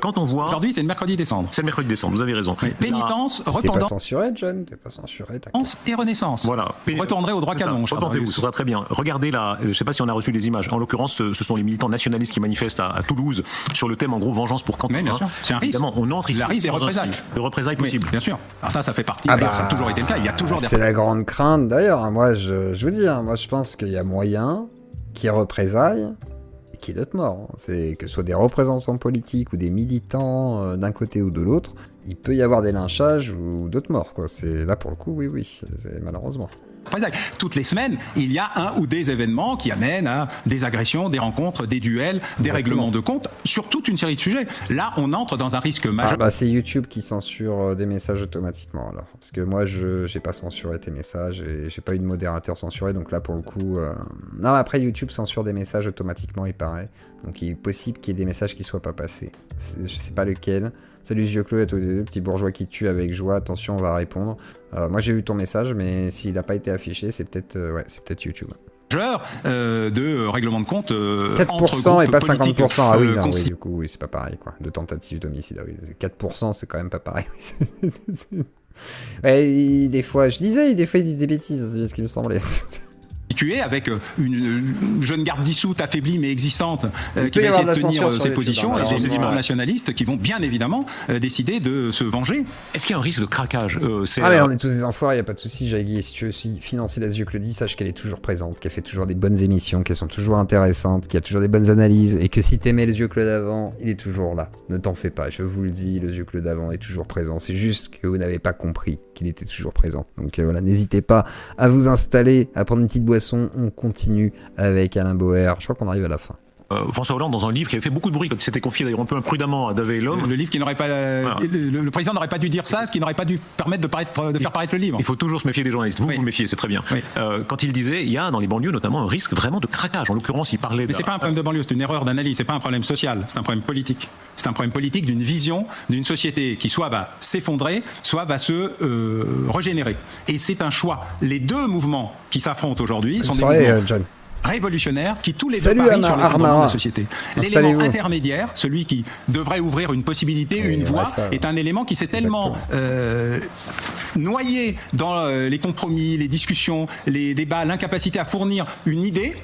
[SPEAKER 3] Quand on voit.
[SPEAKER 21] Aujourd'hui, c'est le mercredi décembre.
[SPEAKER 3] C'est le mercredi décembre, vous avez raison.
[SPEAKER 21] Pénitence,
[SPEAKER 1] T'es
[SPEAKER 21] repentance.
[SPEAKER 1] pas censuré, John, t'es pas censuré.
[SPEAKER 21] Et renaissance.
[SPEAKER 3] Voilà.
[SPEAKER 21] Vous retournerez au droit canon.
[SPEAKER 3] Repentez-vous, ce sera très bien. Regardez là, je ne sais pas si on a reçu des images. En l'occurrence, ce sont les militants nationalistes qui manifestent à Toulouse sur le thème en gros vengeance pour Quentin.
[SPEAKER 21] Bien sûr. C'est un risque.
[SPEAKER 3] Évidemment, on entre ici.
[SPEAKER 21] La risque des représailles.
[SPEAKER 3] De représailles possibles.
[SPEAKER 21] Bien sûr. Alors ça fait partie. Ça a toujours été le cas. Il y a toujours des.
[SPEAKER 1] C'est la grande crainte d'ailleurs. Moi, je vous dis, moi je pense qu'il y a moyen qu'il y ait représailles et qu'il y ait d'autres morts. C'est que ce soit des représentants politiques ou des militants d'un côté ou de l'autre, il peut y avoir des lynchages ou d'autres morts, quoi. C'est là pour le coup, oui, c'est malheureusement.
[SPEAKER 21] Toutes les semaines, il y a un ou des événements qui amènent à des agressions, des rencontres, des duels, des règlements de compte, sur toute une série de sujets. Là, on entre dans un risque majeur.
[SPEAKER 1] C'est YouTube qui censure des messages automatiquement, alors. Parce que moi, je n'ai pas censuré tes messages et j'ai pas eu de modérateur censuré, donc là, pour le coup... Non, après, YouTube censure des messages automatiquement, il paraît. Donc il est possible qu'il y ait des messages qui soient pas passés. Je sais pas lequel. Salut Yeux Clos, à tous les deux, petit bourgeois qui tue avec joie, attention, on va répondre. Moi j'ai vu ton message, mais s'il n'a pas été affiché, c'est peut-être YouTube.
[SPEAKER 21] De règlement de compte
[SPEAKER 1] 4% et pas 50%. Ah oui, non, oui, du coup, oui, c'est pas pareil, quoi. De tentative d'homicide, ah oui. 4%, c'est quand même pas pareil. Ouais, des fois, il dit des bêtises, c'est ce qui me semblait.
[SPEAKER 21] Avec une jeune garde dissoute, affaiblie mais existante, qui va essayer de tenir ses positions, et des militants nationalistes qui vont bien évidemment décider de se venger.
[SPEAKER 3] Est-ce qu'il y a un risque de craquage
[SPEAKER 1] mais on est tous des enfoirés, il n'y a pas de souci, Jagui. Si tu veux aussi financer les yeux que le dit, sache qu'elle est toujours présente, qu'elle fait toujours des bonnes émissions, qu'elles sont toujours intéressantes, qu'il y a toujours des bonnes analyses, et que si t'aimais les yeux que d'avant, il est toujours là. Ne t'en fais pas, je vous le dis, le yeux que d'avant est toujours présent. C'est juste que vous n'avez pas compris qu'il était toujours présent. Donc voilà, n'hésitez pas à vous installer, à prendre une petite boisson. On continue avec Alain Bauer. Je crois qu'on arrive à la fin.
[SPEAKER 3] François Hollande dans un livre qui avait fait beaucoup de bruit quand il s'était confié d'ailleurs un peu imprudemment à David et l'homme.
[SPEAKER 21] Le livre qui n'aurait pas, le président n'aurait pas dû dire ça, ce qui n'aurait pas dû permettre de faire paraître le livre.
[SPEAKER 3] Il faut toujours se méfier des journalistes. Vous vous méfiez, c'est très bien. Oui. Quand il disait, il y a dans les banlieues notamment un risque vraiment de craquage. En l'occurrence, il parlait.
[SPEAKER 21] Mais c'est pas un problème de banlieue, c'est une erreur d'analyse. C'est pas un problème social, c'est un problème politique. C'est un problème politique d'une vision d'une société qui soit va s'effondrer, soit va se régénérer. Et c'est un choix. Les deux mouvements qui s'affrontent aujourd'hui sont des mouvements
[SPEAKER 1] John.
[SPEAKER 21] Révolutionnaires qui tous les deux parient sur l'effondrement de la société. L'élément intermédiaire, celui qui devrait ouvrir une possibilité, une voie, est un élément qui s'est tellement noyé dans les compromis, les discussions, les débats, l'incapacité à fournir une idée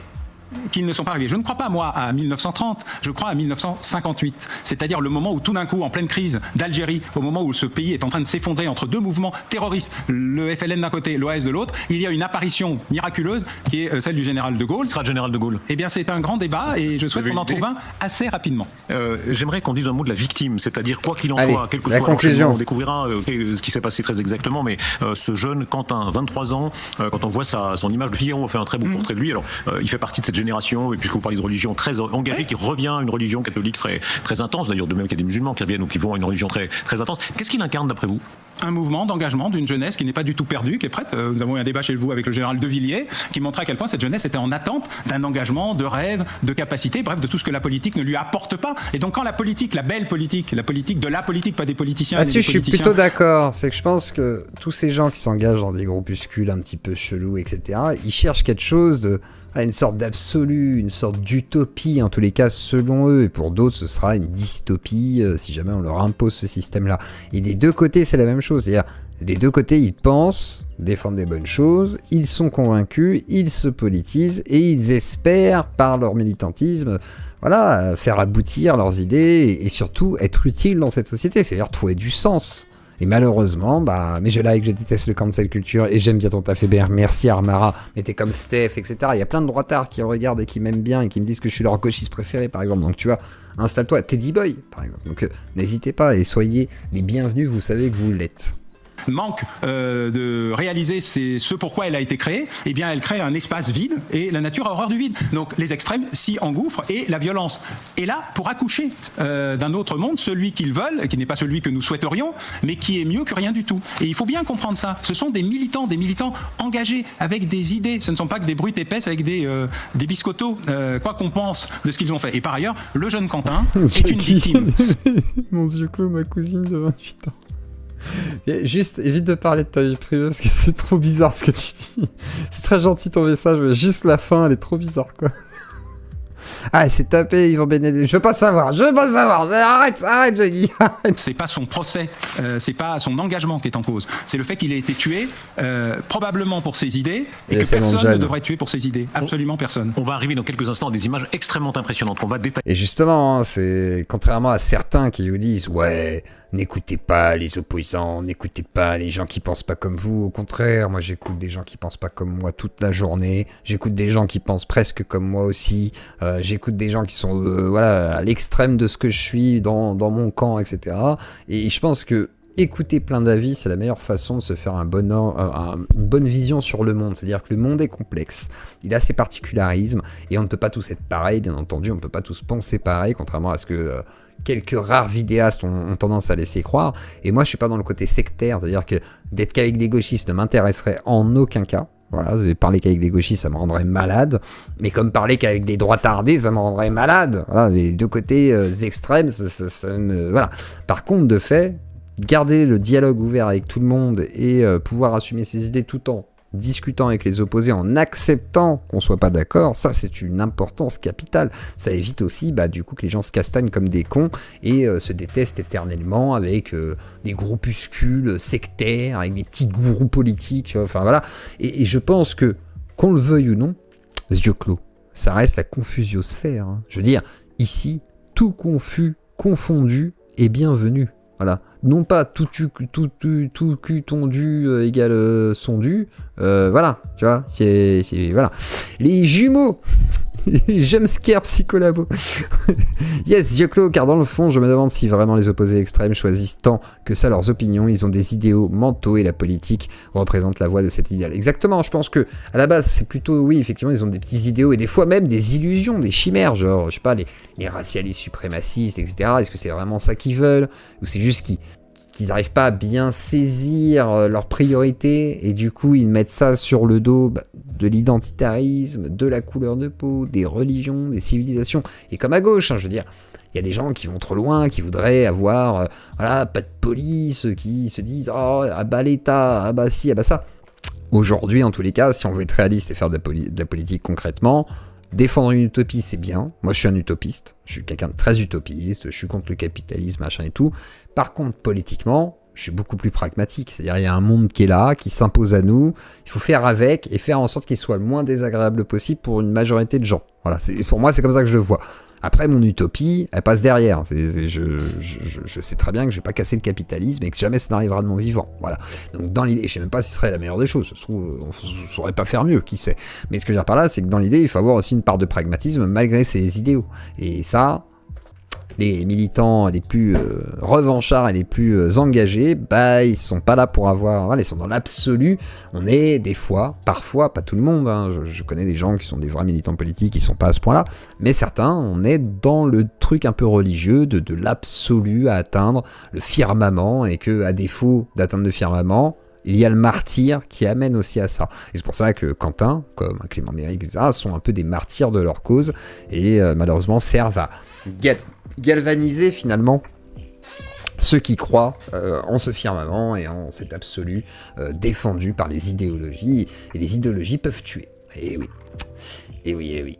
[SPEAKER 21] qu'ils ne sont pas arrivés. Je ne crois pas, moi, à 1930, je crois à 1958. C'est-à-dire le moment où, tout d'un coup, en pleine crise d'Algérie, au moment où ce pays est en train de s'effondrer entre deux mouvements terroristes, le FLN d'un côté, l'OAS de l'autre, il y a une apparition miraculeuse qui est celle du général de Gaulle.
[SPEAKER 3] Ce sera le général de Gaulle.
[SPEAKER 21] Eh bien, c'est un grand débat et je souhaite qu'on en trouve un assez rapidement.
[SPEAKER 3] J'aimerais qu'on dise un mot de la victime, c'est-à-dire quoi qu'il en soit, quel que soit
[SPEAKER 1] conclusion.
[SPEAKER 3] On découvrira ce qui s'est passé très exactement, mais ce jeune Quentin, 23 ans, quand on voit son image de Figaro, on fait un très beau portrait de lui. Alors, il fait partie de cette génération, et puisque vous parlez de religion très engagée, qui revient à une religion catholique très, très intense, d'ailleurs de même qu'il y a des musulmans qui reviennent ou qui vont à une religion très, très intense. Qu'est-ce qu'il incarne d'après vous ?
[SPEAKER 21] Un mouvement d'engagement d'une jeunesse qui n'est pas du tout perdue, qui est prête. Nous avons eu un débat chez vous avec le général de Villiers qui montrait à quel point cette jeunesse était en attente d'un engagement, de rêve, de capacité, bref, de tout ce que la politique ne lui apporte pas. Et donc quand la politique, la belle politique, la politique de la politique, pas des politiciens...
[SPEAKER 1] Là-dessus, je suis plutôt d'accord. C'est que je pense que tous ces gens qui s'engagent dans des groupuscules un petit peu chelous, etc., ils cherchent quelque chose de... une sorte d'absolu, une sorte d'utopie, en tous les cas, selon eux, et pour d'autres, ce sera une dystopie, si jamais on leur impose ce système-là. Et des deux côtés, c'est la même chose, c'est-à-dire, des deux côtés, ils pensent défendre des bonnes choses, ils sont convaincus, ils se politisent, et ils espèrent, par leur militantisme, voilà, faire aboutir leurs idées, et surtout, être utiles dans cette société, c'est-à-dire trouver du sens. Et malheureusement, mais je déteste le cancel culture et j'aime bien ton taf Hébert. Merci Armara, mais t'es comme Steph, etc. Il y a plein de droitards qui regardent et qui m'aiment bien et qui me disent que je suis leur gauchiste préféré, par exemple. Donc tu vois, installe-toi, Teddy Boy, par exemple. Donc n'hésitez pas et soyez les bienvenus, vous savez que vous l'êtes.
[SPEAKER 21] manque de réaliser ce pourquoi elle a été créée, eh bien elle crée un espace vide et la nature a horreur du vide. Donc les extrêmes s'y engouffrent et la violence est là pour accoucher d'un autre monde, celui qu'ils veulent, qui n'est pas celui que nous souhaiterions, mais qui est mieux que rien du tout. Et il faut bien comprendre ça. Ce sont des militants engagés avec des idées. Ce ne sont pas que des brutes épaisses avec des biscottos, quoi qu'on pense de ce qu'ils ont fait. Et par ailleurs, le jeune Quentin est une victime.
[SPEAKER 1] Mon Dieu, Claude, ma cousine de 28 ans. Et juste, évite de parler de ta vie privée parce que c'est trop bizarre ce que tu dis. C'est très gentil ton message, mais juste la fin, elle est trop bizarre, quoi. Ah, c'est tapé, Yvan Benedetto. Je veux pas savoir. Arrête, Johnny.
[SPEAKER 21] C'est pas son procès, c'est pas son engagement qui est en cause. C'est le fait qu'il ait été tué, probablement pour ses idées, et que personne ne devrait tuer pour ses idées. Absolument personne.
[SPEAKER 3] On va arriver dans quelques instants à des images extrêmement impressionnantes qu'on va détailler.
[SPEAKER 1] Et justement, c'est contrairement à certains qui vous disent, ouais, n'écoutez pas les opposants, n'écoutez pas les gens qui pensent pas comme vous. Au contraire, moi j'écoute des gens qui pensent pas comme moi toute la journée. J'écoute des gens qui pensent presque comme moi aussi. J'écoute des gens qui sont à l'extrême de ce que je suis dans mon camp, etc. Et je pense que écouter plein d'avis, c'est la meilleure façon de se faire une bonne vision sur le monde. C'est-à-dire que le monde est complexe, il a ses particularismes, et on ne peut pas tous être pareil, bien entendu, on ne peut pas tous penser pareil, contrairement à ce que quelques rares vidéastes ont tendance à laisser croire. Et moi, je suis pas dans le côté sectaire, c'est-à-dire que d'être qu'avec des gauchistes ne m'intéresserait en aucun cas. Voilà, parler qu'avec des gauchistes, ça me rendrait malade. Mais comme parler qu'avec des droitards, ça me rendrait malade. Voilà, les deux côtés extrêmes, ça me... Voilà. Par contre, de fait, garder le dialogue ouvert avec tout le monde et pouvoir assumer ses idées tout en discutant avec les opposés, en acceptant qu'on soit pas d'accord, ça c'est une importance capitale. Ça évite aussi du coup que les gens se castagnent comme des cons et se détestent éternellement avec des groupuscules sectaires, avec des petits gourous politiques, enfin voilà. Et je pense que, qu'on le veuille ou non, yeux clos, ça reste la confusiosphère. Hein. Je veux dire, ici, tout confus, confondu est bienvenu. Voilà. Non pas tout cul tondu égale sondu. Voilà, tu vois. Voilà. Les jumeaux. Les jumpscares psycholabos. Yes, yeux clos, car dans le fond, je me demande si vraiment les opposés extrêmes choisissent tant que ça leurs opinions. Ils ont des idéaux mentaux et la politique représente la voie de cet idéal. Exactement, je pense que à la base, c'est plutôt, oui, effectivement, ils ont des petits idéaux et des fois même des illusions, des chimères, genre, je sais pas, les racialistes suprémacistes, etc. Est-ce que c'est vraiment ça qu'ils veulent? Ou c'est juste qu'ils n'arrivent pas à bien saisir leurs priorités et du coup ils mettent ça sur le dos de l'identitarisme, de la couleur de peau, des religions, des civilisations, et comme à gauche, hein, je veux dire, il y a des gens qui vont trop loin, qui voudraient avoir pas de police, qui se disent oh, ah bah l'État, ah bah si, ah bah ça. Aujourd'hui, en tous les cas, si on veut être réaliste et faire de la politique concrètement, défendre une utopie, c'est bien. Moi, je suis un utopiste. Je suis quelqu'un de très utopiste. Je suis contre le capitalisme, machin et tout. Par contre, politiquement, je suis beaucoup plus pragmatique. C'est-à-dire, il y a un monde qui est là, qui s'impose à nous. Il faut faire avec et faire en sorte qu'il soit le moins désagréable possible pour une majorité de gens. Voilà. Pour moi, c'est comme ça que je le vois. Après, mon utopie, elle passe derrière. Je sais très bien que je vais pas casser le capitalisme et que jamais ça n'arrivera de mon vivant. Voilà. Donc, dans l'idée, je sais même pas si ce serait la meilleure des choses. Ça se trouve, on ne saurait pas faire mieux, qui sait. Mais ce que je veux dire par là, c'est que dans l'idée, il faut avoir aussi une part de pragmatisme malgré ses idéaux. Et ça, les militants les plus revanchards et les plus engagés, ils sont pas là pour avoir... Voilà, ils sont dans l'absolu. On est des fois, parfois, pas tout le monde, hein, je connais des gens qui sont des vrais militants politiques, qui sont pas à ce point-là, mais certains, on est dans le truc un peu religieux de l'absolu à atteindre, le firmament, et que à défaut d'atteindre le firmament, il y a le martyr qui amène aussi à ça. Et c'est pour ça que Quentin, comme Clément Méric, etc., sont un peu des martyrs de leur cause, et malheureusement servent à galvaniser finalement ceux qui croient en ce firmament et en cet absolu défendu par les idéologies. Et les idéologies peuvent tuer. Et oui. Et oui, et oui.